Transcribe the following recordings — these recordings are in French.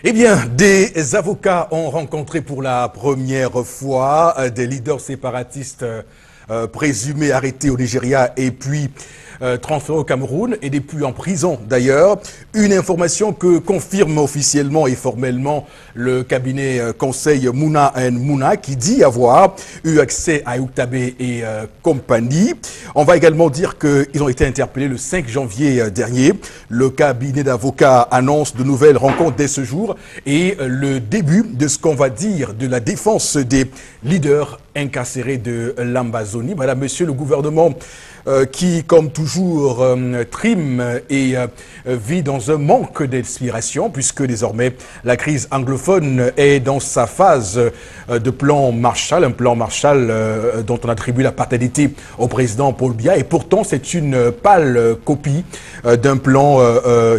Eh bien, des avocats ont rencontré pour la première fois des leaders séparatistes présumés arrêtés au Nigeria et puis transférés au Cameroun et depuis en prison d'ailleurs. Une information que confirme officiellement et formellement le cabinet conseil Mouna & Mouna qui dit avoir eu accès à Ouktabé et compagnie. On va également dire qu'ils ont été interpellés le 5 janvier dernier. Le cabinet d'avocats annonce de nouvelles rencontres dès ce jour et le début de ce qu'on va dire de la défense des leaders incarcérés de l'Ambazonie. Madame, monsieur, le gouvernement qui, comme toujours, trime et vit dans un manque d'inspiration, puisque désormais la crise anglophone est dans sa phase de plan Marshall, un plan Marshall dont on attribue la paternité au président Paul Biya, et pourtant c'est une pâle copie d'un plan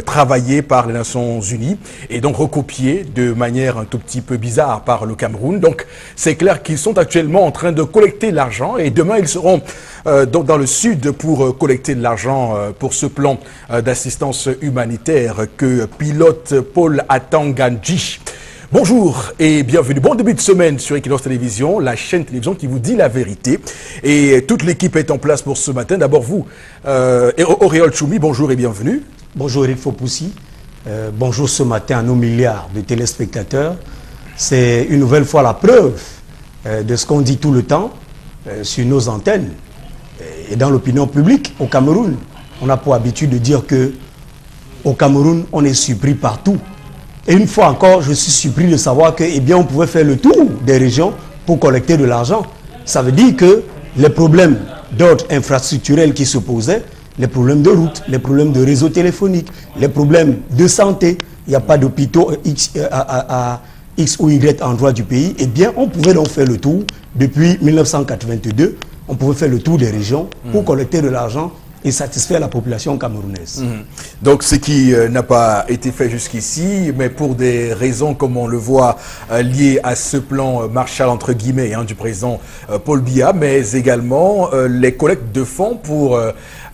travaillé par les Nations Unies et donc recopié de manière un tout petit peu bizarre par le Cameroun. Donc c'est clair qu'ils sont actuellement en train de collecter l'argent et demain ils seront dans le sud pour collecter de l'argent pour ce plan d'assistance humanitaire que pilote Paul Atanganji. Bonjour et bienvenue. Bon début de semaine sur Equinox Télévision, la chaîne télévision qui vous dit la vérité. Et toute l'équipe est en place pour ce matin. D'abord vous, Auréole Choumi, bonjour et bienvenue. Bonjour Eric Fopoussi. Bonjour ce matin à nos milliards de téléspectateurs. C'est une nouvelle fois la preuve de ce qu'on dit tout le temps sur nos antennes et dans l'opinion publique au Cameroun. On a pour habitude de dire que au Cameroun, on est surpris partout. Et une fois encore, je suis surpris de savoir que, eh bien, on pouvait faire le tour des régions pour collecter de l'argent. Ça veut dire que les problèmes d'ordre infrastructurel qui se posaient, les problèmes de route, les problèmes de réseau téléphonique, les problèmes de santé, il n'y a pas d'hôpitaux à X ou Y endroit du pays, eh bien, on pouvait donc faire le tour depuis 1982. On pouvait faire le tour des régions pour collecter de l'argent et satisfaire la population camerounaise. Donc ce qui n'a pas été fait jusqu'ici, mais pour des raisons, comme on le voit, liées à ce plan Marshall, entre guillemets, du président Paul Biya, mais également les collectes de fonds pour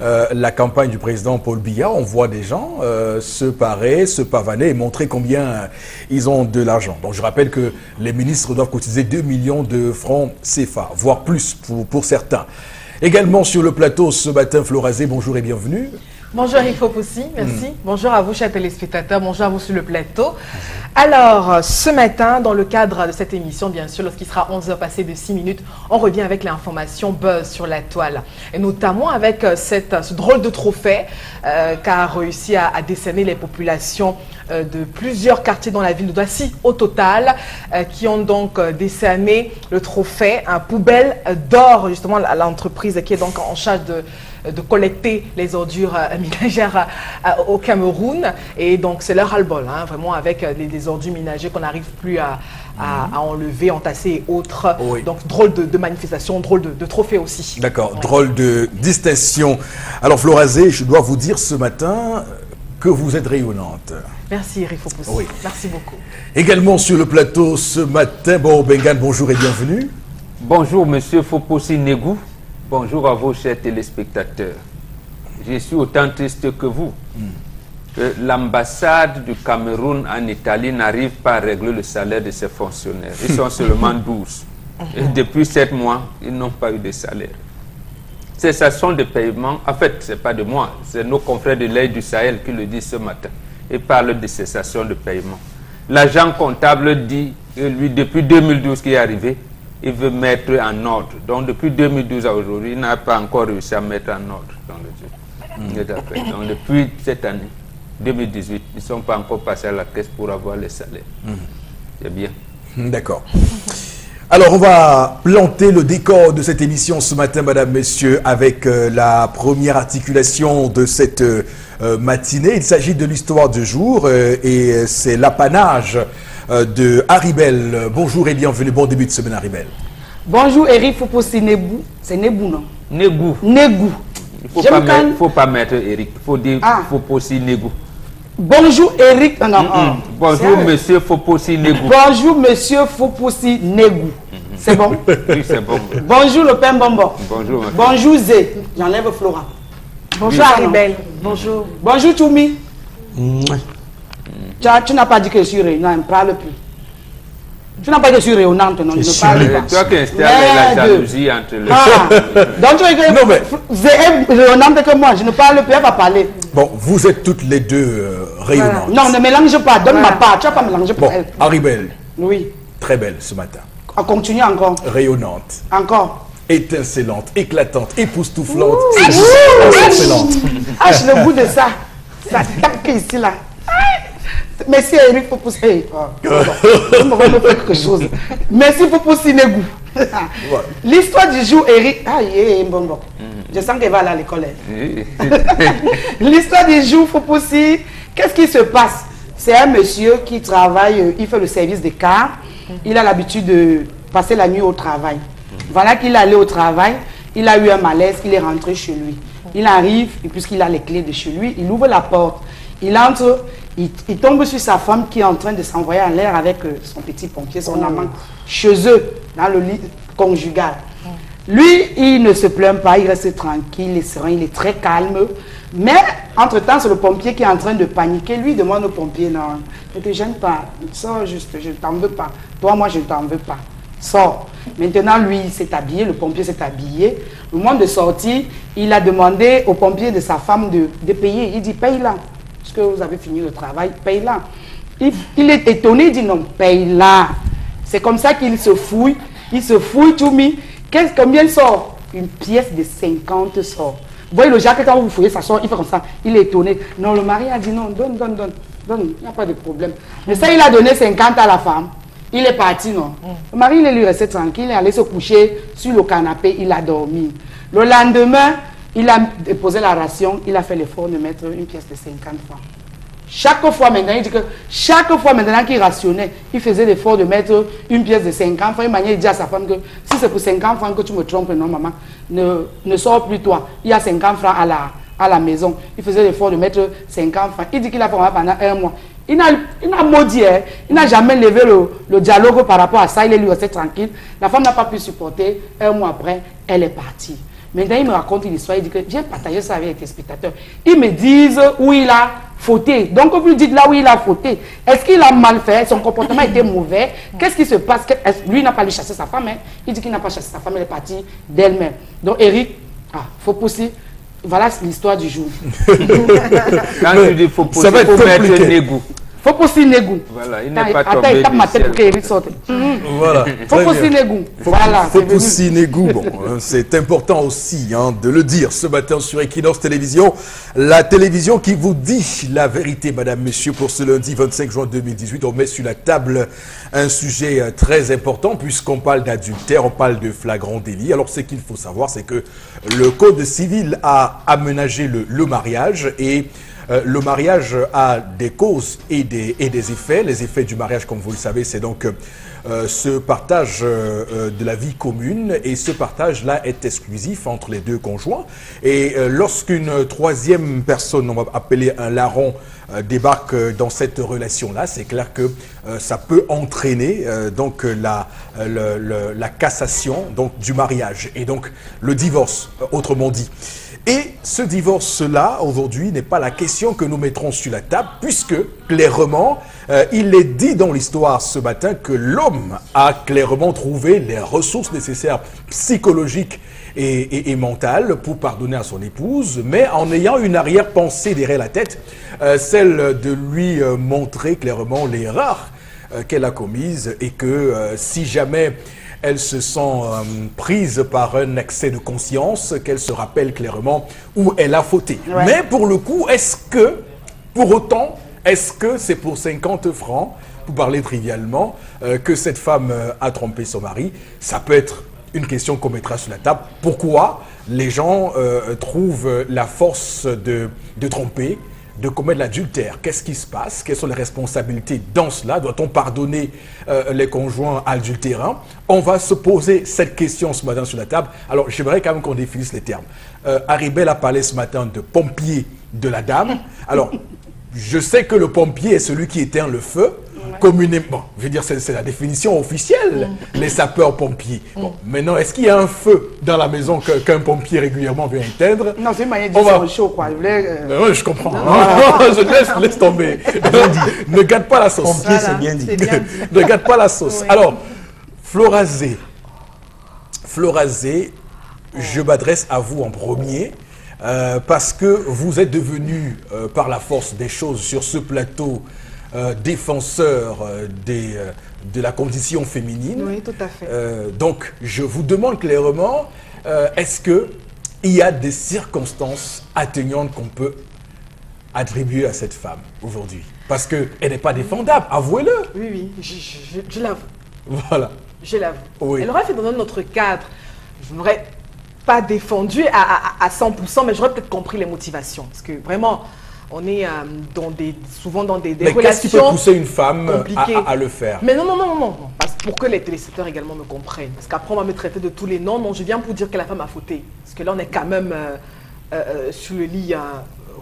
la campagne du président Paul Biya. On voit des gens se parer, se pavaner et montrer combien ils ont de l'argent. Donc je rappelle que les ministres doivent cotiser 2 millions de francs CFA, voire plus pour certains. Également sur le plateau ce matin, Florazé, bonjour et bienvenue. Bonjour Eric Fopoussi, merci. Bonjour à vous chers téléspectateurs, bonjour à vous sur le plateau. Alors, ce matin, dans le cadre de cette émission, bien sûr, lorsqu'il sera 11h passé de 6 minutes, on revient avec l'information buzz sur la toile. Et notamment avec ce drôle de trophée qu'a réussi à décerner les populations de plusieurs quartiers dans la ville de Douassi au total, qui ont donc décerné le trophée, un poubelle d'or, justement, à l'entreprise qui est donc en charge de collecter les ordures ménagères au Cameroun. Et donc c'est leur ras-le-bol, vraiment, avec des ordures ménagères qu'on n'arrive plus à enlever, entasser et autres. Oui. Donc drôle de manifestation, drôle de trophée aussi. D'accord, ouais. Drôle de distinction. Alors Florazé, je dois vous dire ce matin que vous êtes rayonnante. Merci Eric Fopoussi, oui. Merci beaucoup. Également sur le plateau ce matin, Bengan, bonjour et bienvenue. Bonjour monsieur Fopoussi Negou. Bonjour à vos chers téléspectateurs. Je suis autant triste que vous que l'ambassade du Cameroun en Italie n'arrive pas à régler le salaire de ses fonctionnaires. Ils sont seulement 12. Et depuis 7 mois, ils n'ont pas eu de salaire. Cessation de paiement, en fait, ce n'est pas de moi, c'est nos confrères de l'Aide du Sahel qui le disent ce matin. Ils parlent de cessation de paiement. L'agent comptable dit que lui, depuis 2012 qui est arrivé, il veut mettre en ordre. Donc depuis 2012 à aujourd'hui, il n'a pas encore réussi à mettre en ordre dans le jeu. Donc depuis cette année, 2018, ils ne sont pas encore passés à la caisse pour avoir les salaires. C'est bien. D'accord. Alors on va planter le décor de cette émission ce matin, madame, messieurs, avec la première articulation de cette matinée. Il s'agit de l'histoire du jour et c'est l'apanage de Haribel. Bonjour et bienvenue, bon début de semaine Haribel. Bonjour Eric Fopoussi Nebou. C'est Nebou, non? Nebou. Nebou. Il ne faut pas mettre Eric, il faut dire Fopoussi Negou. Bonjour Eric. Bonjour monsieur Fopoussi Negou. Bonjour monsieur Fopoussi Negou. C'est bon? Oui, c'est bon. Bonjour le Père Bonbon. Bonjour. Bonjour Zé. J'enlève Florent. Bonjour Haribel. Bonjour. Bonjour Choumi. Tu n'as pas dit que je suis rayonnante, ne parle plus. Tu n'as pas dit que je suis rayonnante, non, ne parle pas. Toi qui installes la jalousie entre les donc tu veux que non, mais... c'est rayonnante que moi, je ne parle plus, elle va parler. Bon, vous êtes toutes les deux rayonnantes. Non, ne mélange pas, donne ma part, tu vas pas mélanger pour elle. Haribel. Oui. Très belle ce matin. On continue encore. Rayonnante. Encore. Étincelante, éclatante, époustouflante. Excellente. Ah, j'ai le goût de ça. Ça tape ici là. Merci Eric pour pousser. Je me remets quelque chose. Merci pour pousser Négou. L'histoire du jour, Eric. Ah, bon. Je sens qu'elle va aller à l'école. L'histoire du jour, Fopoussi. Qu'est-ce qui se passe? C'est un monsieur qui travaille, il fait le service des cars. Il a l'habitude de passer la nuit au travail. Voilà qu'il est allé au travail, il a eu un malaise, il est rentré chez lui. Il arrive, et puisqu'il a les clés de chez lui, il ouvre la porte. Il entre, il tombe sur sa femme qui est en train de s'envoyer en l'air avec son petit pompier, son amant, chez eux, dans le lit conjugal. Lui, il ne se plaint pas, il reste tranquille, il est serein, il est très calme. Mais, entre-temps, c'est le pompier qui est en train de paniquer. Lui, demande au pompier, non, ne te gêne pas, sors juste, je ne t'en veux pas. Toi, moi, je ne t'en veux pas. Sors. Maintenant, lui, il s'est habillé, le pompier s'est habillé. Au moment de sortir, il a demandé au pompier de sa femme de payer. Il dit, paye-la. Parce que vous avez fini le travail, paye-la. Il est étonné, il dit, non, paye-la. C'est comme ça qu'il se fouille. Il se fouille tout mis. Combien sort? Une pièce de 50 sort. Vous voyez le Jacques, quand vous fouillez, ça sort, il fait comme ça. Il est étonné. Non, le mari a dit, non, donne. Il n'y a pas de problème. Mais ça, il a donné 50 à la femme. Il est parti, non. Le mari, il est lui resté tranquille, il est allé se coucher sur le canapé, il a dormi. Le lendemain, il a déposé la ration, il a fait l'effort de mettre une pièce de 50 francs. Chaque fois maintenant, il dit que chaque fois maintenant qu'il rationnait, il faisait l'effort de mettre une pièce de 50 francs. Une manière, il dit à sa femme que si c'est pour 50 francs que tu me trompes, non maman, ne sors plus toi. Il y a 50 francs à la maison. Il faisait l'effort de mettre 50 francs. Il dit qu'il a fait pendant un mois. Il n'a maudit, hein. Il n'a jamais levé le dialogue par rapport à ça. Il est lui resté tranquille. La femme n'a pas pu supporter. Un mois après, elle est partie. Maintenant, il me raconte une histoire. Il dit que j'ai partagé ça avec les spectateurs. Ils me disent où il a fauté. Donc, vous dites là où il a fauté. Est-ce qu'il a mal fait? Son comportement était mauvais? Qu'est-ce qui se passe? Lui n'a pas lui chasser sa femme. Hein. Il dit qu'il n'a pas chassé sa femme. Elle est partie d'elle-même. Donc, Eric, faut pousser. Voilà l'histoire du jour. Quand tu dis faut pousser, il faut mettre Négou. Faut pousser Négou. Voilà, il n'est pas tombé. Attends, il tape ma tête pour qu'Eric sorte. Voilà. Faut pousser Négou. Voilà. Faut pousser Négou. Bon, c'est important aussi de le dire ce matin sur Equinox Télévision. La télévision qui vous dit la vérité, madame, monsieur, pour ce lundi 25 juin 2018. On met sur la table un sujet très important puisqu'on parle d'adultère, on parle de flagrant délit. Alors, ce qu'il faut savoir, c'est que le Code civil a aménagé le mariage et le mariage a des causes et des effets. Les effets du mariage, comme vous le savez, c'est donc ce partage de la vie commune, et ce partage-là est exclusif entre les deux conjoints. Et lorsqu'une troisième personne, on va appeler un larron, débarque dans cette relation-là, c'est clair que ça peut entraîner donc la cassation donc, du mariage et donc le divorce, autrement dit. Et ce divorce-là, aujourd'hui, n'est pas la question que nous mettrons sur la table, puisque, clairement, il est dit dans l'histoire ce matin que l'homme a clairement trouvé les ressources nécessaires psychologiques et mentales pour pardonner à son épouse, mais en ayant une arrière-pensée derrière la tête, celle de lui montrer clairement l'erreur qu'elle a commise et que si jamais elle se sent prise par un excès de conscience, qu'elle se rappelle clairement où elle a fauté. Ouais. Mais pour le coup, est-ce que, pour autant, est-ce que c'est pour 50 francs, pour parler trivialement, que cette femme a trompé son mari? Ça peut être une question qu'on mettra sur la table. Pourquoi les gens trouvent la force de tromper, de commettre l'adultère? Qu'est-ce qui se passe? Quelles sont les responsabilités dans cela? Doit-on pardonner les conjoints adultérins? On va se poser cette question ce matin sur la table. Alors, j'aimerais quand même qu'on définisse les termes. Haribel a parlé ce matin de pompier de la dame. Alors, je sais que le pompier est celui qui éteint le feu. communément, je veux dire, c'est la définition officielle, les sapeurs-pompiers. Bon, maintenant, est-ce qu'il y a un feu dans la maison qu'un pompier régulièrement vient éteindre? Non, c'est une manière de dire au chaud, quoi. Oui, je comprends. Je laisse tomber. Ne gâte pas la sauce. Pompier, c'est bien dit. Ne gâte pas la sauce. Oui. Alors, Florazé, je m'adresse à vous en premier. Parce que vous êtes devenu, par la force des choses, sur ce plateau, défenseur de la condition féminine. Oui, tout à fait. Donc, je vous demande clairement, est-ce qu'il y a des circonstances atténuantes qu'on peut attribuer à cette femme aujourd'hui? Parce qu'elle n'est pas défendable, avouez-le. Oui, je l'avoue. Voilà. Je l'avoue. Oui. Elle aurait fait dans notre cadre. Je n'aurais pas défendu à 100%, mais j'aurais peut-être compris les motivations. Parce que vraiment, on est souvent dans des Mais qu'est-ce qui peut relations pousser une femme compliquées. à le faire? Mais non. Pour que les téléspectateurs également me comprennent. Parce qu'après, on va me traiter de tous les noms. Non, je viens pour dire que la femme a fauté. Parce que là, on est quand même sur le lit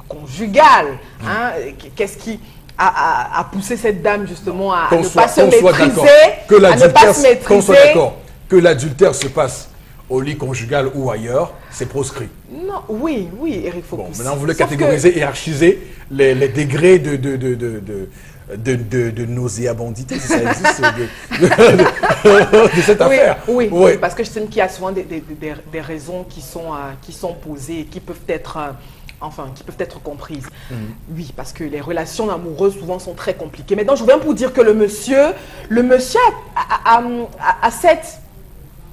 conjugal. Hein? Qu'est-ce qui a poussé cette dame, justement, à ne pas se maîtriser? Qu'on soit d'accord que l'adultère se passe au lit conjugal ou ailleurs, c'est proscrit. Non, oui, Eric Focus. Bon, maintenant, vous voulez catégoriser, hiérarchiser les degrés de nauséabondité, si ça existe, de cette affaire. Oui, parce que je sais qu'il y a souvent des raisons qui sont posées et qui peuvent être... qui peuvent être comprises. Oui, parce que les relations amoureuses souvent sont très compliquées. Maintenant, je viens pour dire que le monsieur a cette...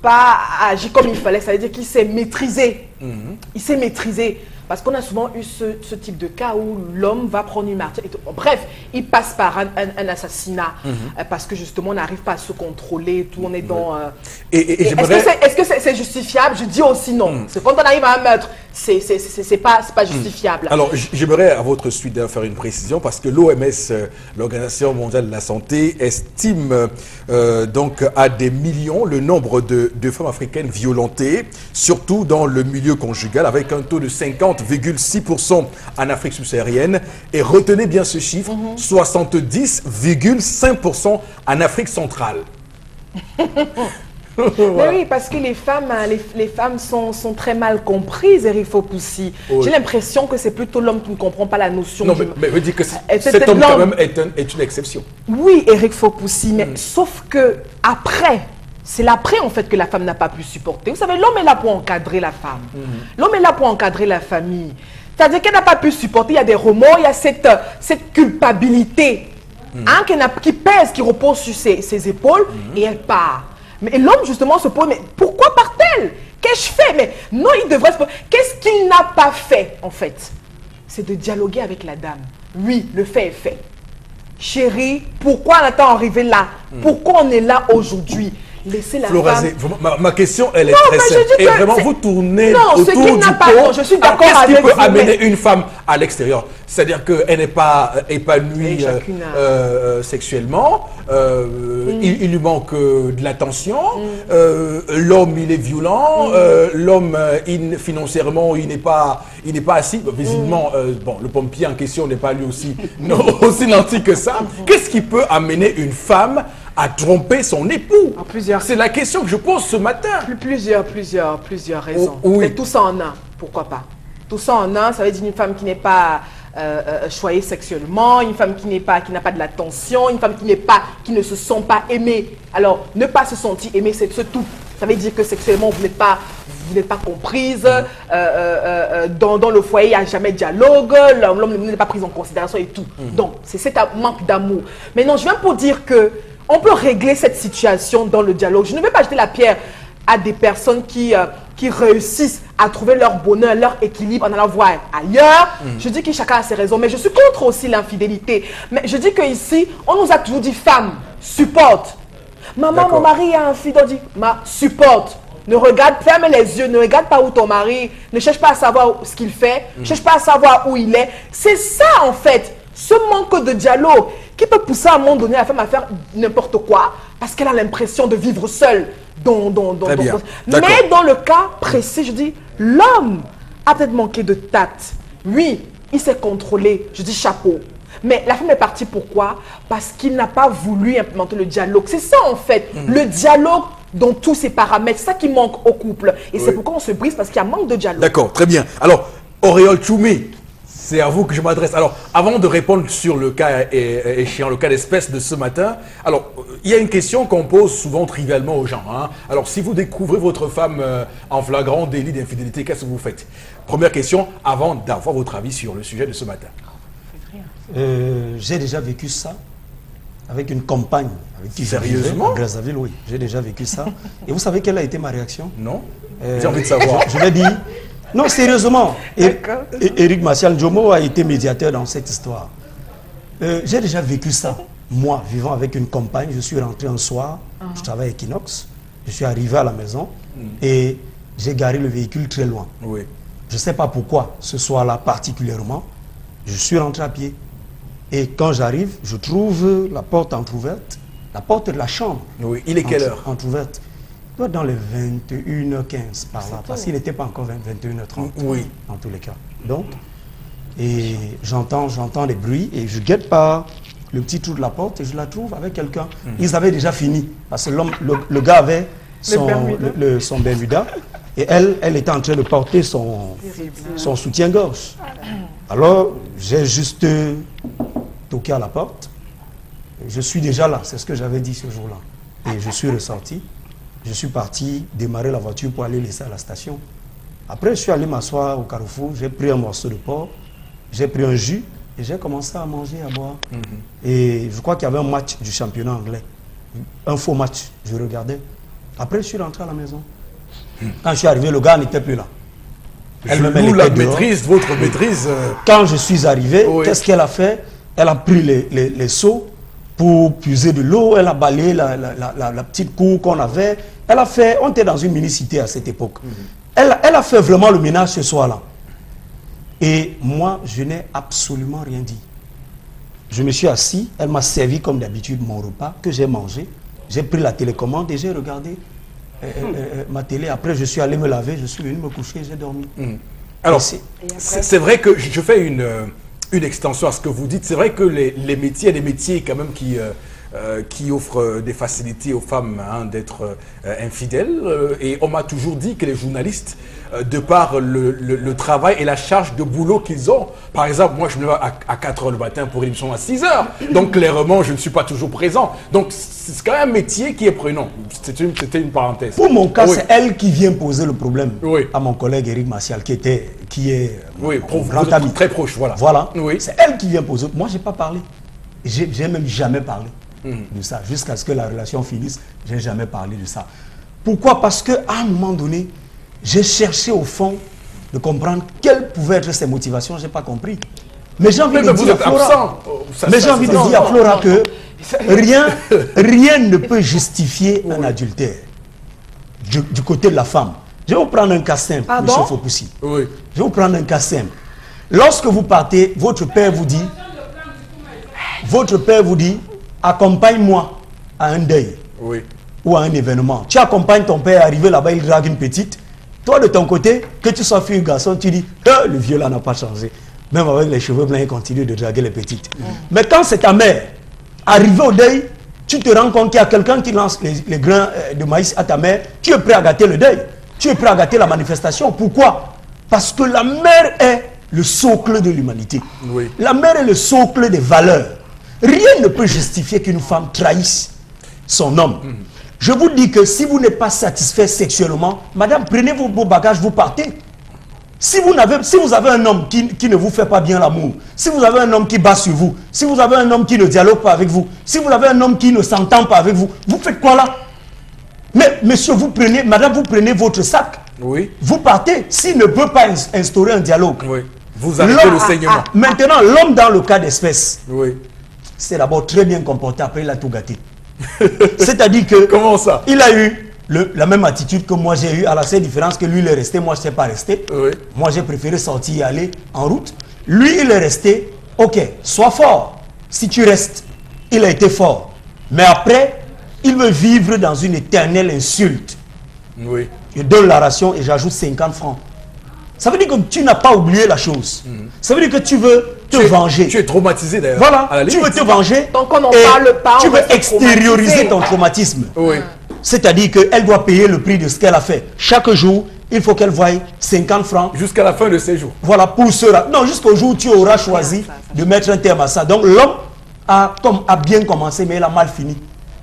pas agi comme il fallait, ça veut dire qu'il s'est maîtrisé. Il s'est maîtrisé. Parce qu'on a souvent eu ce type de cas où l'homme va prendre une martyre. Bref, il passe par un assassinat parce que justement on n'arrive pas à se contrôler, tout, on est dans... Est-ce que c'est justifiable? Je dis aussi non. C'est quand on arrive à un meurtre, c'est pas justifiable. Alors, j'aimerais à votre suite faire une précision parce que l'OMS, l'Organisation mondiale de la santé, estime donc à des millions le nombre de femmes africaines violentées, surtout dans le milieu conjugal, avec un taux de 50,6% en Afrique subsaharienne. Et retenez bien ce chiffre, 70,5% en Afrique centrale. Mais oui, parce que les femmes sont très mal comprises, Eric Fopoussi. J'ai l'impression que c'est plutôt l'homme qui ne comprend pas la notion. Non, mais veut dire que cet homme quand même est une exception. Oui, Eric Fopoussi, mais sauf que après, c'est l'après en fait que la femme n'a pas pu supporter. Vous savez, l'homme est là pour encadrer la femme. L'homme est là pour encadrer la famille. C'est-à-dire qu'elle n'a pas pu supporter, il y a des remords, il y a cette culpabilité qui pèse, qui repose sur ses épaules et elle part. Mais l'homme, justement, se pose, mais pourquoi part-elle? Qu'ai-je fait? Mais non, il devrait se poser. Qu'est-ce qu'il n'a pas fait, en fait? C'est de dialoguer avec la dame. Oui, le fait est fait. Chérie, pourquoi on attend arrivé là? Pourquoi on est là aujourd'hui? Laissez la Florazé, femme... ma question, elle est très simple. Et vraiment, vous tournez autour du pot. Je suis d'accord avec vous. Qu'est-ce qui peut amener une femme à l'extérieur? C'est-à-dire qu'elle n'est pas épanouie sexuellement, il lui manque de l'attention, l'homme, il est violent, l'homme, financièrement, il n'est pas assis. Visiblement, bon, le pompier en question n'est pas lui aussi nanti que ça. Qu'est-ce qui peut amener une femme à tromper son époux? C'est la question que je pose ce matin. Plusieurs raisons. Oui. Mais tout ça en un, pourquoi pas? Tout ça en un, ça veut dire une femme qui n'est pas choyée sexuellement, une femme qui n'a pas de l'attention, une femme qui ne se sent pas aimée. Alors, ne pas se sentir aimée, c'est tout. Ça veut dire que sexuellement, vous n'êtes pas comprise, dans le foyer, il n'y a jamais de dialogue, l'homme n'est pas pris en considération et tout. Donc, c'est cet manque d'amour. Maintenant, je viens pour dire que on peut régler cette situation dans le dialogue. Je ne vais pas jeter la pierre à des personnes qui réussissent à trouver leur bonheur, leur équilibre en allant voir ailleurs. Je dis que chacun a ses raisons, mais je suis contre aussi l'infidélité. Mais je dis qu'ici, on nous a toujours dit, femme, supporte. Maman, mon mari a un fidèle, on dit, supporte. Ne regarde, ferme les yeux, ne regarde pas où ton mari, ne cherche pas à savoir ce qu'il fait, ne cherche pas à savoir où il est. C'est ça en fait, ce manque de dialogue qui peut pousser à un moment donné la femme à faire n'importe quoi parce qu'elle a l'impression de vivre seule. Mais dans le cas précis, je dis, l'homme a peut-être manqué de tact. Oui, il s'est contrôlé, je dis chapeau. Mais la femme est partie pourquoi? Parce qu'il n'a pas voulu implémenter le dialogue. C'est ça en fait, le dialogue dans tous ses paramètres. C'est ça qui manque au couple. Et c'est pourquoi on se brise, parce qu'il y a manque de dialogue. D'accord, très bien. Alors, Auréole Tchoumé, c'est à vous que je m'adresse. Alors, avant de répondre sur le cas échéant, le cas d'espèce de ce matin, alors, il y a une question qu'on pose souvent trivialement aux gens. Hein. Alors, si vous découvrez votre femme en flagrant délit d'infidélité, qu'est-ce que vous faites? Première question, avant d'avoir votre avis sur le sujet de ce matin. J'ai déjà vécu ça avec une compagne. Avec qui Sérieusement? À Brazzaville, oui. J'ai déjà vécu ça. Et vous savez quelle a été ma réaction? Non. J'ai envie de savoir. Je l'ai dit. Non, sérieusement. Éric Martial Djomo a été médiateur dans cette histoire. J'ai déjà vécu ça. Moi, vivant avec une compagne, je suis rentré un soir, je travaille à Equinox, je suis arrivé à la maison et j'ai garé le véhicule très loin. Oui. Je ne sais pas pourquoi, ce soir-là particulièrement, je suis rentré à pied. Et quand j'arrive, je trouve la porte entrouverte, la porte de la chambre. Oui, il est quelle heure? Entrouverte. Il doit être dans les 21h15 par là, parce qu'il n'était pas encore 21h30. Oui. En tous les cas. Donc, et j'entends des bruits et je guette par le petit trou de la porte et je la trouve avec quelqu'un. Ils avaient déjà fini, parce que le gars avait son Bermuda et elle était en train de porter son soutien-gorge. Alors, j'ai juste toqué à la porte. Je suis déjà là, c'est ce que j'avais dit ce jour-là. Et je suis ressorti. Je suis parti démarrer la voiture pour aller laisser à la station. Après, je suis allé m'asseoir au carrefour, j'ai pris un morceau de porc, j'ai pris un jus et j'ai commencé à manger, à boire. Et je crois qu'il y avait un match du championnat anglais. Un faux match, je regardais. Après, je suis rentré à la maison. Quand je suis arrivé, le gars n'était plus là. Votre maîtrise. Quand je suis arrivé, qu'est-ce qu'elle a fait? Elle a pris les seaux pour puiser de l'eau, elle a balayé la petite cour qu'on avait. Elle a fait, on était dans une mini-cité à cette époque. Elle a fait vraiment le ménage ce soir-là. Et moi, je n'ai absolument rien dit. Je me suis assis, elle m'a servi comme d'habitude mon repas que j'ai mangé. J'ai pris la télécommande et j'ai regardé ma télé. Après, je suis allé me laver, je suis venu me coucher, j'ai dormi. Alors, c'est vrai que je fais une extension à ce que vous dites. C'est vrai que les métiers, il y a des métiers quand même qui offrent des facilités aux femmes d'être infidèles. Et on m'a toujours dit que les journalistes, de par le travail et la charge de boulot qu'ils ont, par exemple, moi je me lève à 4 h le matin pour une émission à 6 h. Donc clairement, je ne suis pas toujours présent. Donc c'est quand même un métier qui est prenant. C'était une parenthèse. Pour mon cas, c'est elle qui vient poser le problème à mon collègue Éric Martial, qui est grand ami. Très proche, voilà. Voilà. C'est elle qui vient poser. Moi, je n'ai pas parlé. J'ai même jamais parlé de ça. Jusqu'à ce que la relation finisse, je n'ai jamais parlé de ça. Pourquoi? Parce qu'à un moment donné, j'ai cherché au fond de comprendre quelles pouvaient être ses motivations. Je n'ai pas compris. Mais j'ai envie de dire à Flora que rien ne peut justifier un adultère du côté de la femme. Je vais vous prendre un cas simple, M. Fopoussi. Je vais vous prendre un cas simple. Lorsque vous partez, votre père vous dit, accompagne-moi à un deuil ou à un événement. Tu accompagnes ton père, arrivé là-bas, il drague une petite. Toi, de ton côté, que tu sois fille ou garçon, tu dis, le vieux là n'a pas changé. Même avec les cheveux blancs, il continue de draguer les petites. Mais quand c'est ta mère, arrivé au deuil, tu te rends compte qu'il y a quelqu'un qui lance les grains de maïs à ta mère, tu es prêt à gâter le deuil. Tu es prêt à gâter la manifestation. Pourquoi? Parce que la mère est le socle de l'humanité. La mère est le socle des valeurs. Rien ne peut justifier qu'une femme trahisse son homme. Je vous dis que si vous n'êtes pas satisfait sexuellement, madame, prenez vos beaux bagages, vous partez. Si vous avez un homme qui ne vous fait pas bien l'amour, si vous avez un homme qui bat sur vous, si vous avez un homme qui ne dialogue pas avec vous, si vous avez un homme qui ne s'entend pas avec vous, vous faites quoi là? Mais monsieur, madame, vous prenez votre sac, vous partez. S'il ne peut pas instaurer un dialogue, vous arrêtez le saignement. Maintenant, l'homme dans le cas d'espèce, c'est d'abord très bien comporté, après il a tout gâté. C'est-à-dire que comment ça? Il a eu la même attitude que moi j'ai eu, à la seule différence que lui il est resté, moi je ne sais pas rester. Moi j'ai préféré sortir et aller en route. Lui il est resté, ok, sois fort. Si tu restes, il a été fort. Mais après, il veut vivre dans une éternelle insulte. Je donne la ration et j'ajoute 50 francs. Ça veut dire que tu n'as pas oublié la chose. Ça veut dire que tu veux te venger. Tu es traumatisé d'ailleurs. Voilà, tu veux te venger. Donc on n'en et parle pas. tu on veux va se extérioriser traumatiser. ton traumatisme. Oui. C'est-à-dire qu'elle doit payer le prix de ce qu'elle a fait. Chaque jour, il faut qu'elle voie 50 francs. Jusqu'à la fin de ses jours. Voilà, pour cela. Non, jusqu'au jour où tu auras choisi de mettre un terme à ça. Donc l'homme a bien commencé, mais il a mal fini.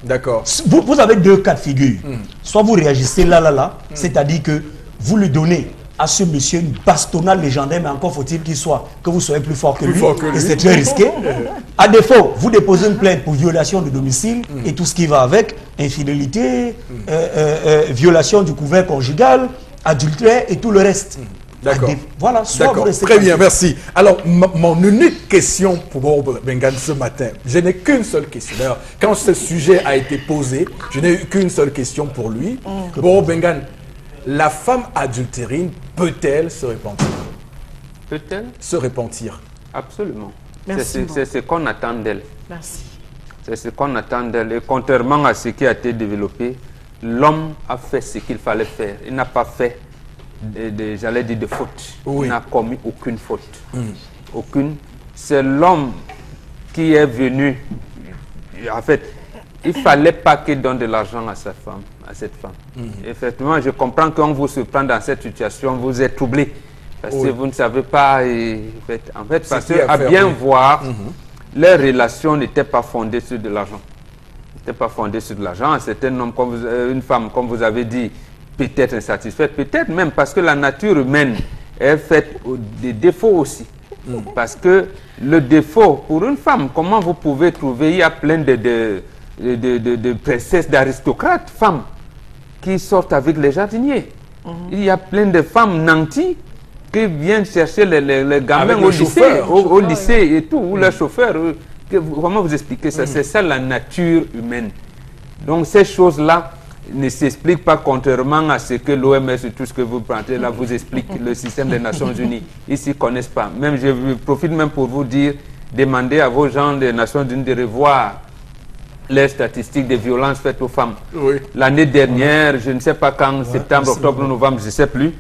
D'accord. Vous avez deux cas de figure. Soit vous réagissez là, c'est-à-dire que vous lui donnez à ce monsieur une bastonnade légendaire, mais encore faut-il que vous soyez plus fort que lui. Et c'est très risqué. À défaut, vous déposez une plainte pour violation de domicile et tout ce qui va avec, infidélité, violation du couvert conjugal, adultère et tout le reste. D'accord. Voilà, soit vous restez Très bien, merci. Alors, mon unique question pour Bob Bengan ce matin, je n'ai qu'une seule question. D'ailleurs, quand ce sujet a été posé, je n'ai eu qu'une seule question pour lui. Bob Bengan, la femme adultérine peut-elle se repentir? Peut-elle? Se repentir. Absolument. Merci C'est ce qu'on attend d'elle. Merci. C'est ce qu'on attend d'elle. Et contrairement à ce qui a été développé, l'homme a fait ce qu'il fallait faire. Il n'a pas fait, j'allais dire, de faute. Oui. Il n'a commis aucune faute. Aucune. C'est l'homme qui est venu. En fait, il ne fallait pas qu'il donne de l'argent à sa femme, à cette femme. Effectivement, je comprends qu'on vous surprend dans cette situation, vous êtes troublé. Parce que vous ne savez pas, en fait parce qu'à bien voir, leur relation n'était pas fondée sur de l'argent. N'était pas fondée sur de l'argent. C'est un homme, une femme, comme vous avez dit, peut-être insatisfaite, peut-être même parce que la nature humaine est faite des défauts aussi. Parce que le défaut, pour une femme, comment vous pouvez trouver, il y a plein de princesses, d'aristocrates, femmes, qui sortent avec les jardiniers. Il y a plein de femmes nantis qui viennent chercher les gamins au lycée et tout, ou leurs chauffeurs. Comment vous expliquez ça? C'est ça la nature humaine. Donc ces choses-là ne s'expliquent pas contrairement à ce que l'OMS et tout ce que vous prenez là vous explique, le système des Nations Unies. Ils ne s'y connaissent pas. Même, je profite même pour vous dire, demandez à vos gens des Nations Unies de revoir les statistiques de violences faites aux femmes. L'année dernière, je ne sais pas quand, septembre, octobre, novembre, je ne sais plus,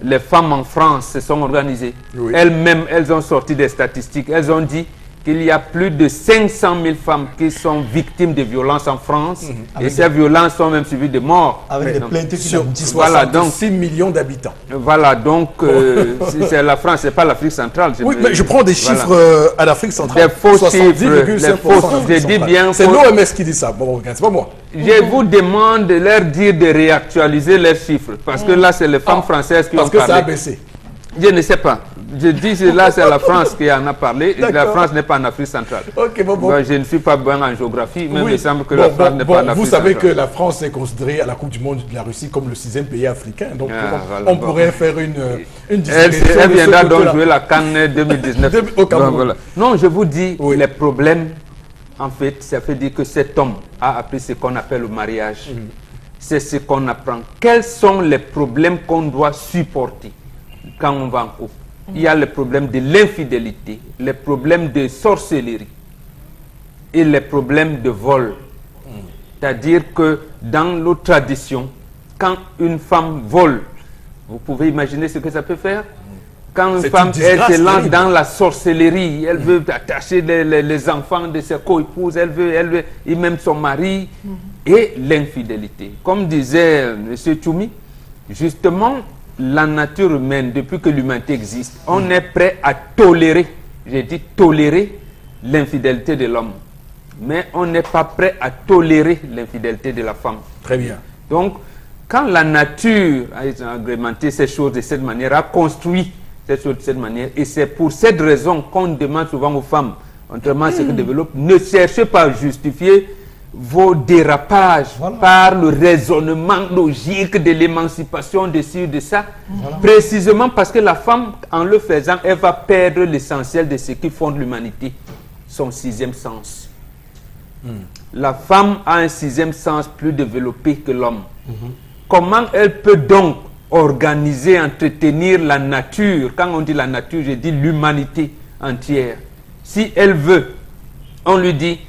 les femmes en France se sont organisées. Elles-mêmes, elles ont sorti des statistiques. Elles ont dit qu'il y a plus de 500 000 femmes qui sont victimes de violences en France. Et ces violences sont même suivies de morts. Avec des plaintes qui n'aboutissent pas. Voilà, donc 6 millions d'habitants. Voilà, donc c'est la France, c'est pas l'Afrique centrale. Oui, mais je prends des chiffres à l'Afrique centrale. Des faux chiffres, je dis bien. C'est l'OMS qui dit ça, bon, c'est pas moi. Je vous demande de leur dire de réactualiser leurs chiffres, parce que là, c'est les femmes françaises qui ont parlé. Parce que ça a baissé. Je ne sais pas. Je dis que là, c'est la France qui en a parlé. Et la France n'est pas en Afrique centrale. Bon. Je ne suis pas bon en géographie, mais il me semble que la France n'est pas en Afrique centrale. Vous savez que la France est considérée à la Coupe du Monde de la Russie comme le 6e pays africain. Donc, on pourrait faire une discussion. Elle viendra donc jouer la CAN 2019. Voilà. Non, je vous dis, les problèmes, en fait, ça fait dire que cet homme a appris ce qu'on appelle le mariage. C'est ce qu'on apprend. Quels sont les problèmes qu'on doit supporter quand on va en couple? Il y a le problème de l'infidélité, les problèmes de sorcellerie et les problèmes de vol. C'est-à-dire que dans nos traditions, quand une femme vole, vous pouvez imaginer ce que ça peut faire. Quand une femme se lance dans la sorcellerie, elle veut attacher les enfants de ses co-épouses, elle veut et même son mari, et l'infidélité. Comme disait M. Tchoumi, justement, la nature humaine, depuis que l'humanité existe, on est prêt à tolérer, j'ai dit tolérer l'infidélité de l'homme. Mais on n'est pas prêt à tolérer l'infidélité de la femme. Très bien. Donc, quand la nature a agrémenté ces choses de cette manière, a construit ces choses de cette manière, et c'est pour cette raison qu'on demande souvent aux femmes, contrairement à ce que développent, ne cherchez pas à justifier vos dérapages par le raisonnement logique de l'émancipation de ci ou de ça, précisément parce que la femme, en le faisant, elle va perdre l'essentiel de ce qui fonde l'humanité, son 6e sens. La femme a un 6e sens plus développé que l'homme. Comment elle peut donc organiser, entretenir la nature? Quand on dit la nature, je dis l'humanité entière. Si elle veut, on lui dit,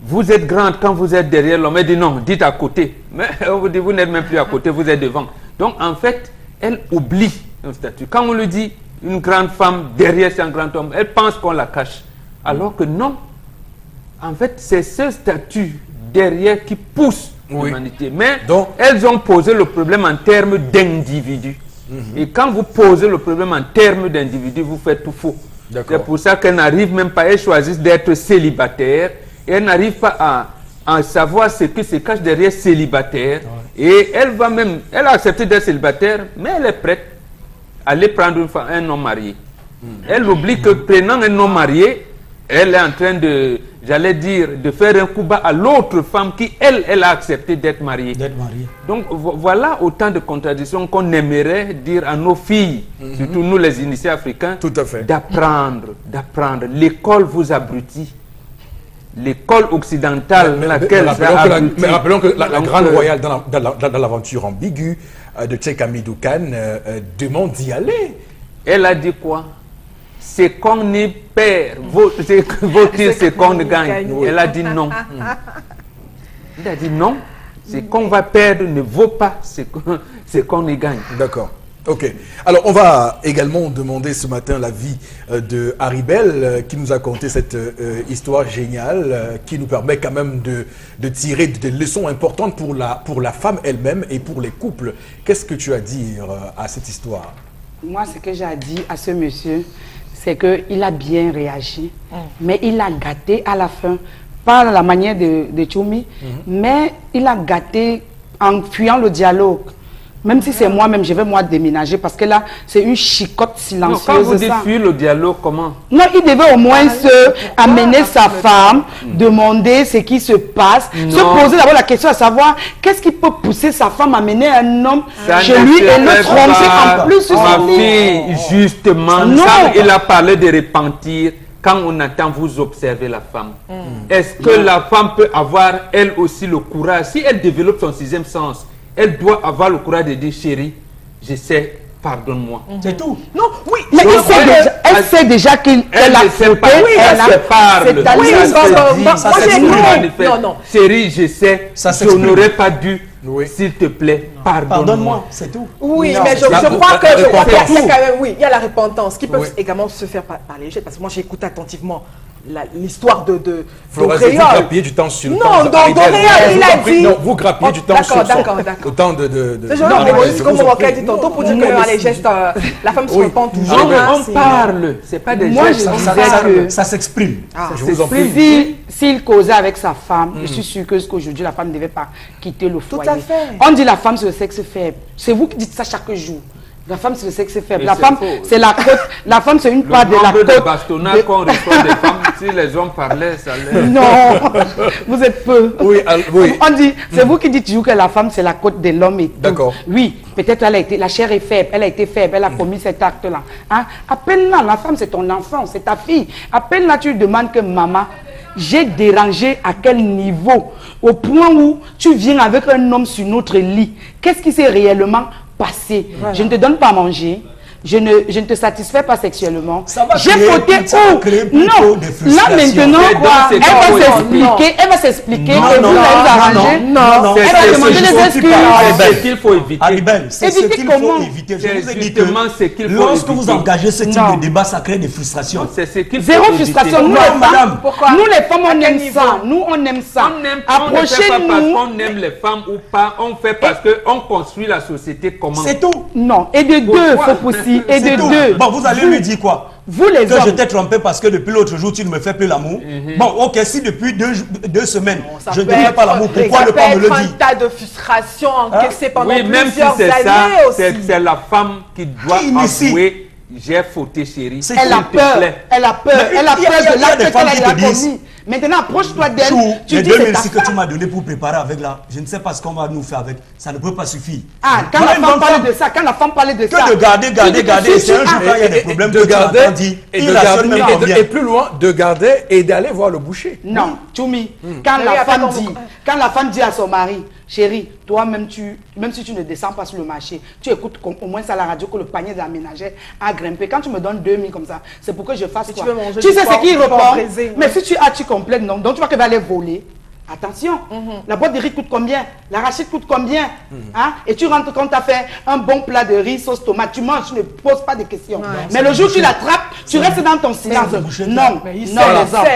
vous êtes grande quand vous êtes derrière l'homme. Elle dit non, dites à côté. Mais on vous dit, vous n'êtes même plus à côté, vous êtes devant. Donc en fait, elle oublie un statut. Quand on le dit, une grande femme derrière c'est un grand homme, elle pense qu'on la cache. Alors que non. En fait, c'est ce statut derrière qui pousse l'humanité. Mais donc, elles ont posé le problème en termes d'individus. Et quand vous posez le problème en termes d'individus, vous faites tout faux. C'est pour ça qu'elles n'arrivent même pas, elles choisissent d'être célibataires. Et elles n'arrivent pas à savoir ce qui se cache derrière célibataire. Et elle a accepté d'être célibataire, mais elle est prête à aller prendre un homme marié. Elle oublie que prenant un homme marié, elle est en train de, j'allais dire, de faire un coup bas à l'autre femme qui, elle a accepté d'être mariée. Donc voilà autant de contradictions qu'on aimerait dire à nos filles, surtout nous les initiés africains, d'apprendre. L'école vous abrutit. L'école occidentale, mais rappelons que la grande royale dans l'aventure ambiguë de Cheikh Hamidou Kane demande d'y aller. Elle a dit quoi? C'est qu'on y perd, vaut-il c'est qu'on gagne. Elle a dit non. Elle a dit non, c'est qu'on va perdre ne vaut pas ce qu'on y gagne. D'accord. Ok. Alors, on va également demander ce matin l'avis de Haribel qui nous a conté cette histoire géniale qui nous permet quand même de tirer des leçons importantes pour la femme elle-même et pour les couples. Qu'est-ce que tu as à dire à cette histoire? Moi, ce que j'ai à dire à ce monsieur, c'est qu'il a bien réagi, mais il a gâté à la fin, pas la manière de Tchoumi, mais il a gâté en fuyant le dialogue. Même si c'est moi-même, je vais moi déménager parce que là, c'est une chicotte silencieuse. Non, quand vous dites fuir le dialogue, comment? Non, il devait au moins amener sa femme, demander ce qui se passe, se poser d'abord la question à savoir qu'est-ce qui peut pousser sa femme à amener un homme chez lui et le tromper en plus. Ma fille, justement, il a parlé de repentir. Quand on entend vous observer la femme, est-ce que la femme peut avoir elle aussi le courage, si elle développe son sixième sens, elle doit avoir le courage de dire chérie, je sais, pardonne-moi. C'est tout. Non, oui, mais elle sait déjà qu'elle a fauté. Oui, elle se parle. Non. Chérie, je sais, je n'aurais pas dû. S'il te plaît, pardonne-moi. C'est tout. Oui, mais je crois qu'il y a quand même, il y a la repentance qui peut également se faire par les jets. Parce que moi, j'écoute attentivement l'histoire de Florence, vous grappiez du temps sur le temps. Non, Doréal, il a dit... Non, vous grappiez du temps sur le temps de... C'est genre, comme on m'a dit tantôt pour dire que dans les gestes, la femme se repent toujours. On parle, c'est pas des gestes. Ça s'exprime. S'il causait avec sa femme, je suis sûr qu'aujourd'hui, la femme ne devait pas quitter le foyer. Tout à fait. On dit la femme, c'est le sexe faible. C'est vous qui dites ça chaque jour. La femme, c'est le sexe faible. La femme, c'est la côte. La femme, c'est une part de la côte. Le bastonnage qu'on reçoit des femmes, si les hommes parlaient, ça allait... Non, vous êtes peu. Oui. On dit, c'est vous qui dites toujours que la femme, c'est la côte de l'homme et tout. D'accord. Oui, peut-être la chair est faible, elle a été faible, elle a commis cet acte-là. Hein? Appelle-la, la femme, c'est ton enfant, c'est ta fille. Appelle-la, tu lui demandes que maman, j'ai dérangé à quel niveau? Au point où tu viens avec un homme sur notre lit. Qu'est-ce qui s'est réellement passé? Voilà. Je ne te donne pas à manger. Je ne te satisfais pas sexuellement. J'ai fauté où? Non, là maintenant, quoi, elle va s'expliquer et vous allez arranger. Non, elle va demander des excuses. C'est ce qu'il faut éviter. C'est ce qu'il faut éviter. Je vous ai dit que lorsque vous engagez ce type de débat, ça crée des frustrations. Zéro frustration. Nous, madame, nous les femmes, on aime ça. Nous, on aime ça. Approchez-nous. On aime les femmes ou pas, on fait parce qu'on construit la société comment? C'est tout. Non, et de deux, faut possible. Et de deux. Bon, vous allez lui dire quoi? Vous les que je t'ai trompé parce que depuis l'autre jour, tu ne me fais plus l'amour. Bon, ok, si depuis deux semaines, je ne te fais pas l'amour, pourquoi ne pas me le dire? Un tas de frustration encaissée pendant plusieurs années aussi. C'est la femme qui doit avouer, j'ai fauté, chérie. Elle a peur. Elle a peur. Elle a peur de l'acte qu'elle a commis. Maintenant, approche-toi d'elle. Les 2006 que tu m'as donné pour préparer avec là, je ne sais pas ce qu'on va nous faire avec. Ça ne peut pas suffire. Ah, quand la femme parle de ça, que de garder, c'est un jour quand il y a des problèmes de garder et plus loin, de garder et d'aller voir le boucher. Non, Tchoumi, quand la femme dit à son mari, chérie, toi-même, même si tu ne descends pas sur le marché, tu écoutes au moins à la radio que le panier de la ménagère a grimpé. Quand tu me donnes 2000 comme ça, c'est pour que je fasse quoi? Tu sais ce qu'il répond. Mais si tu complètes, non. Donc tu vois qu'elle va aller voler. Attention, la boîte de riz coûte combien? L'arachide coûte combien? Hein? Et tu rentres quand tu as fait un bon plat de riz, sauce tomate, tu manges, tu ne poses pas de questions. Mais le jour où tu l'attrapes, tu restes dans ton silence. Non, les hommes.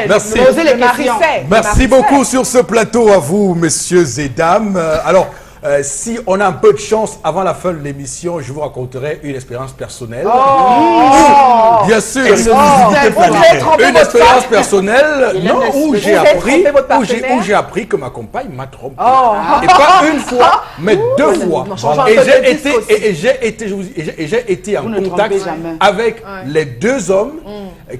Merci. Posez les questions. Merci beaucoup sur ce plateau à vous, messieurs et dames. Alors, si on a un peu de chance avant la fin de l'émission, je vous raconterai une expérience personnelle. Bien sûr, une expérience personnelle où j'ai appris que ma compagne m'a trompé. Et pas une fois, mais deux fois. Et j'ai été en contact avec les deux hommes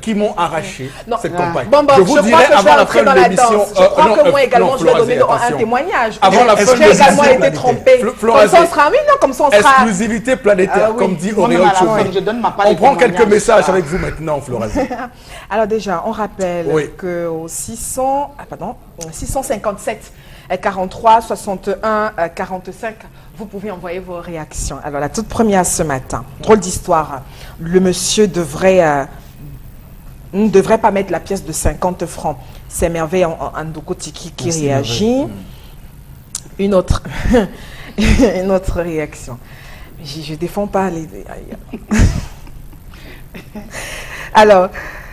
qui m'ont arraché cette compagne. Je vous dirai avant la fin de l'émission. Je crois que moi également, je vais donner un témoignage. Avant la fin de l'émission. Trompé. Comme ça, on sera, oui, non, comme ça, on sera. Exclusivité planétaire, comme dit Auréole Choumi. On prend quelques messages avec vous maintenant, Florazé. Alors déjà, on rappelle que au 657 43 61 45, vous pouvez envoyer vos réactions. Alors la toute première ce matin, drôle d'histoire. Le monsieur ne devrait pas mettre la pièce de 50 francs. C'est merveille en Ndoko Tiki qui réagit. Une autre réaction. Je ne défends pas les... Alors,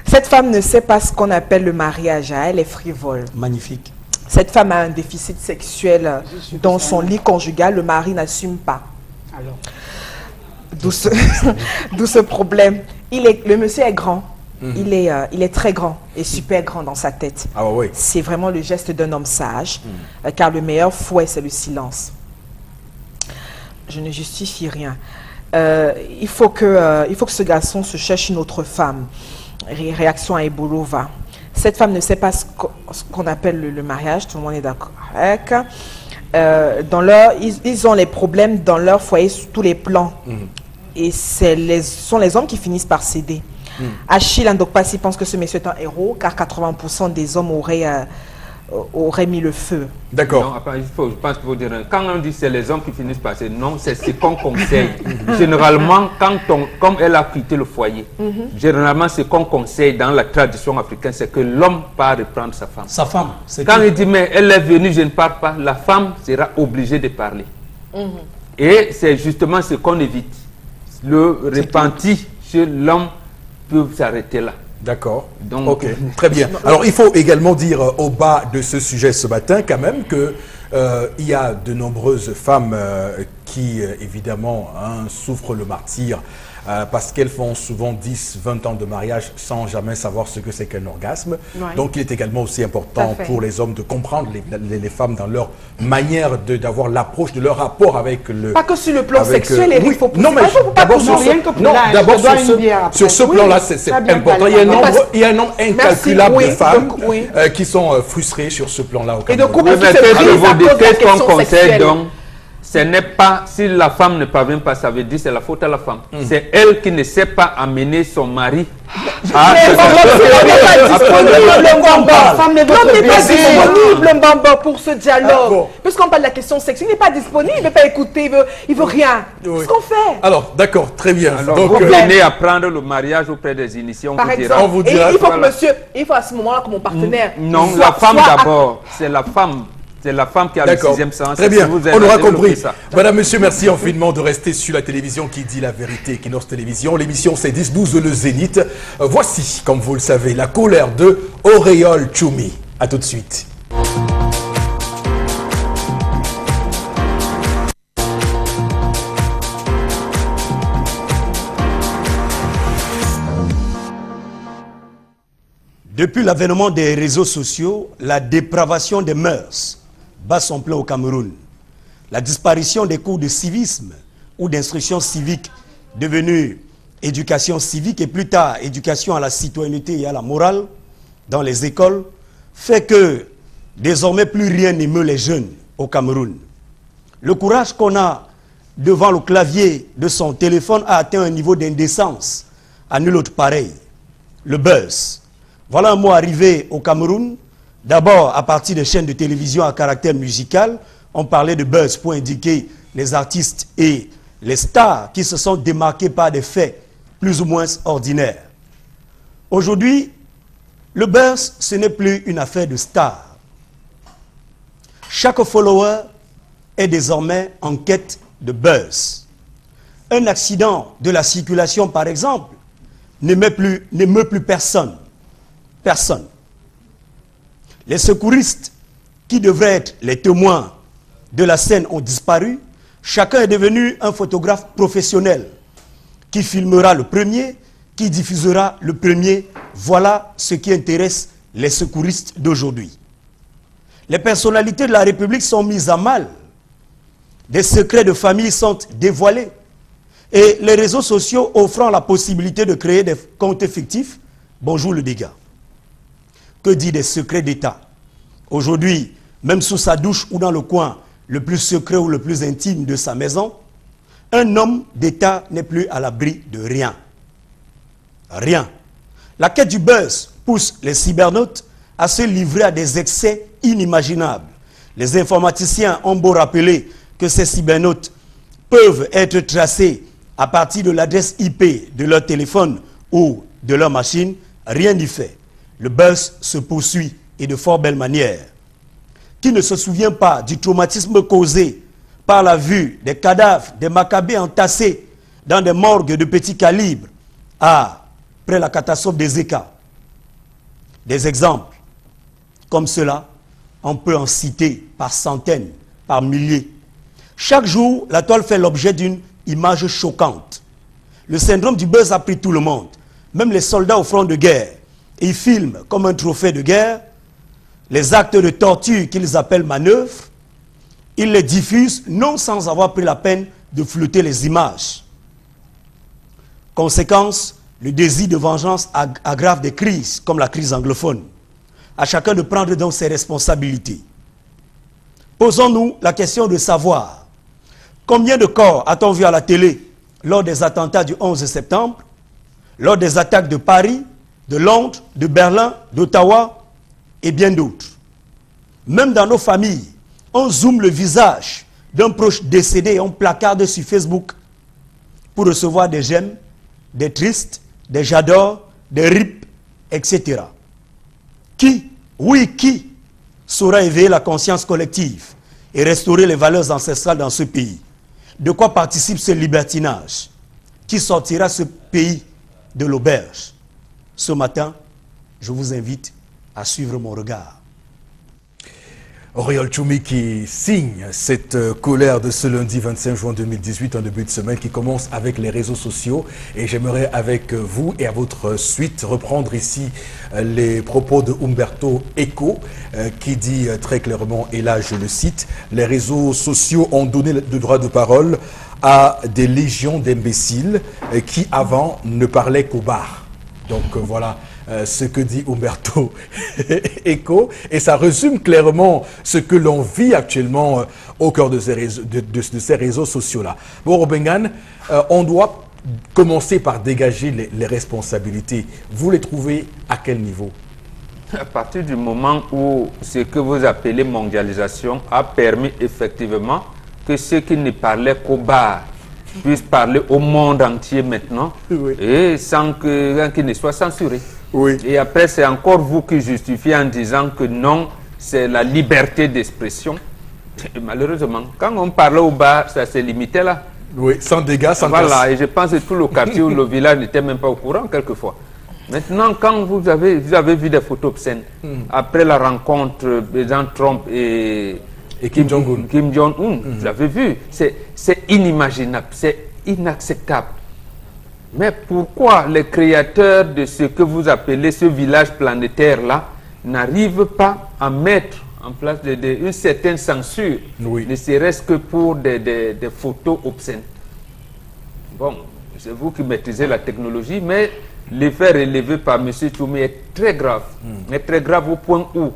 cette femme ne sait pas ce qu'on appelle le mariage. Elle est frivole. Magnifique. Cette femme a un déficit sexuel dans son lit conjugal. Le mari n'assume pas. Alors, d'où ce problème. Le monsieur est grand. Il est très grand et super grand dans sa tête. Ah oui. C'est vraiment le geste d'un homme sage, car le meilleur fouet, c'est le silence. Je ne justifie rien. Il faut que ce garçon se cherche une autre femme. Réaction à Ebolova. Cette femme ne sait pas ce qu'on appelle le mariage, tout le monde est d'accord avec. Ils ont les problèmes dans leur foyer sur tous les plans. Et ce sont les hommes qui finissent par céder. Achille Ndokpasi pense que ce monsieur est un héros, car 80% des hommes auraient mis le feu. D'accord. Je pense qu'il faut dire, quand on dit c'est les hommes qui finissent par céder, non, c'est ce qu'on conseille. Généralement, comme elle a quitté le foyer, généralement ce qu'on conseille dans la tradition africaine, c'est que l'homme part reprendre sa femme. Sa femme. Quand il dit, mais elle est venue, je ne pars pas, la femme sera obligée de parler. Et c'est justement ce qu'on évite. Le repenti chez l'homme peut s'arrêter là. D'accord. Ok, très bien. Alors, il faut également dire au bas de ce sujet ce matin, quand même, que il y a de nombreuses femmes qui, évidemment, souffrent le martyre parce qu'elles font souvent 10, 20 ans de mariage sans jamais savoir ce que c'est qu'un orgasme. Donc, il est également aussi important pour les hommes de comprendre les femmes dans leur manière d'approche de leur rapport avec le... Pas que sur le plan sexuel, Eric, il faut... Non, mais d'abord sur ce plan-là, c'est important. Il y a un nombre incalculable de femmes qui sont frustrées sur ce plan-là. Et de couple, qu'est-ce qu'on conseille donc? Ce n'est pas, si la femme ne parvient pas, ça veut dire c'est la faute à la femme. C'est elle qui ne sait pas amener son mari à... L'homme n'est pas disponible pour ce dialogue. Puisqu'on parle de la question sexuelle, il n'est pas disponible, il ne veut pas écouter, il veut rien. Qu'est-ce qu'on fait? Alors, d'accord, très bien. Alors, vous venez apprendre le mariage auprès des initiés, par exemple, on vous dira. Il faut que monsieur, il faut à ce moment-là que mon partenaire... Non, la femme d'abord, c'est la femme. C'est la femme qui a le sixième sens. Très bien, on aura compris. Madame, monsieur, merci infiniment de rester sur la télévision qui dit la vérité, qui Kinos Télévision. L'émission, c'est 10-12 le Zénith. Voici, comme vous le savez, la colère de Auréole Choumi. A tout de suite. Depuis l'avènement des réseaux sociaux, la dépravation des mœurs bat son plein au Cameroun. La disparition des cours de civisme ou d'instruction civique devenue éducation civique et plus tard éducation à la citoyenneté et à la morale dans les écoles fait que désormais plus rien n'émeut les jeunes au Cameroun. Le courage qu'on a devant le clavier de son téléphone a atteint un niveau d'indécence à nul autre pareil. Le buzz. Voilà un mot arrivé au Cameroun. D'abord, à partir des chaînes de télévision à caractère musical, on parlait de buzz pour indiquer les artistes et les stars qui se sont démarqués par des faits plus ou moins ordinaires. Aujourd'hui, le buzz, ce n'est plus une affaire de stars. Chaque follower est désormais en quête de buzz. Un accident de la circulation, par exemple, n'émeut plus personne. Personne. Les secouristes qui devraient être les témoins de la scène ont disparu. Chacun est devenu un photographe professionnel qui filmera le premier, qui diffusera le premier. Voilà ce qui intéresse les secouristes d'aujourd'hui. Les personnalités de la République sont mises à mal. Des secrets de famille sont dévoilés. Et les réseaux sociaux offrant la possibilité de créer des comptes fictifs, bonjour le dégât. Que dit des secrets d'État? Aujourd'hui, même sous sa douche ou dans le coin le plus secret ou le plus intime de sa maison, un homme d'État n'est plus à l'abri de rien. Rien. La quête du buzz pousse les cybernautes à se livrer à des excès inimaginables. Les informaticiens ont beau rappeler que ces cybernautes peuvent être tracés à partir de l'adresse IP de leur téléphone ou de leur machine, rien n'y fait. Le buzz se poursuit et de fort belle manière. Qui ne se souvient pas du traumatisme causé par la vue des cadavres des Maccabées entassés dans des morgues de petit calibre après la catastrophe des Zeka? Des exemples comme cela, on peut en citer par centaines, par milliers. Chaque jour, la toile fait l'objet d'une image choquante. Le syndrome du buzz a pris tout le monde, même les soldats au front de guerre. Ils filment comme un trophée de guerre les actes de torture qu'ils appellent manœuvres. Ils les diffusent non sans avoir pris la peine de flouter les images. Conséquence, le désir de vengeance aggrave des crises comme la crise anglophone. À chacun de prendre donc ses responsabilités. Posons-nous la question de savoir combien de corps a-t-on vu à la télé lors des attentats du 11 septembre, lors des attaques de Paris, de Londres, de Berlin, d'Ottawa et bien d'autres. Même dans nos familles, on zoome le visage d'un proche décédé et on placarde sur Facebook pour recevoir des j'aime, des tristes, des j'adore, des rip, etc. Qui, oui qui, saura éveiller la conscience collective et restaurer les valeurs ancestrales dans ce pays? De quoi participe ce libertinage? Qui sortira ce pays de l'auberge? Ce matin, je vous invite à suivre mon regard. Auriol Choumi qui signe cette colère de ce lundi 25 juin 2018, en début de semaine, qui commence avec les réseaux sociaux. Et j'aimerais avec vous et à votre suite reprendre ici les propos de Umberto Eco qui dit très clairement, et là je le cite, « Les réseaux sociaux ont donné le droit de parole à des légions d'imbéciles qui avant ne parlaient qu'au bar ». Donc voilà ce que dit Umberto Eco, et ça résume clairement ce que l'on vit actuellement au cœur de ces réseaux sociaux-là. Bon, Robengan, on doit commencer par dégager les responsabilités. Vous les trouvez à quel niveau? À partir du moment où ce que vous appelez mondialisation a permis effectivement que ceux qui ne parlaient qu'au bar puissent parler au monde entier maintenant, oui, et sans que rien qui ne soit censuré. Oui. Et après, c'est encore vous qui justifiez en disant que non, c'est la liberté d'expression. Malheureusement, quand on parlait au bar, ça s'est limité là. Oui, sans dégâts, sans voilà, casse. Et je pense que tout le quartier ou le village n'était même pas au courant quelquefois. Maintenant, quand vous avez vu des photos obscènes, après la rencontre de président Trump et Kim Jong-un, vous avez vu, c'est inimaginable, c'est inacceptable. Mais pourquoi les créateurs de ce que vous appelez ce village planétaire-là n'arrivent pas à mettre en place une certaine censure, oui, ne serait-ce que pour des photos obscènes? Bon, c'est vous qui maîtrisez la technologie, mais l'effet relevé par M. Choumi est très grave. Est très grave au point où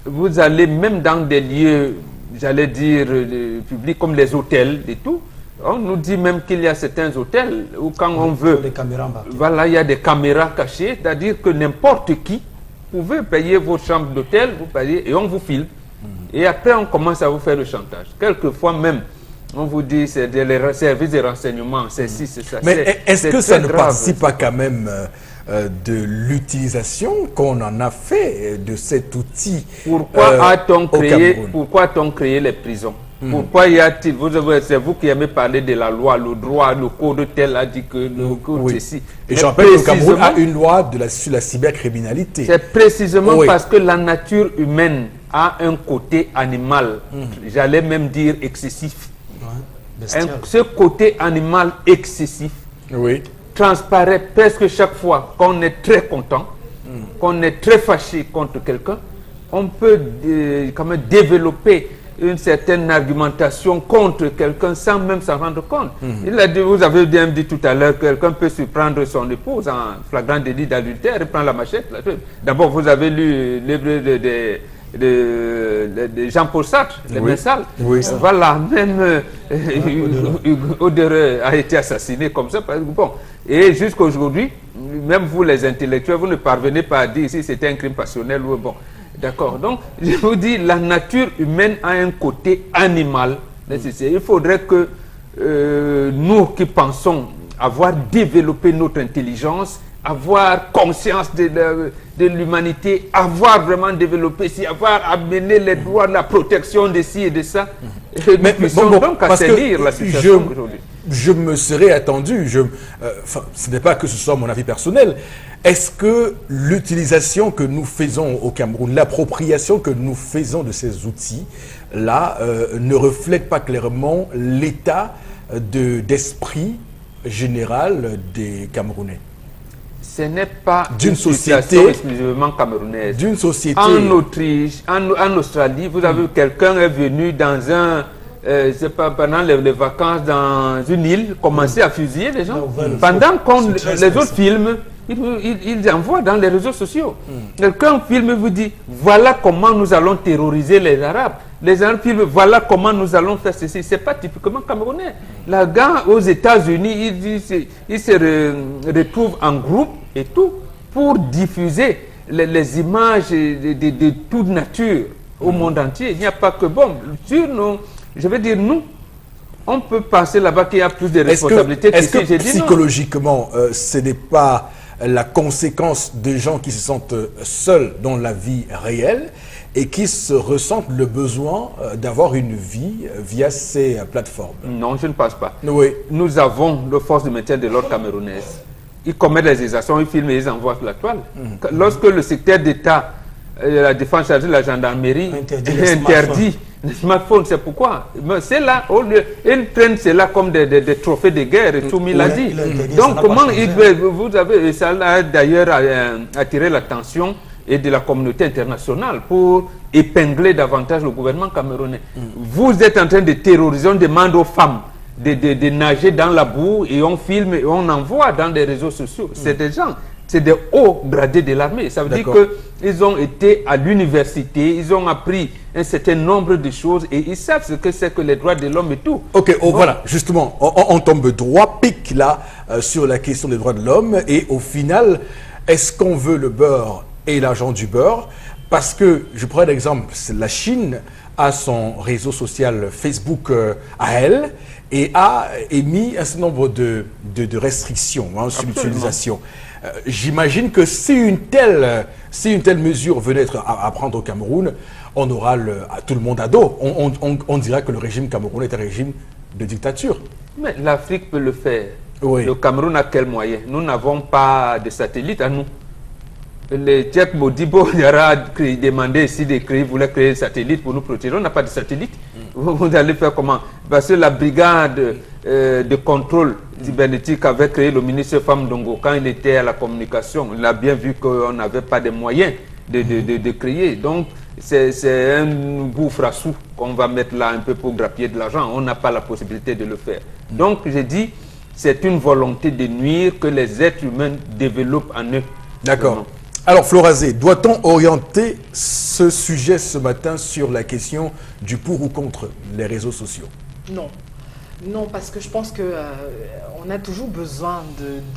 vous allez même dans des lieux, j'allais dire, publics comme les hôtels et tout. On nous dit même qu'il y a certains hôtels où quand on veut, voilà, il y a des caméras cachées, c'est-à-dire que n'importe qui, vous pouvez payer vos chambres d'hôtel, vous payez et on vous filme. Et après on commence à vous faire le chantage. Quelquefois même, on vous dit c'est des services de renseignement, c'est ci, c'est ça. Mais est-ce que ça ne participe pas quand même de l'utilisation qu'on en a fait de cet outil. Pourquoi a-t-on créé les prisons? Pourquoi y a-t-il, c'est vous qui aimez parler de la loi, le droit, le code tel a dit que le code ceci. Et je rappelle que le Cameroun a une loi sur la cybercriminalité. C'est précisément parce que la nature humaine a un côté animal, j'allais même dire excessif. Ce côté animal excessif transparaît presque chaque fois qu'on est très content, qu'on est très fâché contre quelqu'un. On peut quand même développer une certaine argumentation contre quelqu'un sans même s'en rendre compte. Il a dit, vous avez bien dit tout à l'heure, quelqu'un peut surprendre son épouse en flagrant délit d'adultère et prendre la machette. D'abord, vous avez lu le livre de Jean-Paul Sartre, les mains sales. Voilà, même Odereux a été assassiné comme ça. Bon. Et jusqu'à aujourd'hui, même vous les intellectuels, vous ne parvenez pas à dire si c'était un crime passionnel ou bon. D'accord. Donc, je vous dis, la nature humaine a un côté animal nécessaire. Il faudrait que nous qui pensons avoir développé notre intelligence, avoir conscience de l'humanité, avoir vraiment développé, avoir amené les droits de la protection de ci et de ça, mais donc assainir la situation aujourd'hui. Je me serais attendu, ce n'est pas que ce soit mon avis personnel, est-ce que l'utilisation que nous faisons au Cameroun, l'appropriation que nous faisons de ces outils-là ne reflète pas clairement l'état d'esprit général des Camerounais? Ce n'est pas d'une société exclusivement camerounaise. D'une société. En Autriche, en Australie, vous avez quelqu'un est venu dans un... c'est pas pendant les vacances dans une île, commencer à fusiller les gens. Pendant qu'on les autres filment, ils envoient dans les réseaux sociaux. Quelqu'un filme et vous dit, voilà comment nous allons terroriser les Arabes. Les Arabes filment, voilà comment nous allons faire ceci. Ce n'est pas typiquement camerounais. La gars aux États-Unis, ils se retrouvent en groupe et tout pour diffuser les images de toute nature au monde entier. Il n'y a pas que bon. Sur nos, je veux dire, nous, on peut passer là-bas qu'il y a plus de responsabilités. Est-ce que psychologiquement, ce n'est pas la conséquence de gens qui se sentent seuls dans la vie réelle et qui se ressentent le besoin d'avoir une vie via ces plateformes? Non, je ne pense pas. Oui. Nous avons le force de maintien de l'ordre camerounaise. Ils commettent des exactions, ils filment et ils envoient sur la toile. Lorsque le secteur d'État, la défense chargée de la gendarmerie interdit les smartphones, c'est pourquoi. C'est là, au lieu, ils prennent cela comme des trophées de guerre et tout mis l'Asie. Donc comment vous avez, ça a d'ailleurs attiré l'attention et de la communauté internationale pour épingler davantage le gouvernement camerounais. Vous êtes en train de terroriser, on demande aux femmes de nager dans la boue et on filme et on envoie dans les réseaux sociaux. C'est des gens, c'est des hauts gradés de l'armée. Ça veut dire qu'ils ont été à l'université, ils ont appris un certain nombre de choses et ils savent ce que c'est que les droits de l'homme et tout. Ok, voilà, justement, on tombe droit pic là sur la question des droits de l'homme et au final, est-ce qu'on veut le beurre et l'argent du beurre? Parce que, je prends l'exemple, la Chine a son réseau social Facebook à elle et a émis un certain nombre de restrictions sur l'utilisation. J'imagine que si une telle mesure venait à prendre au Cameroun, on aura tout le monde à dos. On dira que le régime camerounais est un régime de dictature. Mais l'Afrique peut le faire. Oui. Le Cameroun a quel moyen? Nous n'avons pas de satellite à nous. Le Tchèque Modibo a demandé ici de créer, voulait créer un satellite pour nous protéger. On n'a pas de satellite. Vous allez faire comment? Parce que la brigade de contrôle cybernétique avait créé le ministre Fam Dongo. Quand il était à la communication, il a bien vu qu'on n'avait pas de moyens de créer. Donc, c'est un gouffre à sous qu'on va mettre là un peu pour grappiller de l'argent. On n'a pas la possibilité de le faire. Donc, j'ai dit, c'est une volonté de nuire que les êtres humains développent en eux. D'accord. Alors, Florazé, doit-on orienter ce sujet ce matin sur la question du pour ou contre les réseaux sociaux? Non. Non, parce que je pense qu'on a toujours besoin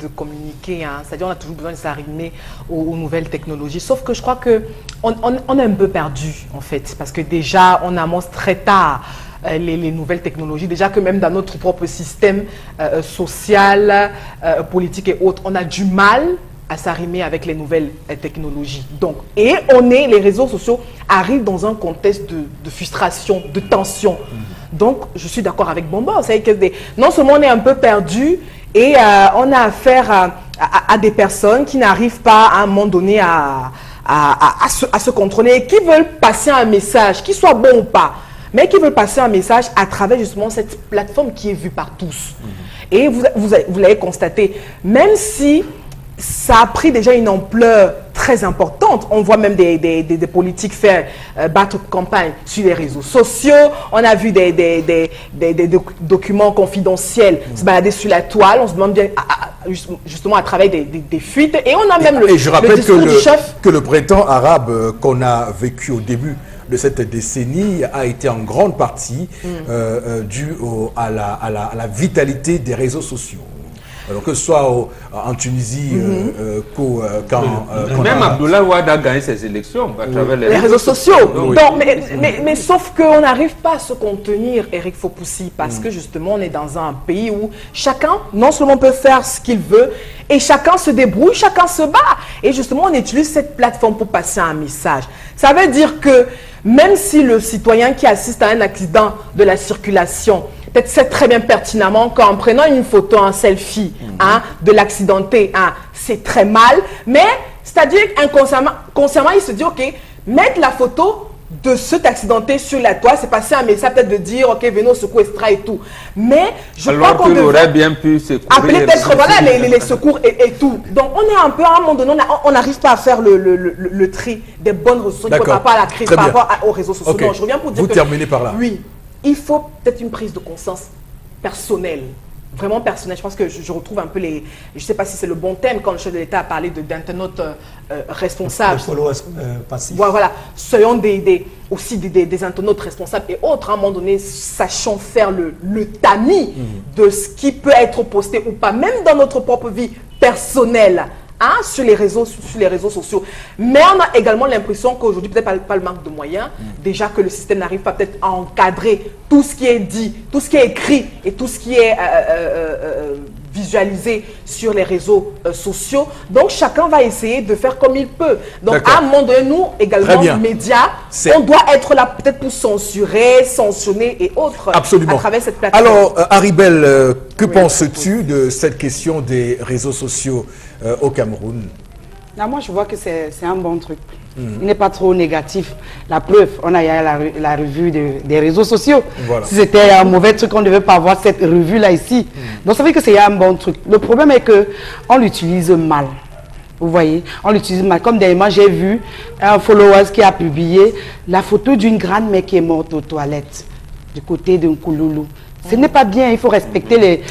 de communiquer, hein. C'est-à-dire on a toujours besoin de s'arrimer aux nouvelles technologies. Sauf que je crois qu'on est un peu perdu, en fait, parce que déjà, on amorce très tard les nouvelles technologies. Déjà que même dans notre propre système social, politique et autres, on a du mal à s'arrimer avec les nouvelles technologies. Donc, et les réseaux sociaux arrivent dans un contexte de frustration, de tension. Donc, je suis d'accord avec Bomba. Vous savez que non seulement on est un peu perdu et on a affaire à des personnes qui n'arrivent pas à un moment donné à se contrôler, qui veulent passer un message, qu'il soit bon ou pas, mais qui veulent passer un message à travers justement cette plateforme qui est vue par tous. Et vous l'avez constaté, même si ça a pris déjà une ampleur très importante. On voit même des politiques faire battre campagne sur les réseaux sociaux. On a vu des documents confidentiels se balader sur la toile. On se demande bien justement à travers des fuites. Et on a même le discours du chef. Que le printemps arabe qu'on a vécu au début de cette décennie a été en grande partie dû à la vitalité des réseaux sociaux. Alors que ce soit en Tunisie, même Abdoulaye Wade a gagné ses élections à travers les réseaux sociaux. Oui. Donc, mais sauf qu'on n'arrive pas à se contenir, Eric Fopoussi, parce que justement on est dans un pays où chacun non seulement peut faire ce qu'il veut, et chacun se débrouille, chacun se bat. Et justement on utilise cette plateforme pour passer un message. Ça veut dire que même si le citoyen qui assiste à un accident de la circulation peut-être sait très bien pertinemment qu'en prenant une photo, un selfie de l'accidenté, c'est très mal, mais c'est-à-dire inconsciemment, il se dit, ok, mettre la photo de cet accidenté sur la toile, c'est passer un message peut-être de dire, ok, venez au secours extra et tout. Mais je crois qu'on aurait bien pu appeler peut-être voilà, les secours et tout. Donc on est un peu, à un moment donné, on n'arrive pas à faire le tri des bonnes ressources par rapport à la crise, par rapport aux réseaux sociaux. Okay. Non, je reviens pour dire Vous terminez par là. Oui. Il faut peut-être une prise de conscience personnelle, vraiment personnelle. Je pense que je retrouve un peu je ne sais pas si c'est le bon thème quand le chef de l'État a parlé d'internautes responsables. Voilà, soyons aussi des internautes responsables et autres. À un moment donné, sachons faire le tamis de ce qui peut être posté ou pas, même dans notre propre vie personnelle. Sur les réseaux sociaux. Mais on a également l'impression qu'aujourd'hui, peut-être pas le manque de moyens, déjà que le système n'arrive pas peut-être à encadrer tout ce qui est dit, tout ce qui est écrit et tout ce qui est visualisé sur les réseaux sociaux. Donc, chacun va essayer de faire comme il peut. Donc, à un moment donné, nous, également, les médias, on doit être là peut-être pour censurer, sanctionner et autres. Absolument. À travers cette plateforme. Alors, Haribel, que penses-tu de cette question des réseaux sociaux au Cameroun? Là, moi, je vois que c'est un bon truc. Il n'est pas trop négatif. La preuve, on a la revue des réseaux sociaux. Voilà. Si c'était un mauvais truc, on ne devait pas avoir cette revue-là ici. Donc, ça veut dire que c'est un bon truc. Le problème est qu'on l'utilise mal. Vous voyez, on l'utilise mal. Comme dernièrement, j'ai vu un follower qui a publié la photo d'une grande mère qui est morte aux toilettes du côté d'un Kouloulou. Ce n'est pas bien, il faut respecter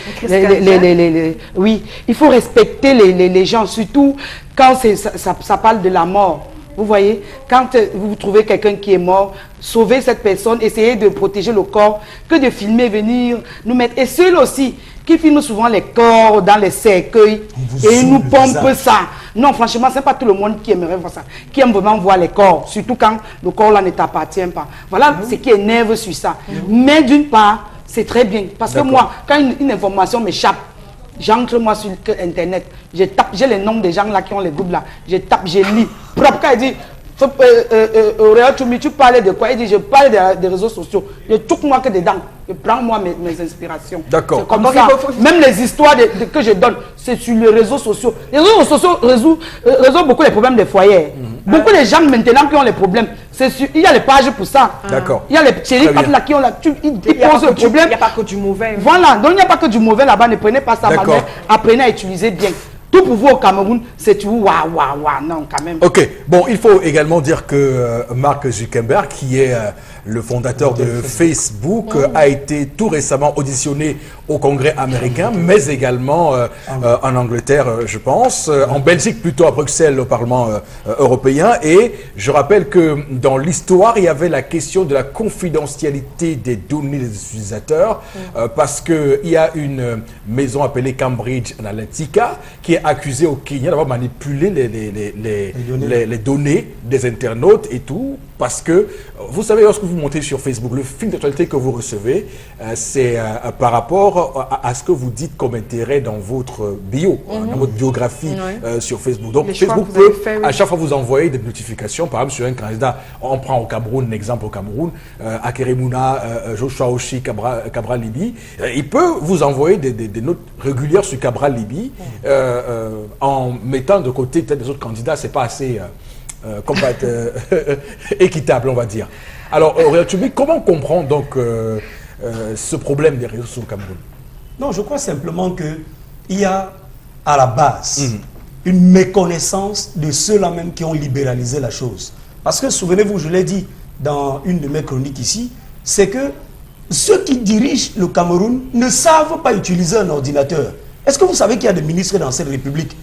oui, il faut respecter les gens, surtout quand ça parle de la mort. Vous voyez, quand vous trouvez quelqu'un qui est mort, sauvez cette personne, essayez de protéger le corps, que de filmer, venir nous mettre. Et ceux aussi qui filment souvent les corps dans les cercueils et ils nous pompent ça. Non, franchement, ce n'est pas tout le monde qui aimerait voir ça, qui aime vraiment voir les corps, surtout quand le corps là ne t'appartient pas. Voilà ce qui énerve sur ça. Mais d'une part, c'est très bien. Parce que moi, quand une information m'échappe, j'entre moi sur Internet, je tape, j'ai les noms des gens là qui ont les groupes là, je tape, je lis. Propre, quand il dit, tu parlais de quoi? Il dit, je parle des réseaux sociaux. Je touche moi que dedans. Je prends moi mes inspirations. D'accord. Comme ça. Même les histoires que je donne, c'est sur les réseaux sociaux. Les réseaux sociaux résolvent beaucoup les problèmes des foyers. Beaucoup de gens maintenant qui ont les problèmes, il y a les pages pour ça. D'accord. Il y a les chéris là qui ont la... Ils posent le problème. Il n'y a pas que du mauvais. Voilà. Donc il n'y a pas que du mauvais là-bas. Ne prenez pas ça mal, mais apprenez à utiliser bien. Tout pour vous au Cameroun, c'est tout waouh, non, quand même. Ok, bon, il faut également dire que Mark Zuckerberg, qui est le fondateur de Facebook, a été tout récemment auditionné au Congrès américain, mais également en Angleterre, je pense, en Belgique plutôt, à Bruxelles, au Parlement européen. Et je rappelle que dans l'histoire, il y avait la question de la confidentialité des données des utilisateurs, parce qu'il y a une maison appelée Cambridge Analytica qui est accusée au Kenya d'avoir manipulé les données des internautes et tout, parce que, vous savez, lorsque vous monter sur Facebook, le fil d'actualité que vous recevez, c'est par rapport à ce que vous dites comme intérêt dans votre bio, dans votre biographie sur Facebook. Donc Facebook peut, à chaque fois, vous envoyer des notifications. Par exemple, sur un candidat, on prend au Cameroun, un exemple au Cameroun, Akeremouna, Joshua Oshi, Cabral Libi, il peut vous envoyer des notes régulières sur Cabral Libi en mettant de côté peut-être des autres candidats. C'est pas assez équitable, on va dire. Alors, Auriel Tchoumi, comment comprendre donc ce problème des réseaux sociaux au Cameroun? Non, je crois simplement qu'il y a à la base une méconnaissance de ceux-là même qui ont libéralisé la chose. Parce que, souvenez-vous, je l'ai dit dans une de mes chroniques ici, c'est que ceux qui dirigent le Cameroun ne savent pas utiliser un ordinateur. Est-ce que vous savez qu'il y a des ministres dans cette république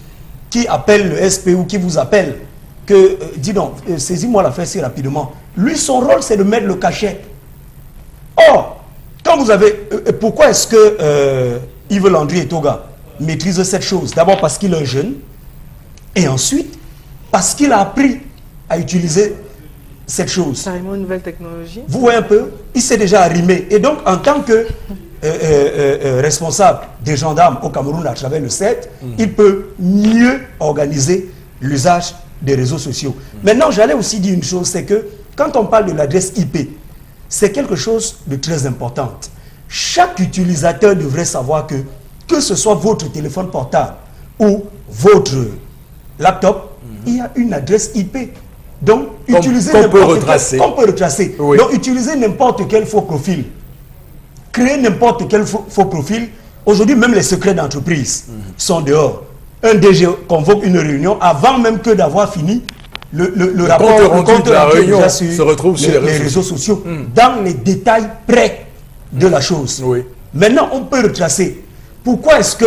qui appellent le SPU, qui vous appellent que, dis donc, saisis-moi l'affaire si rapidement. Lui, son rôle, c'est de mettre le cachet. Or, quand vous avez... pourquoi est-ce que Yves Landry Etoga maîtrise cette chose? D'abord parce qu'il est jeune, et ensuite, parce qu'il a appris à utiliser cette chose. Carrément une nouvelle technologie. Vous voyez un peu, il s'est déjà arrimé. Et donc, en tant que responsable des gendarmes au Cameroun à travers le 7, il peut mieux organiser l'usage des réseaux sociaux. Maintenant, j'allais aussi dire une chose, c'est que quand on parle de l'adresse IP, c'est quelque chose de très important. Chaque utilisateur devrait savoir que ce soit votre téléphone portable ou votre laptop, il y a une adresse IP. Donc, utilisez qu'on peut retracer. Qu'on peut retracer. Oui. Donc, utilisez n'importe quel faux profil. Créer n'importe quel faux profil. Aujourd'hui, même les secrets d'entreprise sont dehors. Un DG convoque une réunion avant même que d'avoir fini le rapport de la réunion se retrouve sur les réseaux sociaux dans les détails près de la chose. Oui. Maintenant, on peut retracer. Pourquoi est-ce que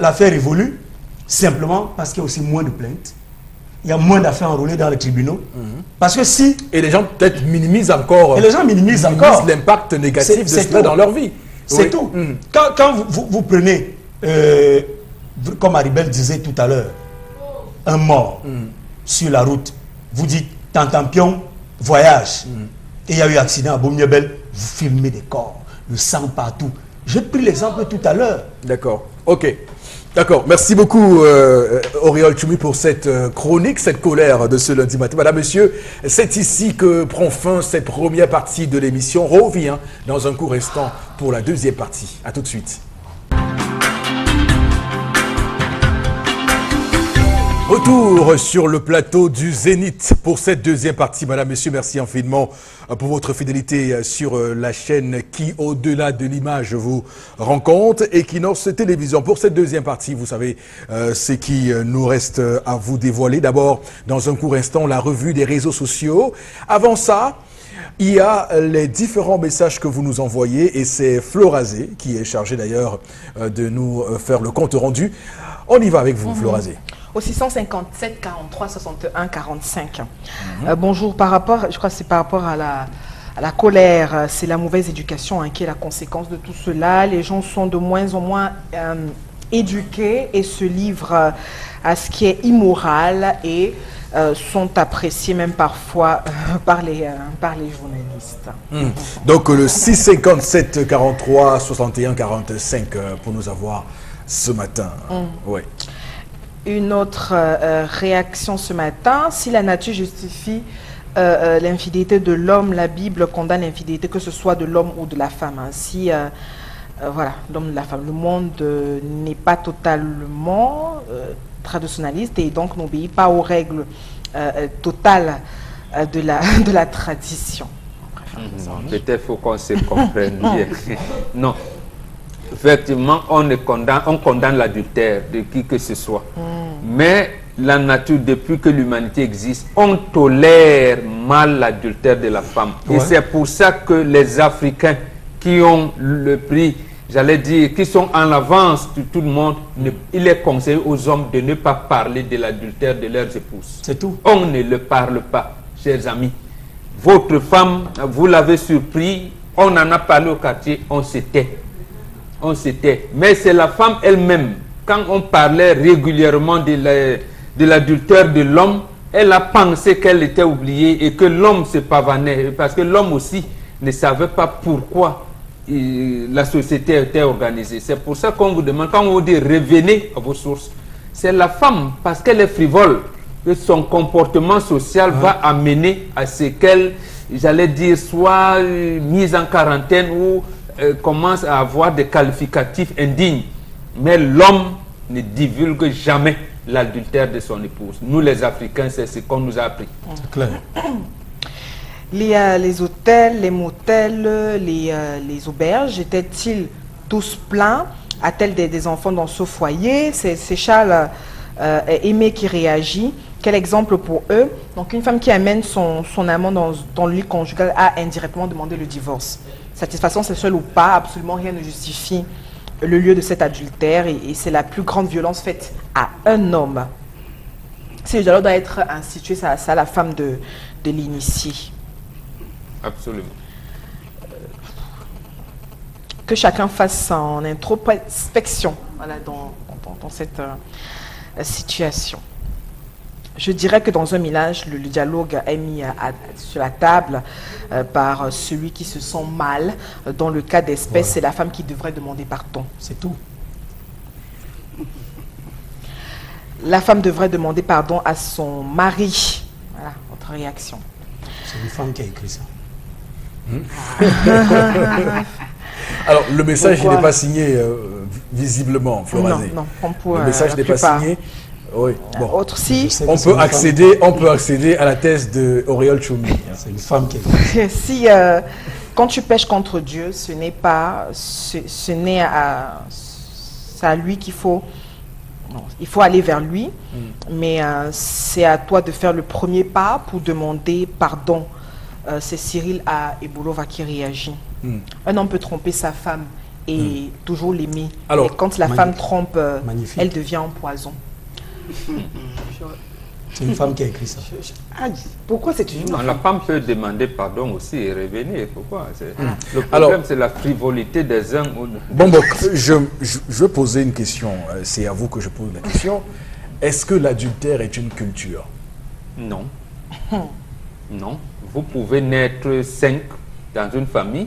l'affaire évolue? Simplement parce qu'il y a aussi moins de plaintes. Il y a moins d'affaires enrôlées dans les tribunaux. Parce que si... Et les gens peut-être minimisent encore... Et les gens minimisent encore l'impact négatif de cela dans leur vie. C'est tout. Quand vous prenez... comme Aribel disait tout à l'heure, un mort sur la route, vous dites, Tantampion, voyage, et il y a eu accident à Bomiebel, vous filmez des corps, le sang partout. J'ai pris l'exemple tout à l'heure. D'accord, ok. D'accord, merci beaucoup Auriel Tchoumi pour cette chronique, cette colère de ce lundi matin. Madame, monsieur, c'est ici que prend fin cette première partie de l'émission. On revient dans un court instant pour la deuxième partie. A tout de suite. Retour sur le plateau du Zénith pour cette deuxième partie. Madame, monsieur, merci infiniment pour votre fidélité sur la chaîne qui, au-delà de l'image, vous rencontre, Equinox Télévision. Pour cette deuxième partie, vous savez ce qui nous reste à vous dévoiler. D'abord, dans un court instant, la revue des réseaux sociaux. Avant ça, il y a les différents messages que vous nous envoyez et c'est Florazé qui est chargé d'ailleurs de nous faire le compte rendu. On y va avec vous, Florazé. Au 657 43 61 45. Bonjour, par rapport, je crois que c'est par rapport à la colère, c'est la mauvaise éducation qui est la conséquence de tout cela. Les gens sont de moins en moins éduqués et se livrent à ce qui est immoral et sont appréciés même parfois par les journalistes. Donc le 657 43 61 45 pour nous avoir ce matin. Ouais. Une autre réaction ce matin, si la nature justifie l'infidélité de l'homme, la Bible condamne l'infidélité, que ce soit de l'homme ou de la femme. Si voilà, l'homme ou de la femme, le monde n'est pas totalement traditionnaliste et donc n'obéit pas aux règles totales de la tradition. Peut-être faut qu'on se comprenne bien. Non. Effectivement, on condamne l'adultère de qui que ce soit. Mais la nature, depuis que l'humanité existe, on tolère mal l'adultère de la femme. Ouais. Et c'est pour ça que les Africains qui ont le prix, j'allais dire, qui sont en avance de tout le monde, il est conseillé aux hommes de ne pas parler de l'adultère de leurs épouses. C'est tout. On ne le parle pas, chers amis. Votre femme, vous l'avez surpris, on en a parlé au quartier, on se tait. On se tait. Mais c'est la femme elle-même. Quand on parlait régulièrement de l'adultère de l'homme, elle a pensé qu'elle était oubliée et que l'homme se pavanait. Parce que l'homme aussi ne savaient pas pourquoi la société était organisée. C'est pour ça qu'on vous demande, quand on vous dit revenez à vos sources, c'est la femme, parce qu'elle est frivole, que son comportement social va amener à ce qu'elle, j'allais dire, soit mise en quarantaine ou commence à avoir des qualificatifs indignes. Mais l'homme ne divulgue jamais l'adultère de son épouse. Nous les Africains, c'est ce qu'on nous a appris. Claire. Les hôtels, les motels, les auberges, étaient-ils tous pleins? A-t-elle des enfants dans ce foyer? C'est Charles Aimé qui réagit. Quel exemple pour eux? Donc une femme qui amène son amant dans le lit conjugal a indirectement demandé le divorce. Satisfaction sexuelle ou pas, absolument rien ne justifie le lieu de cet adultère et c'est la plus grande violence faite à un homme. Si le dialogue doit être institué, c'est à la femme de l'initier. Absolument. Que chacun fasse son introspection, voilà, dans cette situation. Je dirais que dans un ménage, le dialogue est mis sur la table par celui qui se sent mal. Dans le cas d'espèce, c'est la femme qui devrait demander pardon. C'est tout. La femme devrait demander pardon à son mari. Voilà, votre réaction. C'est une femme qui a écrit ça. Alors, le message n'est pas signé visiblement, Florazé. Non, le message n'est pas signé. Oui, bon. Autre si. On peut accéder à la thèse de Auréole Choumi. C'est une femme qui est... Si, quand tu pèches contre Dieu, ce n'est à lui qu'il faut... Non, il faut aller vers lui, mais c'est à toi de faire le premier pas pour demander pardon. C'est Cyril à Ebolova qui réagit. Un homme peut tromper sa femme et toujours l'aimer. Mais quand la femme trompe, elle devient un poison. C'est une femme qui a écrit ça. Pourquoi c'est une femme? La femme peut demander pardon aussi et revenir. Pourquoi? Le problème, c'est la frivolité des uns. Bon, je veux poser une question. C'est à vous que je pose la question. Est-ce que l'adultère est une culture? Non. Non. Vous pouvez naître 5 dans une famille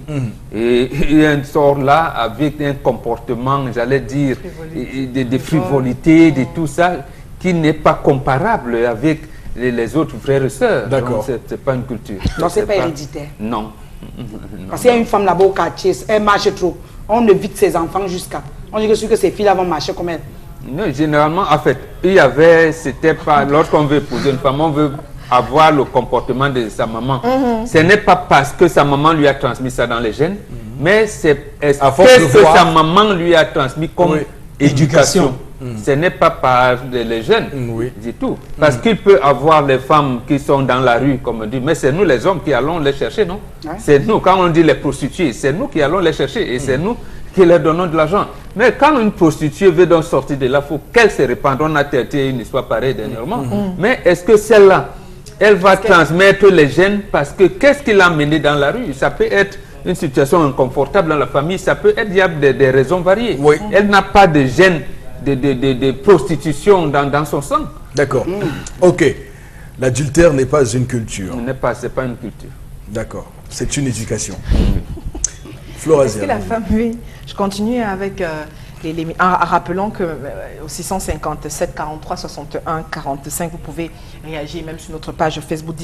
et un sort là avec un comportement, j'allais dire, de frivolité, de tout ça, qui n'est pas comparable avec les autres frères et sœurs. D'accord. C'est pas une culture. Non, c'est pas héréditaire. Non. Parce qu'il y a une femme là-bas au quartier, elle marche trop. On évite ses enfants jusqu'à... On dit que ces filles-là vont marcher comme elle. Non, généralement, en fait, c'était pas... Lorsqu'on veut épouser une femme, on veut avoir le comportement de sa maman. Ce n'est pas parce que sa maman lui a transmis ça dans les gènes, mais c'est ce que sa maman lui a transmis comme éducation. Ce n'est pas par les jeunes du tout. Parce qu'il peut avoir les femmes qui sont dans la rue, comme on dit, mais c'est nous les hommes qui allons les chercher, non? C'est nous, quand on dit les prostituées, c'est nous qui allons les chercher et c'est nous qui leur donnons de l'argent. Mais quand une prostituée veut donc sortir de là, il faut qu'elle se répande. On a traité une histoire pareille dernièrement. Mais est-ce que celle-là, elle va transmettre les gènes? Parce que qu'est-ce qui l'a mené dans la rue? Ça peut être une situation inconfortable dans la famille, ça peut être, il y a des raisons variées. Elle n'a pas de gènes de prostitution dans son sang. D'accord. Ok. L'adultère n'est pas une culture. C'est pas une culture. D'accord. C'est une éducation. Florazé. Est-ce que la femme, oui, je continue avec en rappelant que au 657 43 61 45, vous pouvez réagir même sur notre page Facebook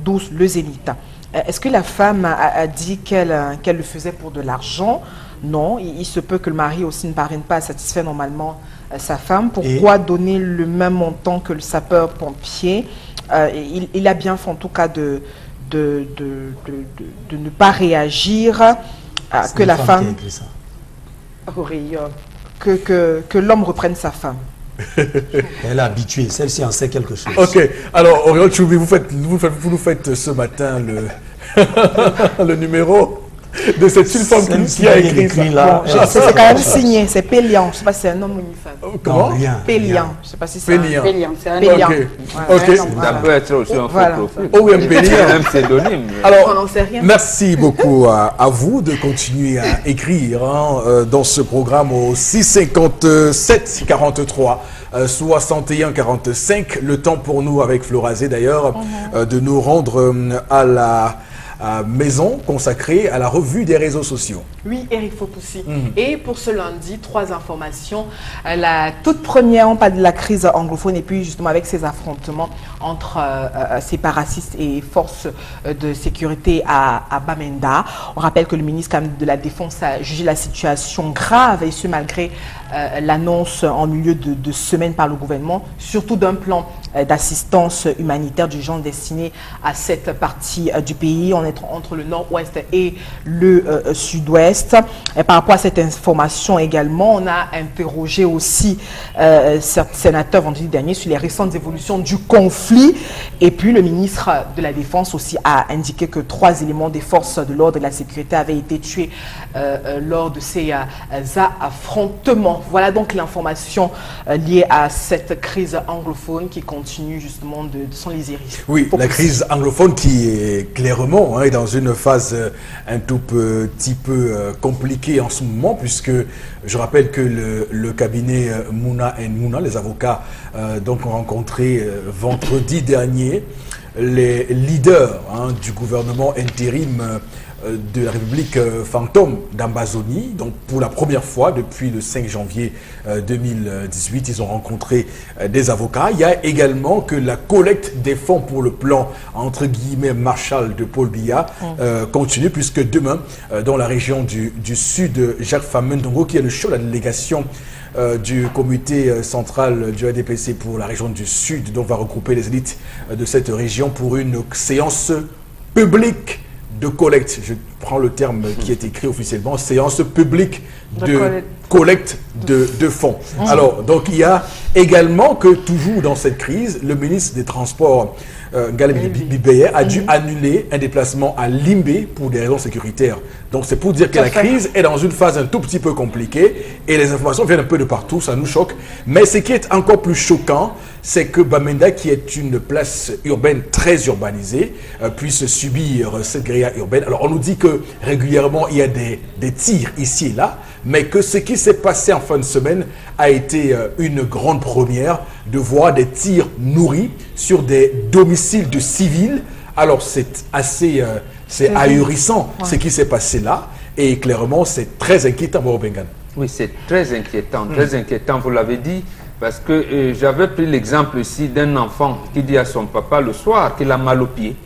12 Le Zénith. Est-ce que la femme a dit qu'elle le faisait pour de l'argent? Non, il se peut que le mari aussi ne parvienne pas à satisfaire normalement sa femme. Pourquoi donner le même montant que le sapeur-pompier? Il a bien fait en tout cas de ne pas réagir à que la femme... Que l'homme reprenne sa femme. Elle est habituée, celle-ci en sait quelque chose. Ok, alors Auréole Choumi, vous nous faites ce matin le numéro de cette femme qui a écrit là. C'est quand même signé, c'est Pélian. Je ne sais pas si c'est un homme ou une femme. Comment? Pélian. Je ne sais pas si c'est Pélian. C'est un Pélian. Ok. Ça peut être aussi un faux profil. Oh oui, un Pélian. Un pseudonyme. Alors, on n'en sait rien. Merci beaucoup à vous de continuer à écrire dans ce programme au 657 43 61 45. Le temps pour nous, avec Florazé d'ailleurs, de nous rendre à maison consacrée à la revue des réseaux sociaux. Oui, Eric Fopoussi. Et pour ce lundi, 3 informations. La toute première, on parle de la crise anglophone et puis justement avec ces affrontements entre séparatistes et forces de sécurité à Bamenda. On rappelle que le ministre de la Défense a jugé la situation grave, et ce malgré l'annonce en milieu de semaine par le gouvernement, surtout d'un plan d'assistance humanitaire d'urgence destiné à cette partie du pays. On est entre le nord-ouest et le sud-ouest. Par rapport à cette information également, on a interrogé aussi certains sénateurs vendredi dernier sur les récentes évolutions du conflit. Et puis le ministre de la Défense aussi a indiqué que 3 éléments des forces de l'ordre et de la sécurité avaient été tués lors de ces affrontements. Voilà donc l'information liée à cette crise anglophone qui continue justement de s'enliser. Oui, la crise anglophone qui est clairement dans une phase un tout petit peu compliquée en ce moment, puisque je rappelle que le cabinet Mouna & Mouna, les avocats, donc ont rencontré vendredi dernier les leaders du gouvernement intérim de la République fantôme d'Ambazonie. Donc pour la première fois depuis le 5 janvier 2018, ils ont rencontré des avocats. Il y a également que la collecte des fonds pour le plan entre guillemets Marshall de Paul Biya continue, puisque demain dans la région du sud, Jacques Famendongo, qui est le chef de la délégation du comité central du ADPC pour la région du sud, donc va regrouper les élites de cette région pour une séance publique de collecte. Je prends le terme qui est écrit officiellement, séance publique de collecte de fonds. Alors, donc il y a également que toujours dans cette crise, le ministre des Transports, Galeb Bibeye, a dû annuler un déplacement à Limbé pour des raisons sécuritaires. Donc c'est pour dire que la crise est dans une phase un tout petit peu compliquée et les informations viennent un peu de partout, ça nous choque. Mais ce qui est encore plus choquant, c'est que Bamenda, qui est une place urbaine très urbanisée, puisse subir cette guérilla urbaine. Alors on nous dit que régulièrement il y a des tirs ici et là, mais que ce qui s'est passé en fin de semaine a été une grande première, de voir des tirs nourris sur des domiciles de civils. Alors c'est assez ahurissant ce qui s'est passé là, et clairement c'est très inquiétant, Bengan. Oui, c'est très inquiétant, vous l'avez dit, parce que j'avais pris l'exemple ici d'un enfant qui dit à son papa le soir qu'il a mal au pied.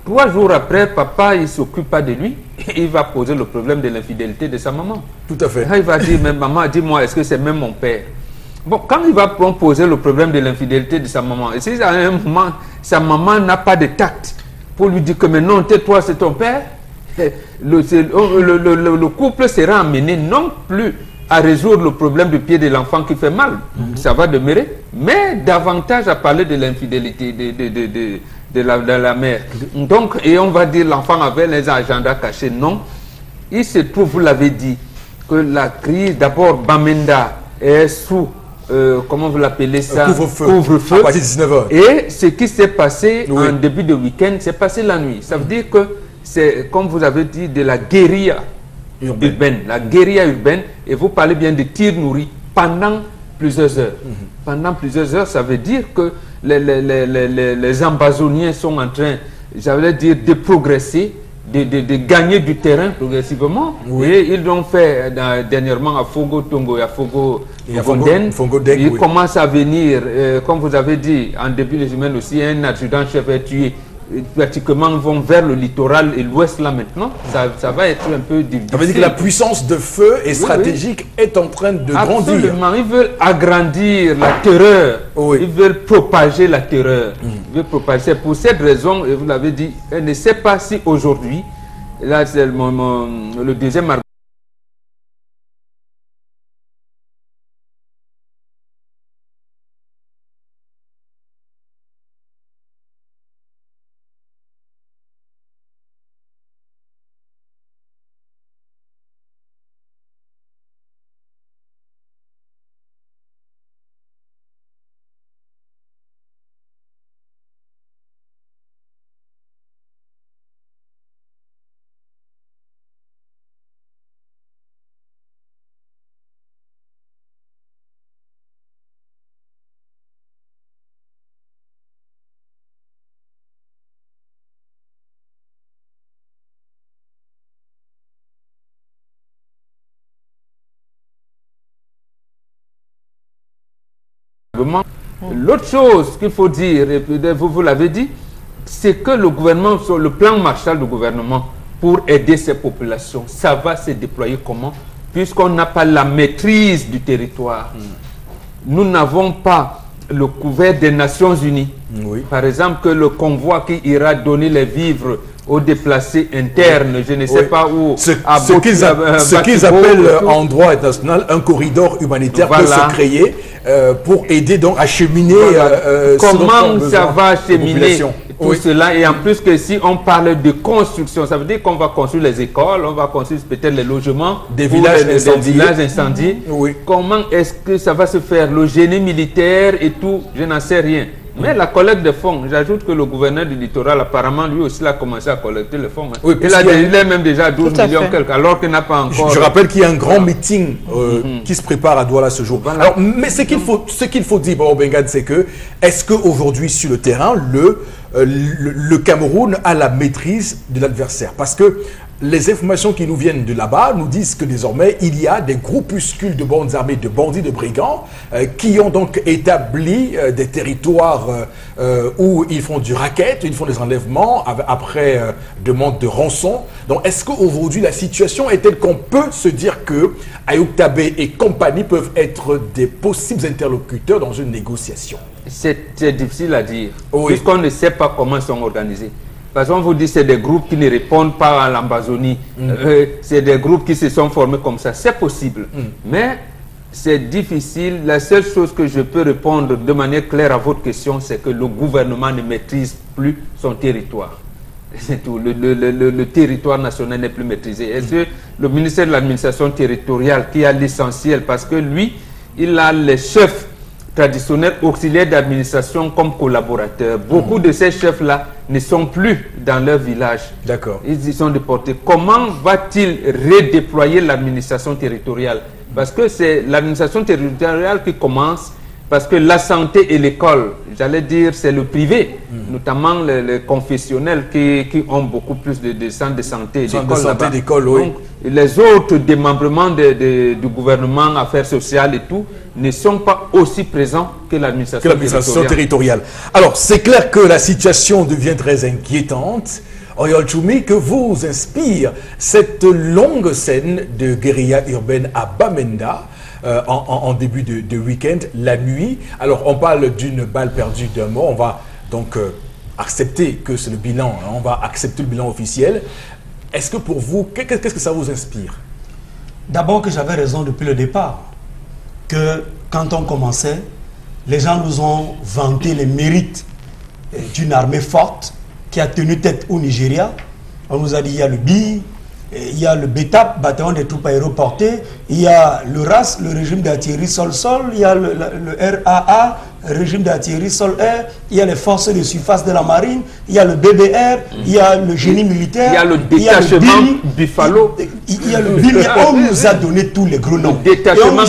3 jours après, papa, il ne s'occupe pas de lui, il va poser le problème de l'infidélité de sa maman. Tout à fait. Il va dire, mais maman, dis-moi, est-ce que c'est même mon père? Bon, quand il va poser le problème de l'infidélité de sa maman, et si à un moment, sa maman n'a pas de tact pour lui dire que mais non, tais-toi, c'est ton père, le couple sera amené non plus à résoudre le problème du pied de l'enfant qui fait mal, ça va demeurer, mais davantage à parler de l'infidélité de la mère. Donc, et on va dire l'enfant avait les agendas cachés. Non, il se trouve, vous l'avez dit, que la crise, d'abord Bamenda est sous, comment vous l'appelez ça, couvre-feu à partir de 19h. Et ce qui s'est passé en début de week-end, c'est passé la nuit. Ça veut dire que c'est, comme vous avez dit, de la guérilla urbaine. La guérilla urbaine, et vous parlez bien de tirs nourris pendant plusieurs heures. Pendant plusieurs heures, ça veut dire que les Ambazoniens sont en train, j'allais dire, de progresser, de gagner du terrain progressivement. Et ils l'ont fait dernièrement à Fogo Tongo et à Fogo Fonden. Ils commencent à venir, comme vous avez dit, en début de semaine aussi, un adjudant-chef est tué. Pratiquement vont vers le littoral et l'ouest là maintenant, ça va être un peu difficile. Ça veut dire que la puissance de feu et stratégique est en train de grandir. Absolument, ils veulent agrandir la terreur, ils veulent propager la terreur. Ils veulent propager. C'est pour cette raison, et vous l'avez dit, elle ne sait pas si aujourd'hui, là c'est le deuxième argument, L'autre chose qu'il faut dire, et vous l'avez dit, c'est que le gouvernement, sur le plan Marshall du gouvernement, pour aider ces populations, ça va se déployer comment? Puisqu'on n'a pas la maîtrise du territoire. Nous n'avons pas le couvert des Nations Unies. Oui. Par exemple, que le convoi qui ira donner les vivres aux déplacés internes, je ne sais pas où. Ce qu'ils appellent en droit international un corridor humanitaire peut se créer pour aider donc à cheminer. Comment ça va acheminer tout cela? Et en plus que si on parle de construction, ça veut dire qu'on va construire les écoles, on va construire peut-être les logements, des villages incendiés. Oui. Comment est-ce que ça va se faire? Le génie militaire et tout, je n'en sais rien. Mais la collecte de fonds, j'ajoute que le gouverneur du littoral, apparemment, lui aussi, a commencé à collecter les fonds. Hein. Oui, il est même déjà à 12 millions quelques, alors qu'il n'a pas encore... Je rappelle qu'il y a un grand meeting qui se prépare à Douala ce jour. Voilà. Alors, mais ce qu'il faut dire, Bobo Bengane, c'est que, est-ce qu'aujourd'hui, sur le terrain, le Cameroun a la maîtrise de l'adversaire? Parce que les informations qui nous viennent de là-bas nous disent que désormais, il y a des groupuscules de bandes armées, de bandits, de brigands, qui ont donc établi des territoires où ils font du racket, ils font des enlèvements après demande de rançon. Donc, est-ce qu'aujourd'hui, la situation est telle qu'on peut se dire que Ayoub Tabé et compagnie peuvent être des possibles interlocuteurs dans une négociation? C'est difficile à dire, puisqu'on ne sait pas comment ils sont organisés. Parce qu'on vous dit que c'est des groupes qui ne répondent pas à l'Ambazonie. C'est des groupes qui se sont formés comme ça. C'est possible. Mais c'est difficile. La seule chose que je peux répondre de manière claire à votre question, c'est que le gouvernement ne maîtrise plus son territoire. C'est tout. Le territoire national n'est plus maîtrisé. Est-ce que le ministère de l'administration territoriale qui a l'essentiel, parce que lui, il a les chefs traditionnels auxiliaires d'administration comme collaborateurs. Beaucoup de ces chefs-là ne sont plus dans leur village. D'accord. Ils y sont déportés. Comment va-t-il redéployer l'administration territoriale? Parce que c'est l'administration territoriale qui commence, parce que la santé et l'école, j'allais dire, c'est le privé, notamment les confessionnels qui ont beaucoup plus de centres de santé. D'école, oui. Donc, les autres démembrements du gouvernement, affaires sociales et tout, ne sont pas aussi présents que l'administration territoriale. Alors, c'est clair que la situation devient très inquiétante. Oriol Choumi, que vous inspire cette longue scène de guérilla urbaine à Bamenda en début de week-end, la nuit. Alors, on parle d'une balle perdue, d'un mort. On va donc accepter que c'est le bilan. Hein, on va accepter le bilan officiel. Est-ce que pour vous, qu'est-ce que ça vous inspire? D'abord que j'avais raison depuis le départ. Que quand on commençait, les gens nous ont vanté les mérites d'une armée forte qui a tenu tête au Nigeria. On nous a dit il y a le BI, il y a le BETAP, bataillon des troupes aéroportées, il y a le RAS, le régime d'artillerie sol-sol, il y a le RAA, régime d'artillerie sol-air, il y a les forces de surface de la marine, il y a le BBR, il y a le génie militaire, il y a le détachement Buffalo, il y a le BIM. On nous a donné tous les gros noms. Le détachement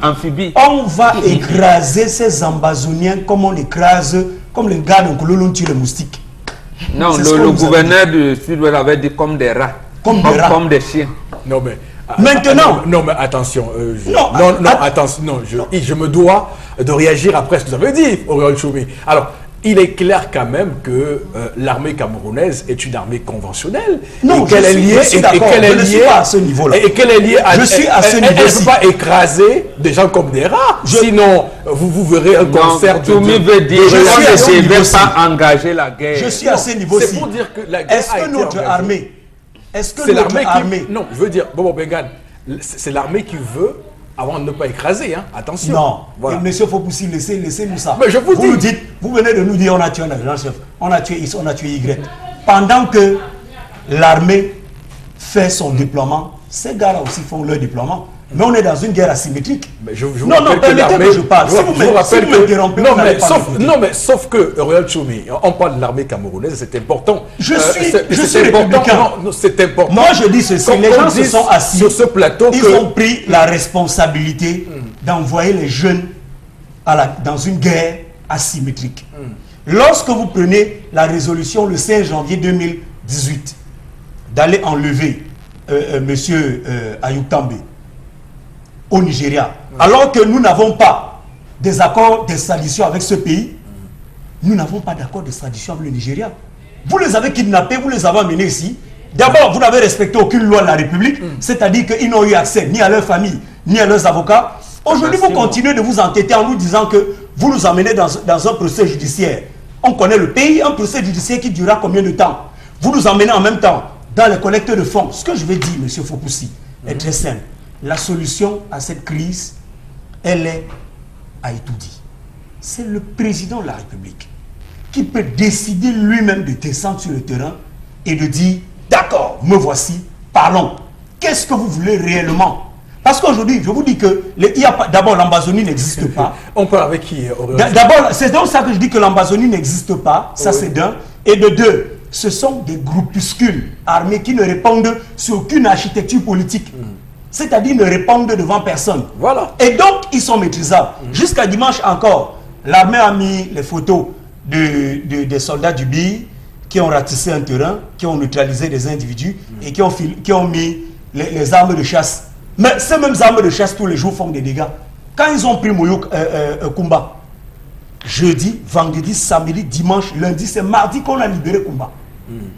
amphibie. On va écraser ces ambazoniens comme on écrase, comme les gars de Kouloulou tuent les moustiques. Non, le gouverneur du Sud-Ouest avait dit comme des rats. Comme des chiens. Non, mais... Maintenant... Non, mais attention. Attention. Non, je me dois de réagir après ce que vous avez dit, Oriol Choumi. Alors, il est clair quand même que l'armée camerounaise est une armée conventionnelle. Non, je suis d'accord, je ne suis pas à ce niveau-là. Et qu'elle est liée à... Je suis à ce niveau-ci. Elle ne peut pas écraser des gens comme des rats. Sinon, vous verrez un concert de... Choumi veut dire que je ne vais pas engager la guerre. Je suis à ce niveau-ci. C'est pour dire que la guerre Est-ce que notre armée... C'est l'armée qui... Non, je veux dire, Bobo Bengane, c'est l'armée qui veut, avant de ne pas écraser, hein, attention. Non, voilà. Monsieur Fopoussi, laissez-nous ça. Mais je vous dis... Nous dites, vous venez de nous dire, on a tué un adjudant-chef, on a tué X, on a tué Y. Pendant que l'armée fait son déploiement, ces gars-là aussi font leur déploiement. Mais on est dans une guerre asymétrique. Mais je non, permettez que je parle. Non, mais sauf que, Oriol Choumi, on parle de l'armée camerounaise, c'est important. Je suis républicain. C'est important. Moi, je dis ceci. Les gens se sont assis sur ce plateau. Ils ont pris la responsabilité d'envoyer les jeunes dans une guerre asymétrique. Lorsque vous prenez la résolution le 16 janvier 2018 d'aller enlever monsieur Ayoub Tabé au Nigeria, alors que nous n'avons pas des accords d'extradition avec ce pays. Nous n'avons pas d'accord d'extradition avec le Nigeria. Vous les avez kidnappés, vous les avez amenés ici. D'abord, vous n'avez respecté aucune loi de la République, c'est-à-dire qu'ils n'ont eu accès ni à leur famille, ni à leurs avocats. Aujourd'hui, vous continuez de vous entêter en nous disant que vous nous emmenez dans un procès judiciaire. On connaît le pays, un procès judiciaire qui durera combien de temps? Vous nous emmenez en même temps dans les collectes de fonds. Ce que je vais dire, M. Fopoussi, est très simple. La solution à cette crise, elle est à tout dit. C'est le président de la République qui peut décider lui-même de descendre sur le terrain et de dire, d'accord, me voici, parlons. Qu'est-ce que vous voulez réellement? Parce qu'aujourd'hui, je vous dis que d'abord l'Ambazonie n'existe pas. On parle avec qui? D'abord, c'est donc ça que je dis que l'Ambazonie n'existe pas. Ça, c'est d'un. Et de deux, ce sont des groupuscules armés qui ne répondent sur aucune architecture politique. C'est-à-dire ne répondent devant personne. Voilà. Et donc, ils sont maîtrisables. Jusqu'à dimanche encore, l'armée a mis les photos des soldats du BI qui ont ratissé un terrain, qui ont neutralisé des individus et qui ont mis les armes de chasse. Mais ces mêmes armes de chasse, tous les jours, font des dégâts. Quand ils ont pris Moyo Kumba, jeudi, vendredi, samedi, dimanche, lundi, c'est mardi qu'on a libéré Kumba.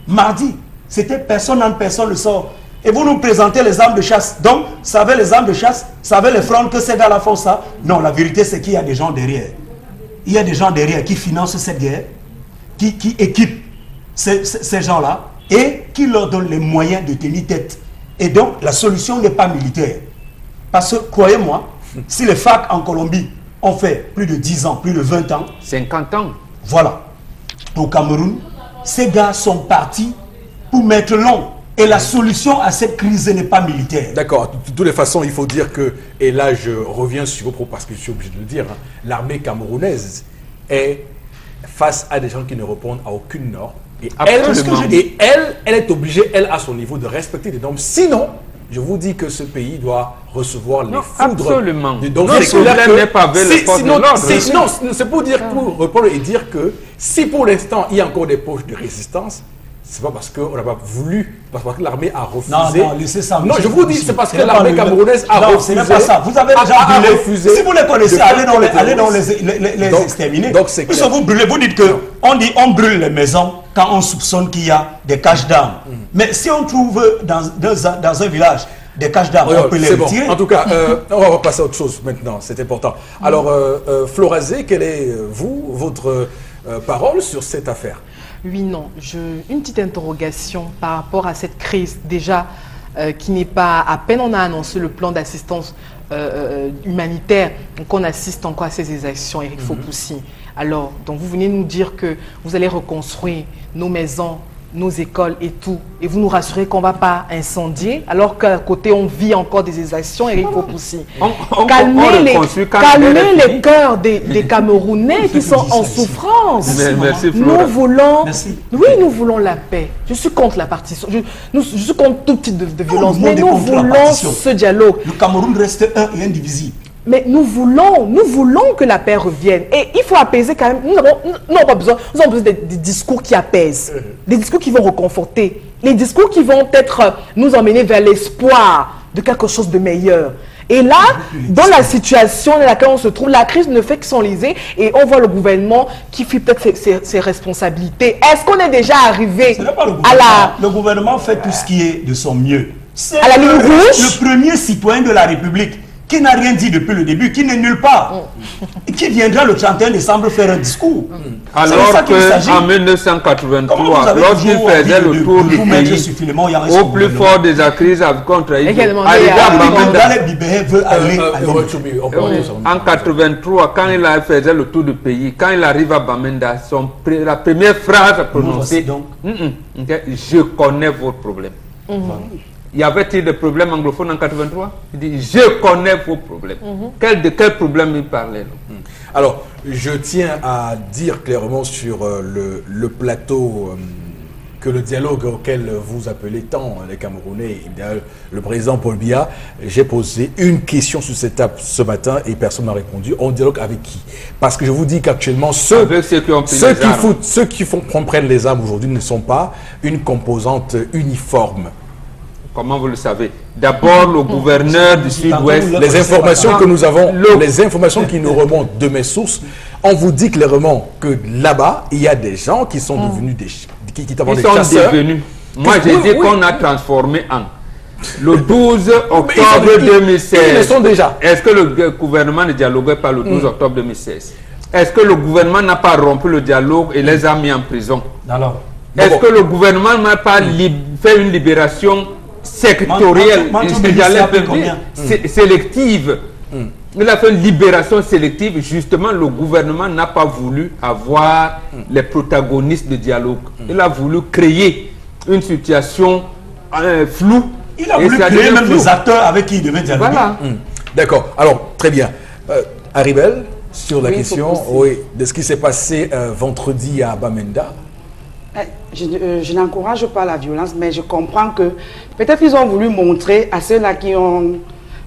Mardi, c'était personne en personne le sort. Et vous nous présentez les armes de chasse. Donc, ça avait les armes de chasse, ça avait les fronts que ces gars-là font ça. Non, la vérité, c'est qu'il y a des gens derrière. Il y a des gens derrière qui financent cette guerre, qui équipent ces gens-là et qui leur donnent les moyens de tenir tête. Et donc, la solution n'est pas militaire. Parce que, croyez-moi, si les FARC en Colombie ont fait plus de 10 ans, plus de 20 ans... 50 ans. Voilà. Au Cameroun, ces gars sont partis pour mettre long. Et la solution à cette crise n'est pas militaire. D'accord. De toutes les façons, il faut dire que, et là je reviens sur vos propos parce que je suis obligé de le dire, hein, l'armée camerounaise est face à des gens qui ne répondent à aucune norme. Et elle est obligée, elle, à son niveau, de respecter des normes. Sinon, je vous dis que ce pays doit recevoir les foudres. Absolument. Donc, le problème n'est pas avec les forces de l'ordre. Non, c'est pour dire, pour répondre et dire que si pour l'instant, il y a encore des poches de résistance, c'est pas parce qu'on n'a pas voulu, parce que l'armée a refusé. Non, laissez ça. Non, je vous dis, c'est parce que l'armée camerounaise a refusé. Non, ce n'est pas ça. Vous avez déjà brûlé. Si vous les connaissez, allez dans les exterminer. Donc, c'est clair. Vous brûlez, vous dites qu'on brûle les maisons quand on soupçonne qu'il y a des caches d'armes. Mais si on trouve dans un village des caches d'armes, on peut les retirer. En tout cas, on va passer à autre chose maintenant, c'est important. Alors, Florazé, quelle est, votre parole sur cette affaire? Oui, non. Une petite interrogation par rapport à cette crise, déjà, qui n'est pas... À peine on a annoncé le plan d'assistance humanitaire, donc on assiste encore à ces exactions, Eric Fopoussi. Alors, donc vous venez nous dire que vous allez reconstruire nos maisons, nos écoles et tout, et vous nous rassurez qu'on ne va pas incendier, alors qu'à côté on vit encore des exactions, Eric Fopoussi. Calmez les cœurs des Camerounais qui sont en souffrance. Merci, nous voulons, oui, nous voulons la paix. Je suis contre la partition. Je suis contre tout type de violence, mais nous voulons ce dialogue. Le Cameroun reste un et indivisible. Mais nous voulons que la paix revienne. Et il faut apaiser quand même. Nous avons besoin des discours qui apaisent. Des discours qui vont reconforter. Les discours qui vont peut-être nous emmener vers l'espoir de quelque chose de meilleur. Et là, dans la situation dans laquelle on se trouve, la crise ne fait que s'enliser et on voit le gouvernement qui fait peut-être ses responsabilités. Est-ce qu'on est déjà arrivé à la... Le gouvernement fait tout ce qui est de son mieux. C'est à la ligne rouge. Le premier citoyen de la République qui n'a rien dit depuis le début, qui n'est nulle part, et qui viendra le 31 décembre faire un discours. Alors qu'en 1983, lorsqu'il faisait le tour du pays, au plus fort de la crise contre Haïti, en 83, quand il faisait le tour du pays, quand il arrive à Bamenda, la première phrase à prononcer, je connais votre problème. Y avait-il des problèmes anglophones en 83? Il dit, je connais vos problèmes. De quel problème il parlait? Alors, je tiens à dire clairement sur le plateau que le dialogue auquel vous appelez tant les Camerounais, le président Paul Biya, j'ai posé une question sur cette table ce matin et personne n'a répondu. On dialogue avec qui? Parce que je vous dis qu'actuellement, ceux qui font qu'on prenne les armes aujourd'hui ne sont pas une composante uniforme. Comment vous le savez? D'abord, le gouverneur du Sud-Ouest... Les informations que nous avons, les informations qui nous remontent de mes sources, on vous dit clairement que là-bas, il y a des gens qui sont devenus des chasseurs. Moi, j'ai dit qu'on a transformé en... Le 12 octobre 2016. Ils le sont déjà. Est-ce que le gouvernement ne dialoguait pas le 12 octobre 2016? Est-ce que le gouvernement n'a pas rompu le dialogue et les a mis en prison? Alors, est-ce que le gouvernement n'a pas fait une libération sectorielle, sélective? Il a fait une libération sélective. Justement, le gouvernement n'a pas voulu avoir les protagonistes de dialogue. Il a voulu créer une situation floue. Il a voulu créer même les acteurs avec qui il devait dialoguer. Voilà. D'accord. Alors, très bien. Haribel, sur la question de ce qui s'est passé vendredi à Bamenda. Je n'encourage pas la violence, mais je comprends que peut-être ils ont voulu montrer à ceux-là qui ont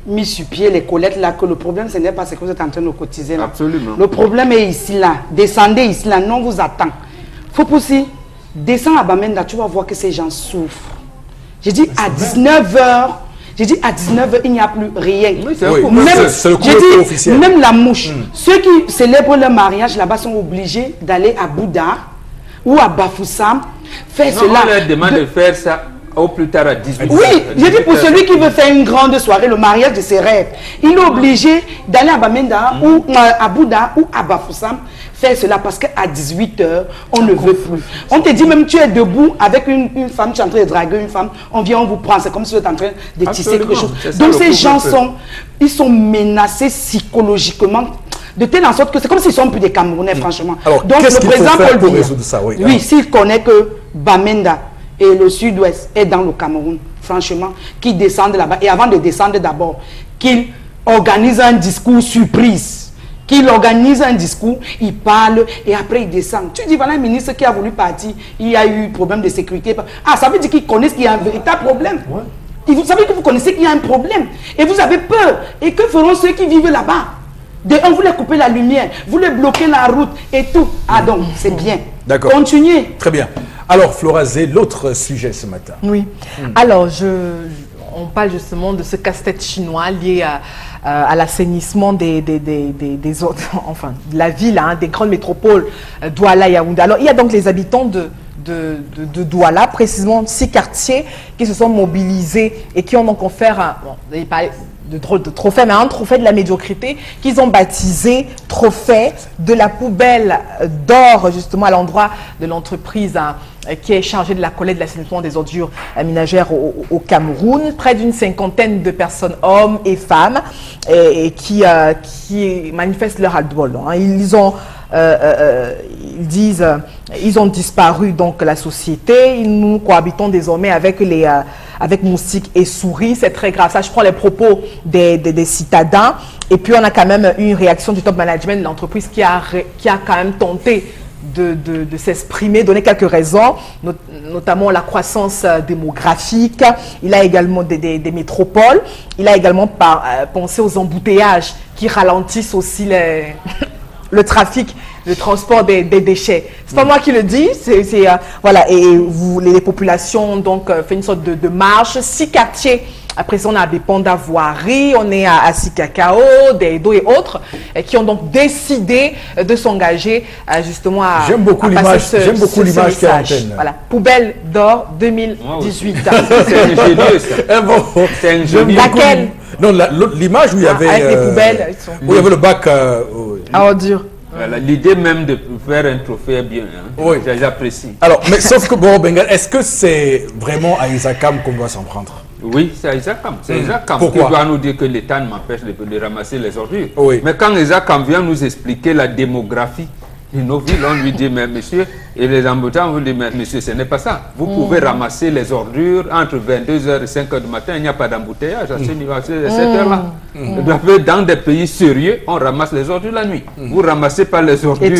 mis sur pied les collectes là que le problème ce n'est pas ce que vous êtes en train de cotiser là. Absolument. Le problème est ici là. Descendez ici là, non vous attend. Faut pousser. Descends à Bamenda, tu vas voir que ces gens souffrent. J'ai dit à 19h, il n'y a plus rien. Oui, c'est le couvre-feu officiel. Même la mouche. Ceux qui célèbrent leur mariage là-bas sont obligés d'aller à Bouddha ou à Bafoussam faire cela. On leur demande de faire ça au plus tard à 18h. Oui, j'ai dit pour celui qui veut faire une grande soirée, le mariage de ses rêves, il est obligé d'aller à Bamenda ou à Bouddha ou à Bafoussam faire cela parce qu'à 18h, on ne veut plus. On te dit même tu es debout avec une femme, tu es en train de draguer une femme, on vient, on vous prend, c'est comme si vous êtes en train de tisser quelque chose. Donc ces gens sont menacés psychologiquement de telle en sorte que c'est comme s'ils sont plus des Camerounais, franchement. Alors, donc le président Paul Biya, oui, s'il connaît que Bamenda et le Sud-Ouest est dans le Cameroun, franchement, qu'il descende là-bas. Et avant de descendre d'abord, qu'il organise un discours surprise. Qu'il organise un discours, il parle et après il descend. Tu dis, voilà un ministre qui a voulu partir, il y a eu problème de sécurité. Ah, ça veut dire qu'ils connaissent qu'il y a un véritable problème. Ouais. Vous savez que vous connaissez qu'il y a un problème. Et vous avez peur. Et que feront ceux qui vivent là-bas? De un, vous les coupez la lumière, vous les bloquez la route et tout. Ah donc, c'est bien. D'accord. Continuez. Très bien. Alors, Florazé, l'autre sujet ce matin. Oui. Alors, on parle justement de ce casse-tête chinois lié à l'assainissement des autres, enfin, de la ville, hein, des grandes métropoles, Douala et Yaoundé. Alors, il y a donc les habitants de Douala, précisément 6 quartiers qui se sont mobilisés et qui ont donc offert, de trophée, mais un trophée de la médiocrité qu'ils ont baptisé trophée de la poubelle d'or, justement à l'endroit de l'entreprise qui est chargée de la collecte de l'assainissement des ordures ménagères au Cameroun. Près d'une 50aine de personnes, hommes et femmes, et qui manifestent leur ras-le-bol. Hein. Ils disent, ils ont disparu donc la société, nous cohabitons désormais avec moustiques et souris, c'est très grave. Ça, je prends les propos des citadins, et puis on a quand même eu une réaction du top management de l'entreprise qui a quand même tenté de s'exprimer, donner quelques raisons, notamment la croissance démographique. Il a également des métropoles. Il a également pensé aux embouteillages qui ralentissent aussi le trafic, le transport des déchets. C'est pas moi qui le dis, voilà. Et les populations ont donc fait une sorte de marche. 6 quartiers. Après ça, on a à Bépanda, Voirie, on est à Sikakao, Dedo et autres, qui ont donc décidé de s'engager justement à... J'aime beaucoup l'image qui est en antenne. Voilà, poubelle d'or 2018. C'est ingénieux ça. C'est ingénieux. Laquelle? Non, l'image où il y avait... avec les poubelles. Où il y avait le bac... à ordures. Voilà, l'idée même de faire un trophée est bien. Hein. Oui. J'apprécie. Alors, mais sauf que, bon, Bengal, est-ce que c'est vraiment à Isakam qu'on doit s'en prendre? Oui, c'est à Isakam. C'est Isakam qui doit nous dire que l'État m'empêche de ramasser les ordures. Oui. Mais quand Isakam vient nous expliquer la démographie de nos villes, on lui dit, mais monsieur, et les embouteilles, on lui dit, mais monsieur, ce n'est pas ça. Vous pouvez ramasser les ordures entre 22h et 5h du matin, il n'y a pas d'embouteillage à ce niveau, à cette heure-là. Dans des pays sérieux, on ramasse les ordures la nuit. Vous ne ramassez pas les ordures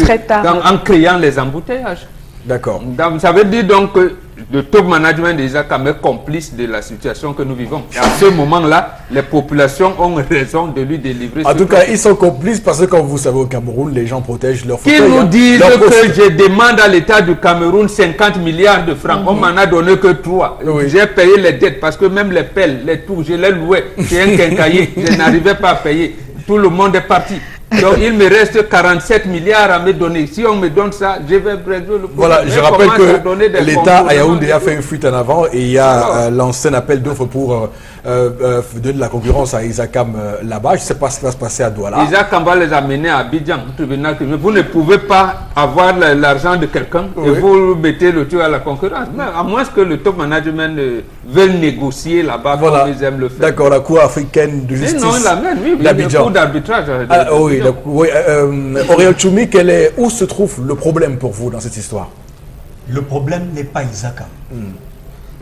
en créant les embouteillages. D'accord. Ça veut dire donc que le top management des ISACAM est complice de la situation que nous vivons. Et à ce moment-là, les populations ont raison de lui délivrer. En tout cas, ils sont complices parce que, comme vous savez, au Cameroun, les gens protègent leurs fauteuils. Qu'ils nous disent que je demande à l'État du Cameroun 50 milliards de francs. On m'en a donné que 3. Oui. J'ai payé les dettes parce que même les pelles, les tout, je les louais. J'ai un quincailler, je n'arrivais pas à payer. Tout le monde est parti. Donc il me reste 47 milliards à me donner. Si on me donne ça, je vais résoudre le problème. Voilà, je rappelle que l'État à Yaoundé a fait une fuite en avant et il y a lancé un appel d'offres pour donner de la concurrence à ISACAM là-bas. Je ne sais pas ce qui va se passer à Douala. ISACAM va les amener à Abidjan. Vous ne pouvez pas avoir l'argent de quelqu'un et vous mettez le tout à la concurrence. Mais à moins que le top management veuille négocier là-bas comme ils aiment le faire. D'accord, la Cour africaine de justice. Non, la même, oui, la Cour d'arbitrage. Oui. Aurélien Tchoumi, où se trouve le problème pour vous dans cette histoire? Le problème n'est pas ISACAM.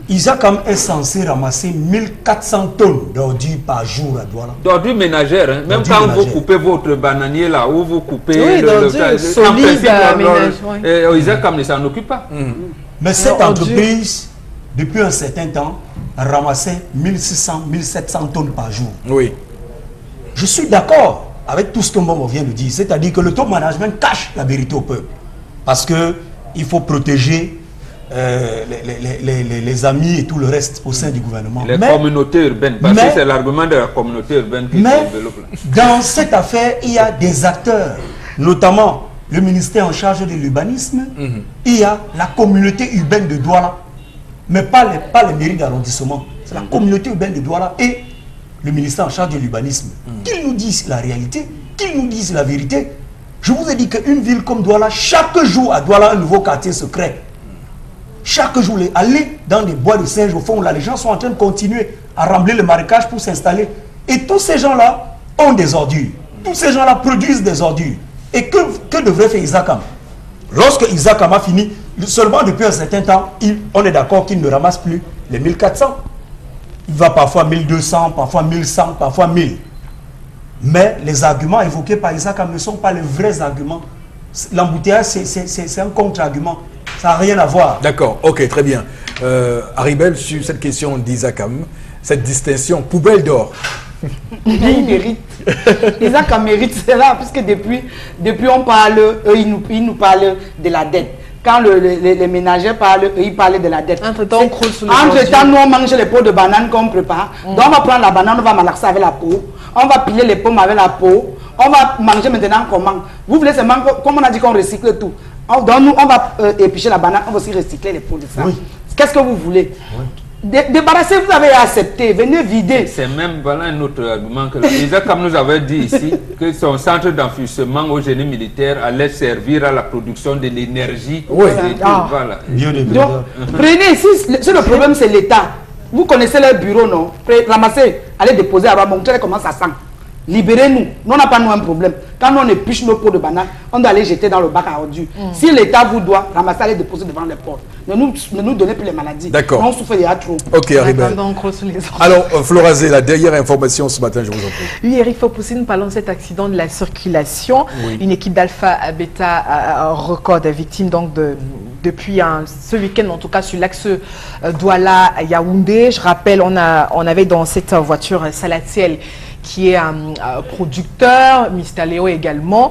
ISACAM est censé ramasser 1400 tonnes d'ordures par jour à Douala. D'ordures ménagères, hein? Même quand vous coupez votre bananier là, ou vous coupez d'ordures solides ménagères. ISACAM ne s'en occupe pas. Mais cette entreprise, depuis un certain temps, ramassait 1600, 1700 tonnes par jour. Oui. Je suis d'accord avec tout ce que Mbongo vient de dire, c'est-à-dire que le top management cache la vérité au peuple. Parce qu'il faut protéger les amis et tout le reste au sein du gouvernement. Les communautés urbaines, parce que c'est l'argument de la communauté urbaine qui se développe. Dans cette affaire, il y a des acteurs, notamment le ministère en charge de l'urbanisme, il y a la communauté urbaine de Douala, mais pas les mairies d'arrondissement, c'est la communauté urbaine de Douala et le ministère en charge de l'urbanisme. Qu'ils nous disent la réalité, qu'ils nous disent la vérité. Je vous ai dit qu'une ville comme Douala, chaque jour à Douala, un nouveau quartier se crée. Chaque jour, aller dans des bois de singes, au fond, là, les gens sont en train de continuer à rembler le marécage pour s'installer. Et tous ces gens-là ont des ordures. Tous ces gens-là produisent des ordures. Et que devrait faire ISACAM? Lorsque ISACAM a fini, seulement depuis un certain temps, on est d'accord qu'il ne ramasse plus les 1400. Il va parfois 1200, parfois 1100, parfois 1000. Mais les arguments évoqués par ISACAM ne sont pas les vrais arguments. L'embouteillage, c'est un contre-argument. Ça n'a rien à voir. D'accord, ok, très bien. Haribel, sur cette question d'ISACAM, cette distinction poubelle d'or. Il mérite. ISACAM mérite cela, puisque depuis on parle, ils nous parlent de la dette. Quand les ménagères parlent, ils parlent de la dette. Entre-temps, nous, on mange les pots de banane qu'on prépare. Donc, on va prendre la banane, on va malaxer avec la peau. On va piler les pommes avec la peau. On va manger maintenant comment? Vous voulez seulement, comme on a dit qu'on recycle tout. Donc, nous, on va éplucher la banane, on va aussi recycler les peaux de ça. Oui. Qu'est-ce que vous voulez? Débarrassez, vous avez accepté, venez vider. C'est même voilà un autre argument que comme nous avait dit ici, que son centre d'enfouissement au génie militaire allait servir à la production de l'énergie. Oui. Voilà. Donc, prenez ici, le problème c'est l'État. Vous connaissez leur bureau, non? Ramassez, allez déposer à montrer comment ça sent. Libérez-nous. Nous, on n'a pas nous un problème. Quand nous, on épluche nos pots de banane, on doit aller jeter dans le bac à ordures. Si l'État vous doit, ramasser, aller déposer devant les portes. Ne nous donnez plus les maladies. D'accord. On souffre déjà trop. Ok, Haribel. Alors, Florazé, la dernière information ce matin, je vous en prie. Oui, Eric Foposi, nous parlons de cet accident de la circulation. Oui. Une équipe d'Alpha Beta record des victimes donc depuis ce week-end, en tout cas sur l'axe Douala-Yaoundé. Je rappelle, on avait dans cette voiture Salatiel qui est un producteur, Mr. Léo également.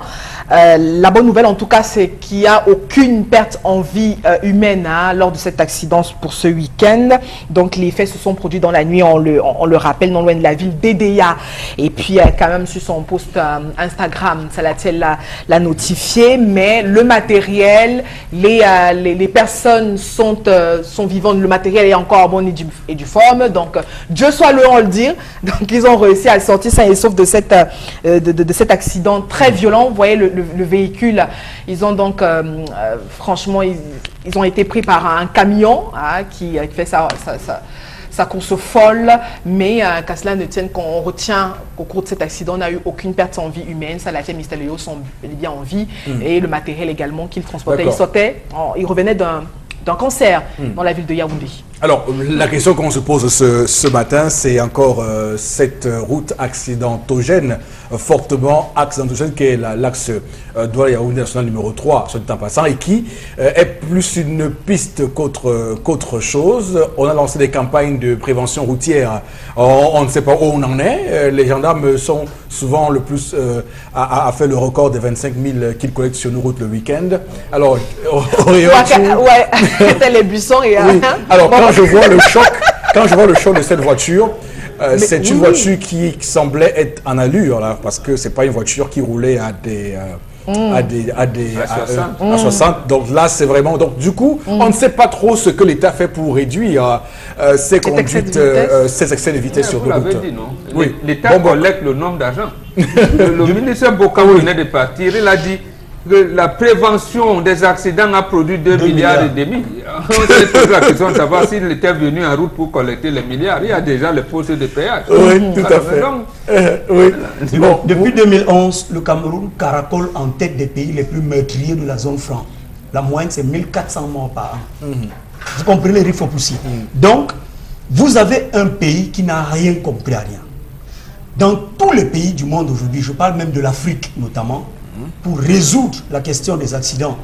La bonne nouvelle, en tout cas, c'est qu'il n'y a aucune perte en vie humaine lors de cet accident pour ce week-end. Donc, les faits se sont produits dans la nuit, on le rappelle, non loin de la ville d'Edéa. Et puis, quand même, sur son post Instagram, Salatiel l'a notifié. Mais le matériel, les personnes sont vivantes. Le matériel est encore bon et du forme. Donc, Dieu soit loué, on le dit. Donc, ils ont réussi à le sortir sain et sauf de cet accident très violent. Vous voyez le véhicule, ils ont donc franchement ils ont été pris par un camion qui fait sa course folle, mais qu'à cela ne tienne, qu'on retient qu'au cours de cet accident, on n'a eu aucune perte en vie humaine. Ça, la Mr. Léo sont bien en vie et le matériel également qu'il transportait. Il revenait d'un concert dans la ville de Yaoundé. Alors, la question qu'on se pose ce matin, c'est encore cette route accidentogène, fortement accidentogène, qui est l'axe Douala-Yaoundé national numéro 3, soit dit en passant, et qui est plus une piste qu'autre chose. On a lancé des campagnes de prévention routière. On ne sait pas où on en est. Les gendarmes sont souvent le plus à faire le record des 25 000 qu'ils collectent sur nos routes le week-end. Alors, c'était les buissons et... Oui. Alors, quand je vois le choc de cette voiture, c'est une voiture qui semblait être en allure, là, parce que c'est pas une voiture qui roulait à 60. Donc là, c'est vraiment... Donc du coup, on ne sait pas trop ce que l'État fait pour réduire ces conduites, ces excès de vitesse sur nos routes. Vous l'avez dit, non? Oui. L'État collecte le nombre d'argent. Le ministre Bokaou venait de partir, il a dit que la prévention des accidents a produit 2 milliards et demi. On s'est posé la question de savoir s'il était venu en route pour collecter les milliards. Il y a déjà les postes de péage. Oui, tout à fait. Donc, oui. Bon, depuis 2011, le Cameroun caracole en tête des pays les plus meurtriers de la zone franc. La moyenne, c'est 1400 morts par an. Vous comprenez, Rifopoussi. Donc, vous avez un pays qui n'a rien compris à rien. Dans tous les pays du monde aujourd'hui, je parle même de l'Afrique notamment, pour résoudre la question des accidents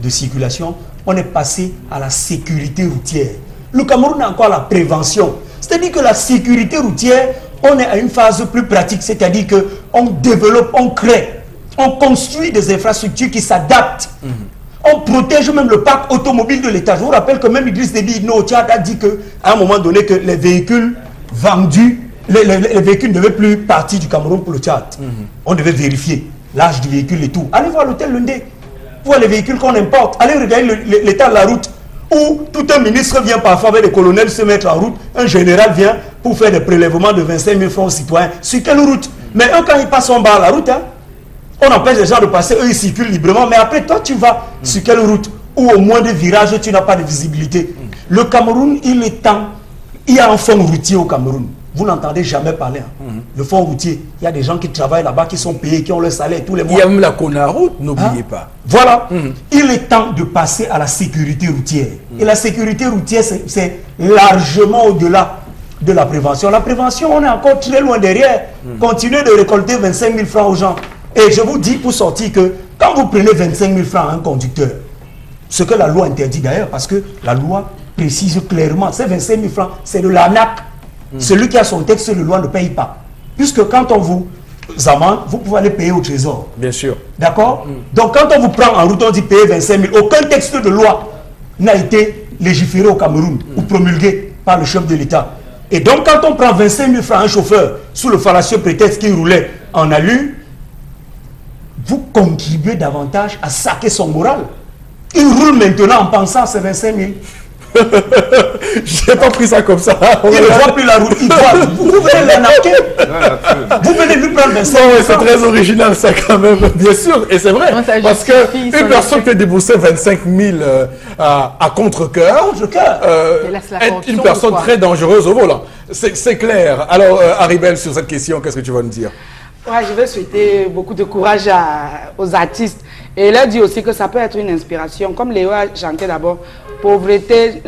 de circulation, on est passé à la sécurité routière. Le Cameroun a encore la prévention. C'est-à-dire que la sécurité routière, on est à une phase plus pratique, c'est-à-dire qu'on développe, on crée, on construit des infrastructures qui s'adaptent. On protège même le parc automobile de l'État. Je vous rappelle que même Idriss Déby Itno au Tchad a dit qu'à un moment donné que les véhicules vendus, les véhicules ne devaient plus partir du Cameroun pour le Tchad. On devait vérifier l'âge du véhicule et tout. Allez voir l'hôtel Lundé, voir les véhicules qu'on importe. Allez regarder l'état de la route, où tout un ministre vient parfois avec des colonels se mettre en route, un général vient pour faire des prélèvements de 25 000 francs aux citoyens. Sur quelle route? Mais eux, quand ils passent en bas à la route, on empêche les gens de passer, eux ils circulent librement, mais après toi tu vas sur quelle route? Où au moins de virages tu n'as pas de visibilité. Le Cameroun, il est temps, il y a un fonds routier au Cameroun. Vous n'entendez jamais parler. Le fonds routier, il y a des gens qui travaillent là-bas, qui sont payés, qui ont leur salaire tous les mois. Il y a même la Conaroute, n'oubliez pas. Voilà. Il est temps de passer à la sécurité routière. Et la sécurité routière, c'est largement au-delà de la prévention. La prévention, on est encore très loin derrière. Continuez de récolter 25 000 francs aux gens. Et je vous dis pour sortir que quand vous prenez 25 000 francs à un conducteur, ce que la loi interdit d'ailleurs, parce que la loi précise clairement, ces 25 000 francs, c'est de l'arnaque. Celui qui a son texte de loi ne paye pas. Puisque quand on vous amende, vous pouvez aller payer au trésor. Bien sûr. D'accord? Donc quand on vous prend en route, on dit payer 25 000. Aucun texte de loi n'a été légiféré au Cameroun ou promulgué par le chef de l'État. Et donc quand on prend 25 000 francs à un chauffeur sous le fallacieux prétexte qu'il roulait en allure, vous contribuez davantage à saquer son moral. Il roule maintenant en pensant à ces 25 000. Je n'ai pas pris ça comme ça. Il ne voit plus la route, il voit. Vous venez l'arnaquer. Vous venez lui prendre 25 000. C'est très original ça quand même, bien sûr. Et c'est vrai, parce qu'une personne peut débourser 25 000 à contre-cœur est une personne très dangereuse au volant. C'est clair. Alors, Haribel, sur cette question, qu'est-ce que tu vas nous dire? Ouais, je vais souhaiter beaucoup de courage aux artistes. Et leur dire aussi que ça peut être une inspiration. Comme Léo a chanté d'abord, pauvreté,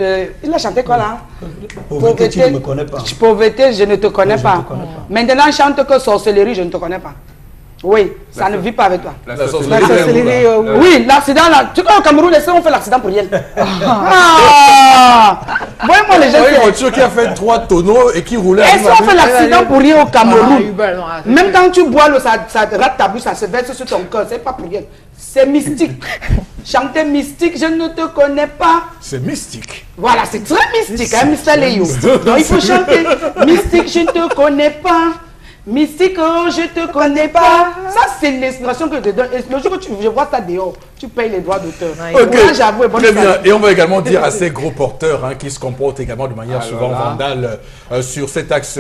il a chanté quoi là? Pauvreté, tu ne me connais pas. Pauvreté, je ne te connais pas. Maintenant, chante que sorcellerie, je ne te connais pas. Oui, ça ne vit pas avec toi. La sorcellerie, oui, l'accident là. Tu vois, au Cameroun, on fait l'accident pour rien. Moi, les gens. Une voiture qui a fait 3 tonneaux et qui roulait. Est-ce qu'on fait l'accident pour rien au Cameroun? Même quand tu bois, ça rate ta bouche, ça se verse sur ton cœur. C'est pas pour rien. C'est mystique. Chanter mystique, je ne te connais pas. C'est mystique. Voilà, c'est très mystique, hein, Mr. Léo. Donc il faut chanter mystique, je ne te connais pas. Mystique, oh, je te connais pas. Ça, c'est l'inspiration que je te donne. Et le jour que je vois ça dehors, tu payes les droits d'auteur. Ok, très bien. Et on va également dire à ces gros porteurs qui se comportent également de manière souvent vandale sur cet axe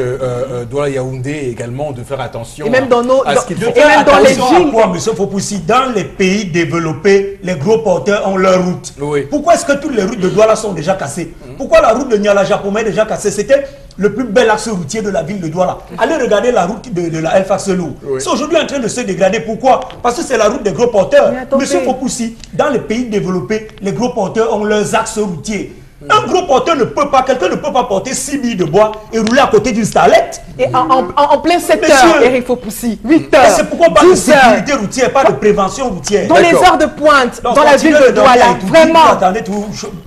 Douala-Yaoundé également de faire attention et même dans à ce qu'ils font. Et même dans les villes. Monsieur Fopoussi, dans les pays développés, les gros porteurs ont leur route. Oui. Pourquoi est-ce que toutes les routes de Douala sont déjà cassées? Pourquoi la route de Niala-Japoma est déjà cassée? C'était le plus bel axe routier de la ville de Douala. Allez regarder la route de la El-Faselou. Oui. C'est aujourd'hui en train de se dégrader. Pourquoi? Parce que c'est la route des gros porteurs. Monsieur Fopoussi, dans les pays développés, les gros porteurs ont leurs axes routiers. Un gros porteur ne peut pas, quelqu'un ne peut pas porter 6 billes de bois et rouler à côté d'une starlette. Et en plein 7 heures, Eric Fopoussi, 8 heures. Et c'est pourquoi on parle de sécurité routière, pas de prévention routière. Dans les heures de pointe, dans la ville de Douala, vraiment. Attendez,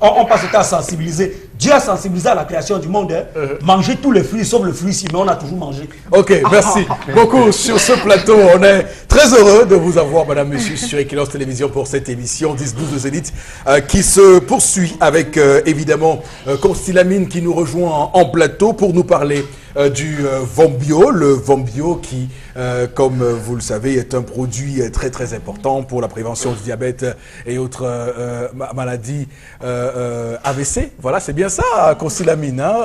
on passe le temps à sensibiliser. Dieu a sensibilisé à la création du monde. Manger tous les fruits, sauf le fruit ici, mais on a toujours mangé. Ok, merci beaucoup sur ce plateau. On est très heureux de vous avoir, madame, monsieur, sur Equinox Télévision pour cette émission 10-12 de Zénith qui se poursuit avec évidemment Constilamine qui nous rejoint en plateau pour nous parler du Vombio. Le Vombio qui, comme vous le savez, est un produit très très important pour la prévention du diabète et autres maladies AVC. Voilà, c'est bien ça, Constilamine. Hein.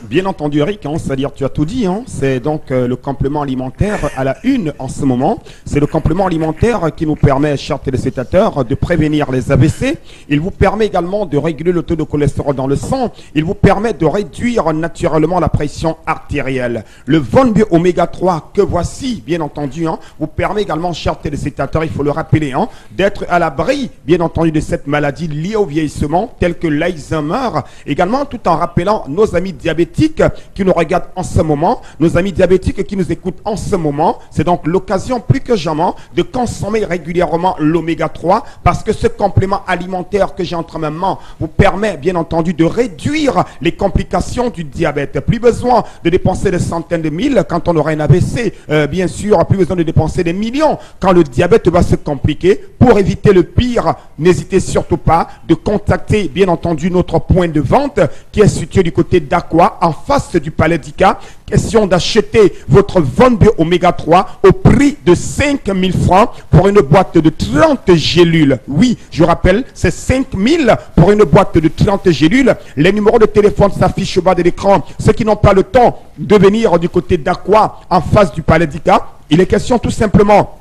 Bien entendu, Eric, hein, c'est-à-dire tu as tout dit. Hein, c'est donc le complément alimentaire à la une en ce moment. C'est le complément alimentaire qui nous permet, chers téléspectateurs, de prévenir les AVC. Il vous permet également de réguler le taux de cholestérol dans le sang. Il vous permet de réduire naturellement la pression artérielle. Le Vombio Oméga 3 que voici, bien entendu, hein, vous permet également, chers téléspectateurs, il faut le rappeler, hein, d'être à l'abri, bien entendu, de cette maladie liée au vieillissement, telle que l'Alzheimer. Également, tout en rappelant nos amis diabétiques qui nous regardent en ce moment, nos amis diabétiques qui nous écoutent en ce moment. C'est donc l'occasion plus que jamais de consommer régulièrement l'oméga 3 parce que ce complément alimentaire que j'ai entre mes mains vous permet bien entendu de réduire les complications du diabète. Plus besoin de dépenser des centaines de mille quand on aura un AVC, bien sûr, plus besoin de dépenser des millions quand le diabète va se compliquer. Pour éviter le pire, n'hésitez surtout pas de contacter bien entendu notre point de vente qui est situé du côté d'Aqua, en face du Palais d'Ika. Question d'acheter votre Vombio Oméga 3 au prix de 5 000 francs pour une boîte de 30 gélules. Oui, je rappelle, c'est 5 000 pour une boîte de 30 gélules. Les numéros de téléphone s'affichent au bas de l'écran. Ceux qui n'ont pas le temps de venir du côté d'Aqua, en face du Palais d'Ika, il est question tout simplement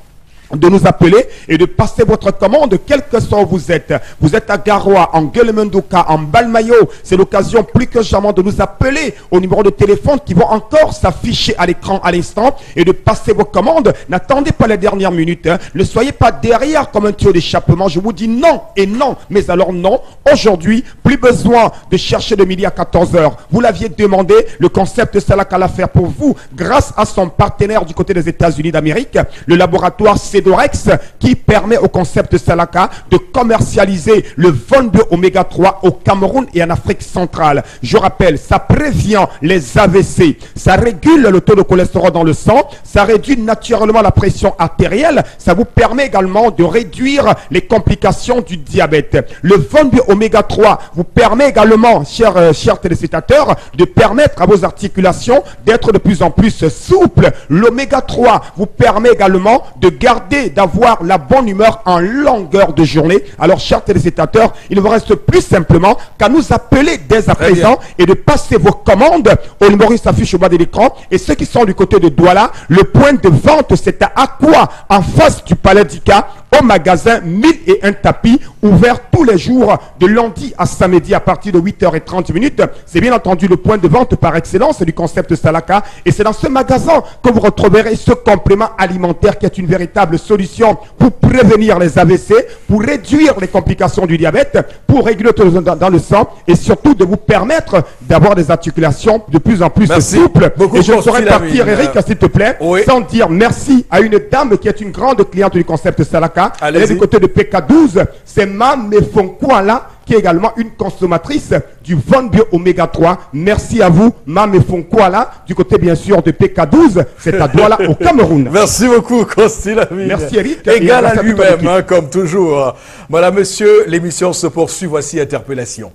de nous appeler et de passer votre commande, quel que soit où vous êtes. Vous êtes à Garoua, en Guelemendoka, en Balmayo. C'est l'occasion plus que jamais de nous appeler au numéro de téléphone qui vont encore s'afficher à l'écran à l'instant et de passer vos commandes. N'attendez pas les dernières minutes. Hein. Ne soyez pas derrière comme un tuyau d'échappement. Je vous dis non et non. Mais alors non, aujourd'hui, plus besoin de chercher de midi à 14h. Vous l'aviez demandé, le concept Salaka l'a fait pour vous grâce à son partenaire du côté des États-Unis d'Amérique, le laboratoire Cedorex, qui permet au concept Salaka de commercialiser le Vombio Oméga 3 au Cameroun et en Afrique centrale. Je rappelle, ça prévient les AVC, ça régule le taux de cholestérol dans le sang, ça réduit naturellement la pression artérielle, ça vous permet également de réduire les complications du diabète. Le Vombio Oméga 3 vous permet également, chers téléspectateurs, de permettre à vos articulations d'être de plus en plus souples. L'Oméga 3 vous permet également de garder, d'avoir la bonne humeur en longueur de journée. Alors, chers téléspectateurs, il ne vous reste plus simplement qu'à nous appeler dès à présent et de passer vos commandes au numéro qui s'affiche au bas de l'écran. Et ceux qui sont du côté de Douala, le point de vente, c'est à Aqua, en face du Palais d'Ika, au magasin 1001 tapis, ouvert tous les jours de lundi à samedi à partir de 8h30. C'est bien entendu le point de vente par excellence du concept Salaka. Et c'est dans ce magasin que vous retrouverez ce complément alimentaire qui est une véritable solution pour prévenir les AVC, pour réduire les complications du diabète, pour réguler dans le sang et surtout de vous permettre d'avoir des articulations de plus en plus souples. Et je ne saurais partir, Eric, s'il te plaît, sans dire merci à une dame qui est une grande cliente du concept Salaka. Elle est du côté de PK12. C'est Mme Fonkwala qui est également une consommatrice du Vombio Oméga 3. Merci à vous, Mme Fonkwala, du côté bien sûr de PK12. C'est à Douala au Cameroun. Merci beaucoup, Constilamine. Merci, Eric. Égal à lui-même, hein, comme toujours. Voilà, monsieur, l'émission se poursuit. Voici Interpellation.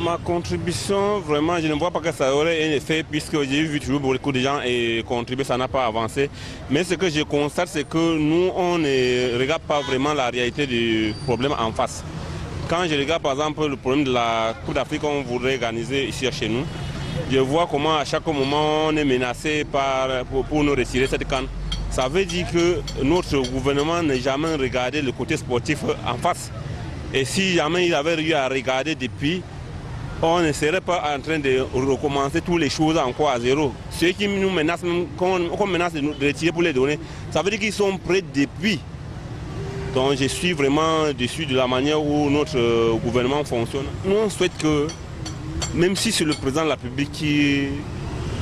Ma contribution, vraiment, je ne vois pas que ça aurait un effet puisque j'ai vu toujours beaucoup de gens et contribuer, ça n'a pas avancé. Mais ce que je constate, c'est que nous, on ne regarde pas vraiment la réalité du problème en face. Quand je regarde par exemple le problème de la Coupe d'Afrique qu'on voudrait organiser ici chez nous, je vois comment à chaque moment on est menacé pour nous retirer cette canne. Ça veut dire que notre gouvernement n'a jamais regardé le côté sportif en face. Et si jamais il avait eu à regarder depuis, on ne serait pas en train de recommencer toutes les choses encore à zéro. Ceux qui nous menacent, qu'on menace de nous retirer pour les donner, ça veut dire qu'ils sont prêts depuis. Donc je suis vraiment déçu de la manière où notre gouvernement fonctionne. Nous on souhaite que, même si c'est le président de la République qui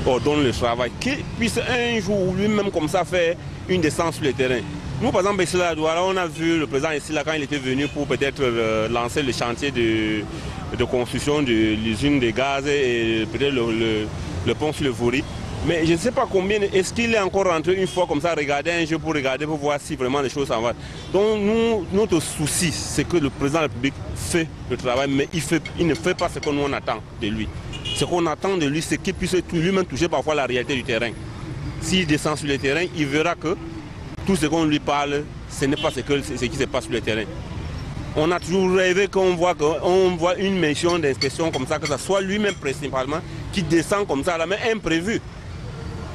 ordonne le travail, qu'il puisse un jour lui-même comme ça faire une descente sur le terrain. Nous par exemple ici là, on a vu le président ici là quand il était venu pour peut-être lancer le chantier de construction de l'usine de gaz et peut-être le pont sur le Vori. Mais je ne sais pas combien, est-ce qu'il est encore rentré une fois comme ça, regarder un jeu pour regarder, pour voir si vraiment les choses s'en vont. Donc notre souci, c'est que le président de la République fait le travail, mais il ne fait pas ce que nous on attend de lui. Ce qu'on attend de lui, c'est qu'il puisse lui-même toucher parfois la réalité du terrain. S'il descend sur le terrain, il verra que tout ce qu'on lui parle, ce n'est pas ce qui se passe sur le terrain. On a toujours rêvé qu'on voit une mission d'inspection comme ça, que ce soit lui-même principalement, qui descend comme ça, là, mais imprévu.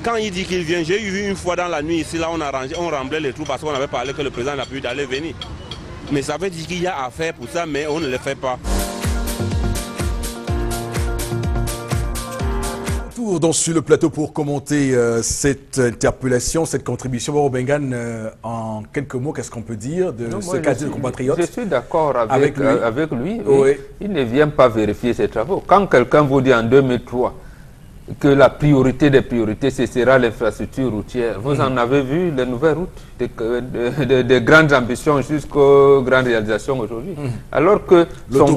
Quand il dit qu'il vient, j'ai vu une fois dans la nuit ici, là on remblait les trous parce qu'on avait parlé que le président n'a pu d'aller venir. Mais ça veut dire qu'il y a affaire pour ça, mais on ne le fait pas. Donc sur le plateau pour commenter cette interpellation, cette contribution. Boro Bengan, en quelques mots, qu'est-ce qu'on peut dire de ce cas de compatriote? Je suis d'accord avec lui. Oui. Il ne vient pas vérifier ses travaux. Quand quelqu'un vous dit en 2003 que la priorité des priorités, ce sera l'infrastructure routière, vous en avez vu les nouvelles routes, de grandes ambitions jusqu'aux grandes réalisations aujourd'hui. Alors que son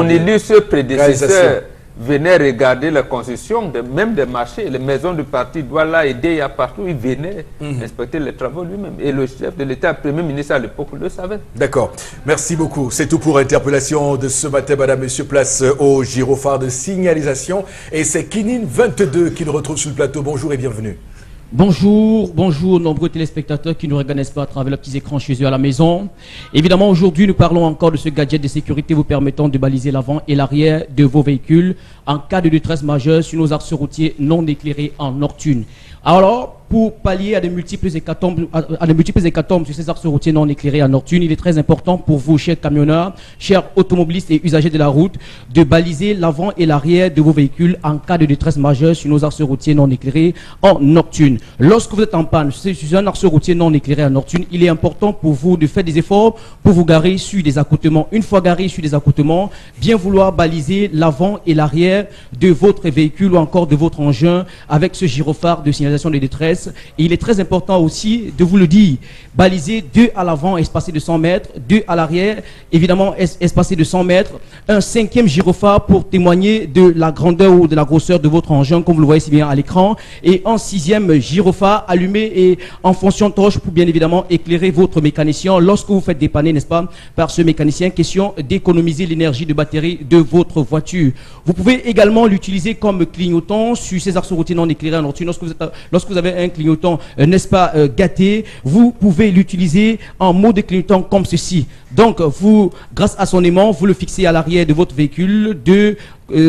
illustre prédécesseur venait regarder la construction, même des marchés, les maisons du parti doivent là aider, il y a partout, il venait inspecter les travaux lui-même. Et le chef de l'État, le Premier ministre à l'époque, le savait. D'accord. Merci beaucoup. C'est tout pour l'interpellation de ce matin, madame, monsieur. Place au gyrophare de signalisation. Et c'est Kinin 22 qui nous retrouve sur le plateau. Bonjour et bienvenue. Bonjour, bonjour nombreux téléspectateurs qui ne nous regardent pas à travers leurs petits écrans chez eux à la maison. Évidemment, aujourd'hui, nous parlons encore de ce gadget de sécurité vous permettant de baliser l'avant et l'arrière de vos véhicules en cas de détresse majeure sur nos axes routiers non éclairés en nocturne. Alors, pour pallier à de multiples hécatombes sur ces axes routiers non éclairés en nocturne, il est très important pour vous, chers camionneurs, chers automobilistes et usagers de la route, de baliser l'avant et l'arrière de vos véhicules en cas de détresse majeure sur nos axes routiers non éclairés en nocturne. Lorsque vous êtes en panne sur un axe routier non éclairé en nocturne, il est important pour vous de faire des efforts pour vous garer sur des accotements. Une fois garé sur des accotements, bien vouloir baliser l'avant et l'arrière de votre véhicule ou encore de votre engin avec ce gyrophare de signalisation de détresse. Et il est très important aussi de vous le dire, baliser 2 à l'avant espacé de 100 mètres, 2 à l'arrière évidemment espacé de 100 mètres, un 5e gyrophare pour témoigner de la grandeur ou de la grosseur de votre engin comme vous le voyez si bien à l'écran, et un 6e gyrophare allumé et en fonction de torche pour bien évidemment éclairer votre mécanicien lorsque vous faites dépanner, n'est-ce pas, par ce mécanicien. Question d'économiser l'énergie de batterie de votre voiture. Vous pouvez également l'utiliser comme clignotant sur ces axes routiers non éclairés en nocturne. Lorsque vous avez un clignotant, n'est-ce pas, gâté, vous pouvez l'utiliser en mode clignotant comme ceci. Donc, vous, grâce à son aimant, vous le fixez à l'arrière de votre véhicule,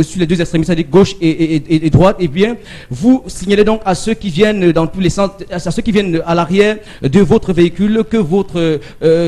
sur les deux extrémités, gauche et droite, et bien, vous signalez donc à ceux qui viennent dans tous les sens, à ceux qui viennent à l'arrière de votre véhicule que votre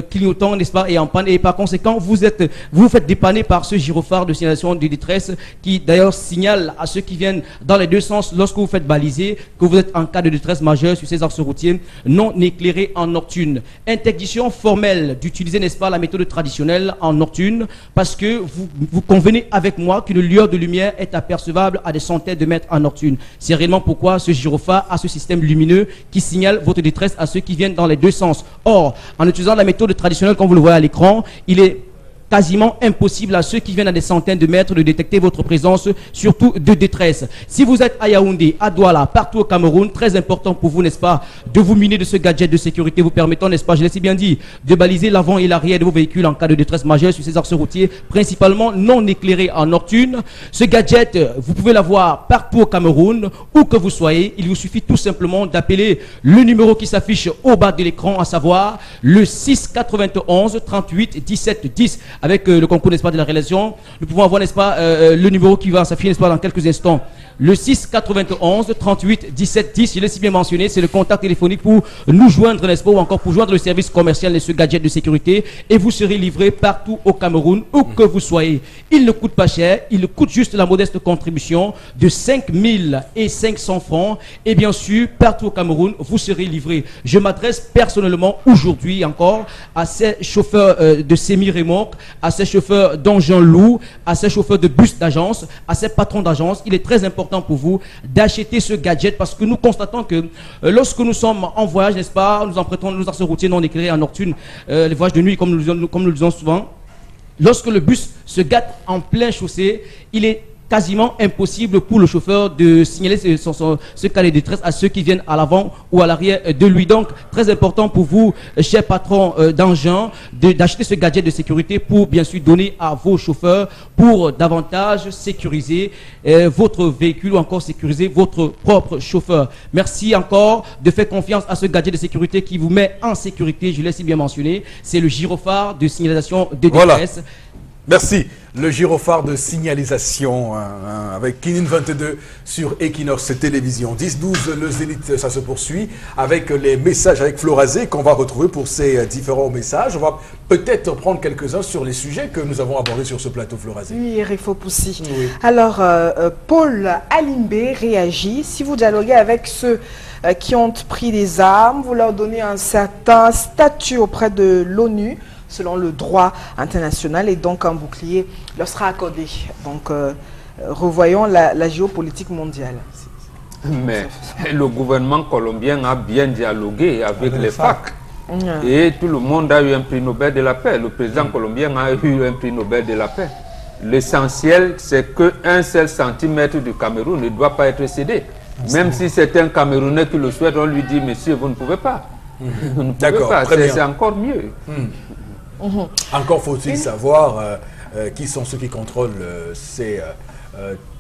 clignotant, n'est-ce pas, est en panne, et par conséquent, vous faites dépanner par ce gyrophare de signalisation de détresse qui d'ailleurs signale à ceux qui viennent dans les deux sens lorsque vous faites baliser que vous êtes en cas de détresse majeure sur ces axes routiers non éclairés en nocturne. Interdiction formelle d'utiliser, n'est-ce pas, la méthode traditionnelle en nocturne parce que vous convenez avec moi qu'une lueur de lumière est apercevable à des centaines de mètres en nocturne. C'est réellement pourquoi ce gyrophare a ce système lumineux qui signale votre détresse à ceux qui viennent dans les deux sens. Or, en utilisant la méthode traditionnelle comme vous le voyez à l'écran, il est quasiment impossible à ceux qui viennent à des centaines de mètres de détecter votre présence, surtout de détresse. Si vous êtes à Yaoundé, à Douala, partout au Cameroun, très important pour vous, n'est-ce pas, de vous munir de ce gadget de sécurité vous permettant, n'est-ce pas, je l'ai si bien dit, de baliser l'avant et l'arrière de vos véhicules en cas de détresse majeure sur ces axes routiers, principalement non éclairés en nocturne. Ce gadget, vous pouvez l'avoir partout au Cameroun, où que vous soyez. Il vous suffit tout simplement d'appeler le numéro qui s'affiche au bas de l'écran, à savoir le 691 38 17 10. avec le concours, n'est-ce pas, de la réalisation. Nous pouvons avoir, n'est-ce pas, le numéro qui va s'afficher, n'est-ce pas, dans quelques instants. Le 6 91 38 17 10, je l'ai si bien mentionné, c'est le contact téléphonique pour nous joindre, n'est-ce pas, ou encore pour joindre le service commercial de ce gadget de sécurité, et vous serez livré partout au Cameroun, où que vous soyez. Il ne coûte pas cher, il coûte juste la modeste contribution de 5 500 francs, et bien sûr, partout au Cameroun, vous serez livré. Je m'adresse personnellement aujourd'hui encore à ces chauffeurs de semi-remorques, à ces chauffeurs d'engins lourds, à ces chauffeurs de bus d'agence, à ces patrons d'agence. Il est très important pour vous d'acheter ce gadget parce que nous constatons que lorsque nous sommes en voyage, n'est-ce pas, nous empruntons nos axes routiers non éclairés en nocturne, les voyages de nuit comme nous le disons souvent, lorsque le bus se gâte en plein chaussée, il est quasiment impossible pour le chauffeur de signaler ce cas de détresse à ceux qui viennent à l'avant ou à l'arrière de lui. Donc, très important pour vous, chers patrons d'engins, d'acheter ce gadget de sécurité pour bien sûr donner à vos chauffeurs pour davantage sécuriser votre véhicule ou encore sécuriser votre propre chauffeur. Merci encore de faire confiance à ce gadget de sécurité qui vous met en sécurité, je l'ai si bien mentionné. C'est le gyrophare de signalisation de détresse. Voilà. Merci. Le gyrophare de signalisation avec Kinin 22 sur Equinox Télévision. 10-12, le Zénith, ça se poursuit avec les messages avec Florazé qu'on va retrouver pour ces différents messages. On va peut-être prendre quelques-uns sur les sujets que nous avons abordés sur ce plateau, Florazé. Oui, Rifo Poussi. Oui. Alors, Paul Alimbe réagit. Si vous dialoguez avec ceux qui ont pris des armes, vous leur donnez un certain statut auprès de l'ONU, selon le droit international, et donc un bouclier leur sera accordé. Donc, revoyons la géopolitique mondiale. Mais le gouvernement colombien a bien dialogué avec les FARC. Et tout le monde a eu un prix Nobel de la paix. Le président colombien a eu un prix Nobel de la paix. L'essentiel, c'est qu'un seul centimètre du Cameroun ne doit pas être cédé. Même si c'est un Camerounais qui le souhaite, on lui dit, monsieur, vous ne pouvez pas. Vous ne pouvez pas, c'est encore mieux. Encore faut-il savoir qui sont ceux qui contrôlent ces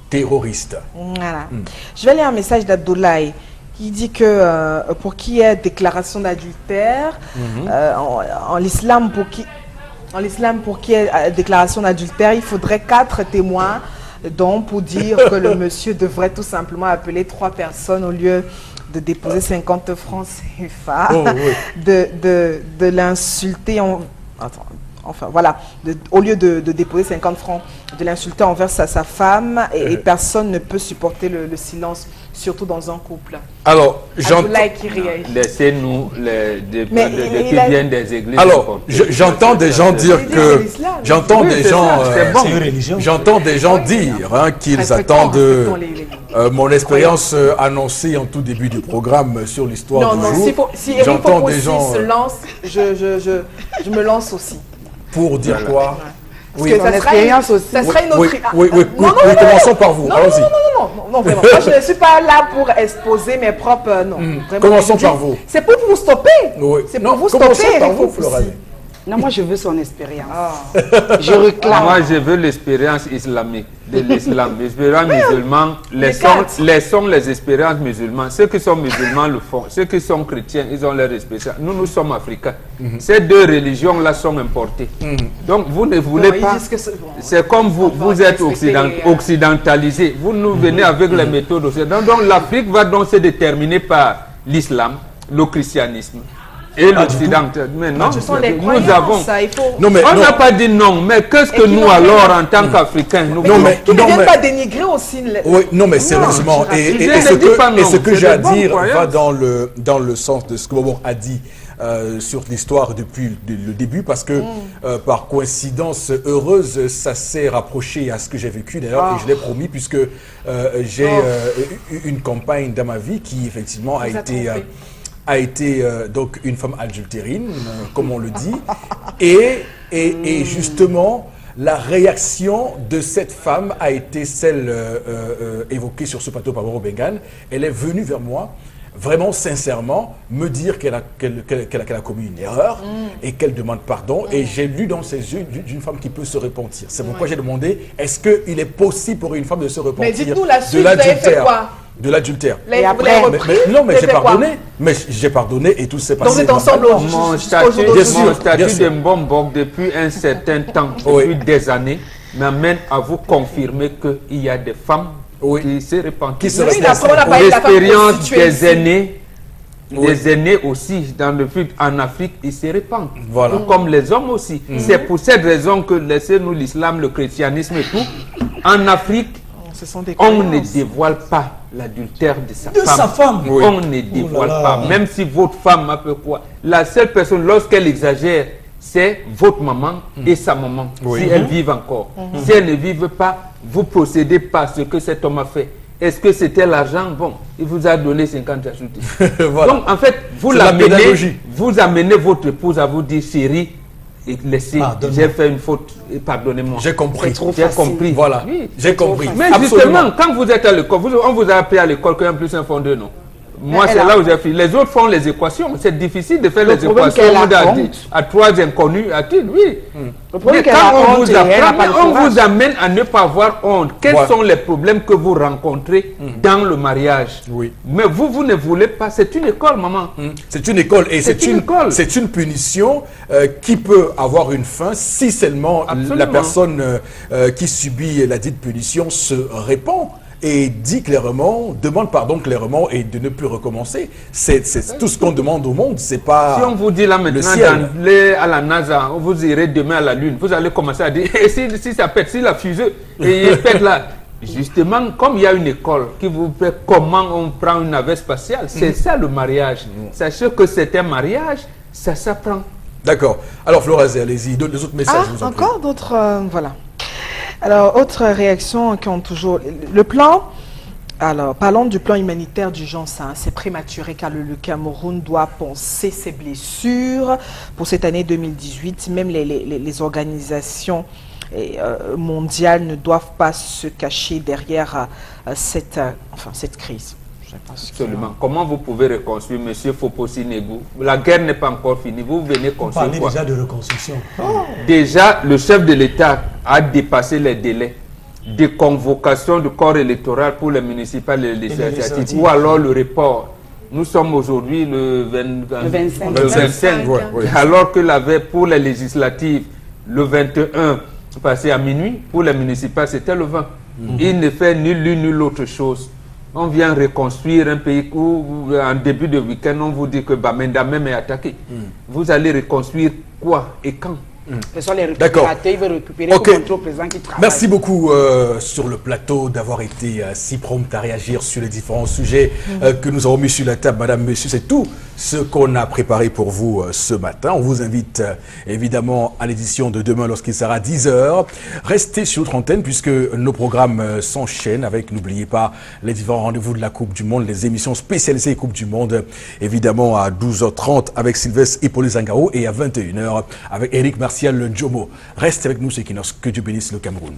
terroristes. Voilà. Je vais lire un message d'Abdoulaye qui dit que pour qu'il y ait déclaration d'adultère, en l'islam, pour qu'il y ait déclaration d'adultère, il faudrait 4 témoins, donc pour dire que le monsieur devrait tout simplement appeler 3 personnes au lieu de déposer 50 francs CFA, de l'insulter enfin voilà, au lieu de déposer 50 francs, de l'insulter envers sa femme, et personne ne peut supporter le silence, surtout dans un couple. Alors, laissez-nous qui viennent des églises. Alors, j'entends des gens dire que... J'entends des gens dire qu'ils attendent mon expérience annoncée en tout début du programme sur l'histoire du jour. Si j'entends des gens se lance, je me lance aussi. Pour dire quoi? Oui, ça serait une autre... Oui, commençons par vous. Allons-y. Non, vraiment. Moi, je ne suis pas là pour exposer mes propres... Non, commençons par vous. C'est pour vous stopper. C'est pour vous stopper. Par vous, Florazé. Non, moi, je veux son expérience. Je réclame. Moi, je veux l'expérience islamique de l'islam. L'expérience musulmane, laissons les expériences musulmanes. Ceux qui sont musulmans le font. Ceux qui sont chrétiens, ils ont leur expérience. Nous sommes africains. Ces deux religions-là sont importées. Donc, vous ne voulez pas... C'est comme vous êtes occidentalisés. Vous nous venez avec les méthodes occidentales. Donc, l'Afrique va donc se déterminer par l'islam, le christianisme et l'Occident. Mais non, nous avons... On n'a pas dit non, mais qu'est-ce que nous alors, en tant qu'Africains, nous... Qui ne viennent pas dénigrer aussi... Oui, non, mais sérieusement, et ce que j'ai à dire va dans le sens de ce que Bobo a dit sur l'histoire depuis le début, parce que par coïncidence heureuse, ça s'est rapproché à ce que j'ai vécu d'ailleurs, et je l'ai promis, puisque j'ai eu une compagne dans ma vie qui effectivement a été donc une femme adultérine, comme on le dit, et justement la réaction de cette femme a été celle évoquée sur ce plateau par Boro Bengan. Elle est venue vers moi vraiment sincèrement me dire qu'elle a commis une erreur et qu'elle demande pardon, et j'ai lu dans ses yeux d'une femme qui peut se repentir. C'est pourquoi j'ai demandé, est-ce qu'il est possible pour une femme de se repentir de l'adultère? De l'adultère. Et après, Non, mais Vous j'ai avez fait quoi? pardonné. Mais j'ai pardonné et tout s'est Donc vous passé. êtes ensemble Mon au statut, jour d'aujourd'hui. mon statut bien sûr. de Mbombok depuis un certain temps, Oui. depuis des années, m'amène à vous confirmer qu'il y a des femmes Oui. qui se répandent. Qui se Oui, répandent. d'après, on n'a pas eu la femme L'expérience prostituée des ici. aînés, Oui. des aînés aussi, dans le but en Afrique, ils se répandent. Voilà. Tout comme les hommes aussi. C'est pour cette raison que, laissez-nous l'islam, le christianisme et tout, en Afrique, Ce sont des on ne croyances. dévoile pas l'adultère de sa De femme. sa femme. Oui. On ne dévoile là pas. là. Même si votre femme a peu quoi. La seule personne, lorsqu'elle exagère, c'est votre maman et sa maman. Oui. Si elles vivent encore. Si elles ne vivent pas, vous procédez par ce que cet homme a fait. Est-ce que c'était l'argent? Bon, il vous a donné 50 ajoutés. Voilà. Donc, en fait, vous C'est la l'amenez, pédagogie. vous amenez votre épouse à vous dire, chérie, et laissez, Pardonne-moi. j'ai fait une faute, et pardonnez-moi. J'ai compris. J'ai compris. Voilà. Oui. J'ai compris. Mais Absolument. justement, quand vous êtes à l'école, on vous a appris à l'école qu'un plus un font deux, non? Moi, elle c'est a- là où j'ai fait. Les autres font les équations. C'est difficile de faire Le les problème équations qu'elle au bout d'un- raconte. à trois inconnus. Oui. Le problème Mais qu'elle quand on raconte, vous elle n'a apprend, pas le on courage. vous amène à ne pas avoir honte. Quels Voilà. sont les problèmes que vous rencontrez dans le mariage? Oui. Mais vous ne voulez pas. C'est une école, maman. C'est une école et C'est une école. c'est une punition qui peut avoir une fin si seulement Absolument. la personne qui subit la dite punition se répand et dit clairement, demande pardon clairement et de ne plus recommencer. C'est tout ce qu'on demande au monde, c'est pas Si on vous dit là le maintenant ciel. d'aller à la NASA, vous irez demain à la Lune, vous allez commencer à dire, et si ça pète, si la fusée, et il pète là. Justement, comme il y a une école qui vous fait comment on prend une navette spatiale, c'est ça le mariage. Sachez que c'est un mariage, ça s'apprend. D'accord. Alors Flora, allez-y, donne les autres messages. Ah, je vous en prie. encore d'autres... voilà. Alors, autre réaction qui ont toujours... Le plan... Alors, parlons du plan humanitaire d'urgence. Hein. C'est prématuré car le Cameroun doit penser ses blessures. Pour cette année 2018, même les organisations mondiales ne doivent pas se cacher derrière cette crise. Je pense que- Absolument. Comment vous pouvez reconstruire, monsieur Foposi Negou? La guerre n'est pas encore finie. Vous venez Vous construire parlez quoi? déjà de reconstruction. Déjà, le chef de l'État a dépassé les délais de convocation du corps électoral pour les municipales et les législatives, législatives. ou alors le report. Nous sommes aujourd'hui le 25. le 25, ouais, ouais. alors que la veille pour les législatives, le 21, passé à minuit, pour les municipales, c'était le 20. Il ne fait ni l'une ni l'autre chose. On vient reconstruire un pays où, en début de week-end, on vous dit que Bamenda même est attaqué. Vous allez reconstruire quoi et quand? Ce sont les D'accord. récupérateurs, ils veulent récupérer Ok. pour montrer au président qui travaille. Merci beaucoup sur le plateau d'avoir été si prompt à réagir sur les différents sujets que nous avons mis sur la table. Madame, Monsieur, c'est tout ce qu'on a préparé pour vous ce matin. On vous invite évidemment à l'édition de demain lorsqu'il sera 10h. Restez sur notre antenne puisque nos programmes s'enchaînent avec, n'oubliez pas, les différents rendez-vous de la Coupe du Monde, les émissions spécialisées Coupe du Monde, évidemment à 12h30 avec Sylvestre Hippolyte Zangaro et à 21h avec Eric Martial Jomo. Reste avec nous, c'est qui que Dieu bénisse le Cameroun.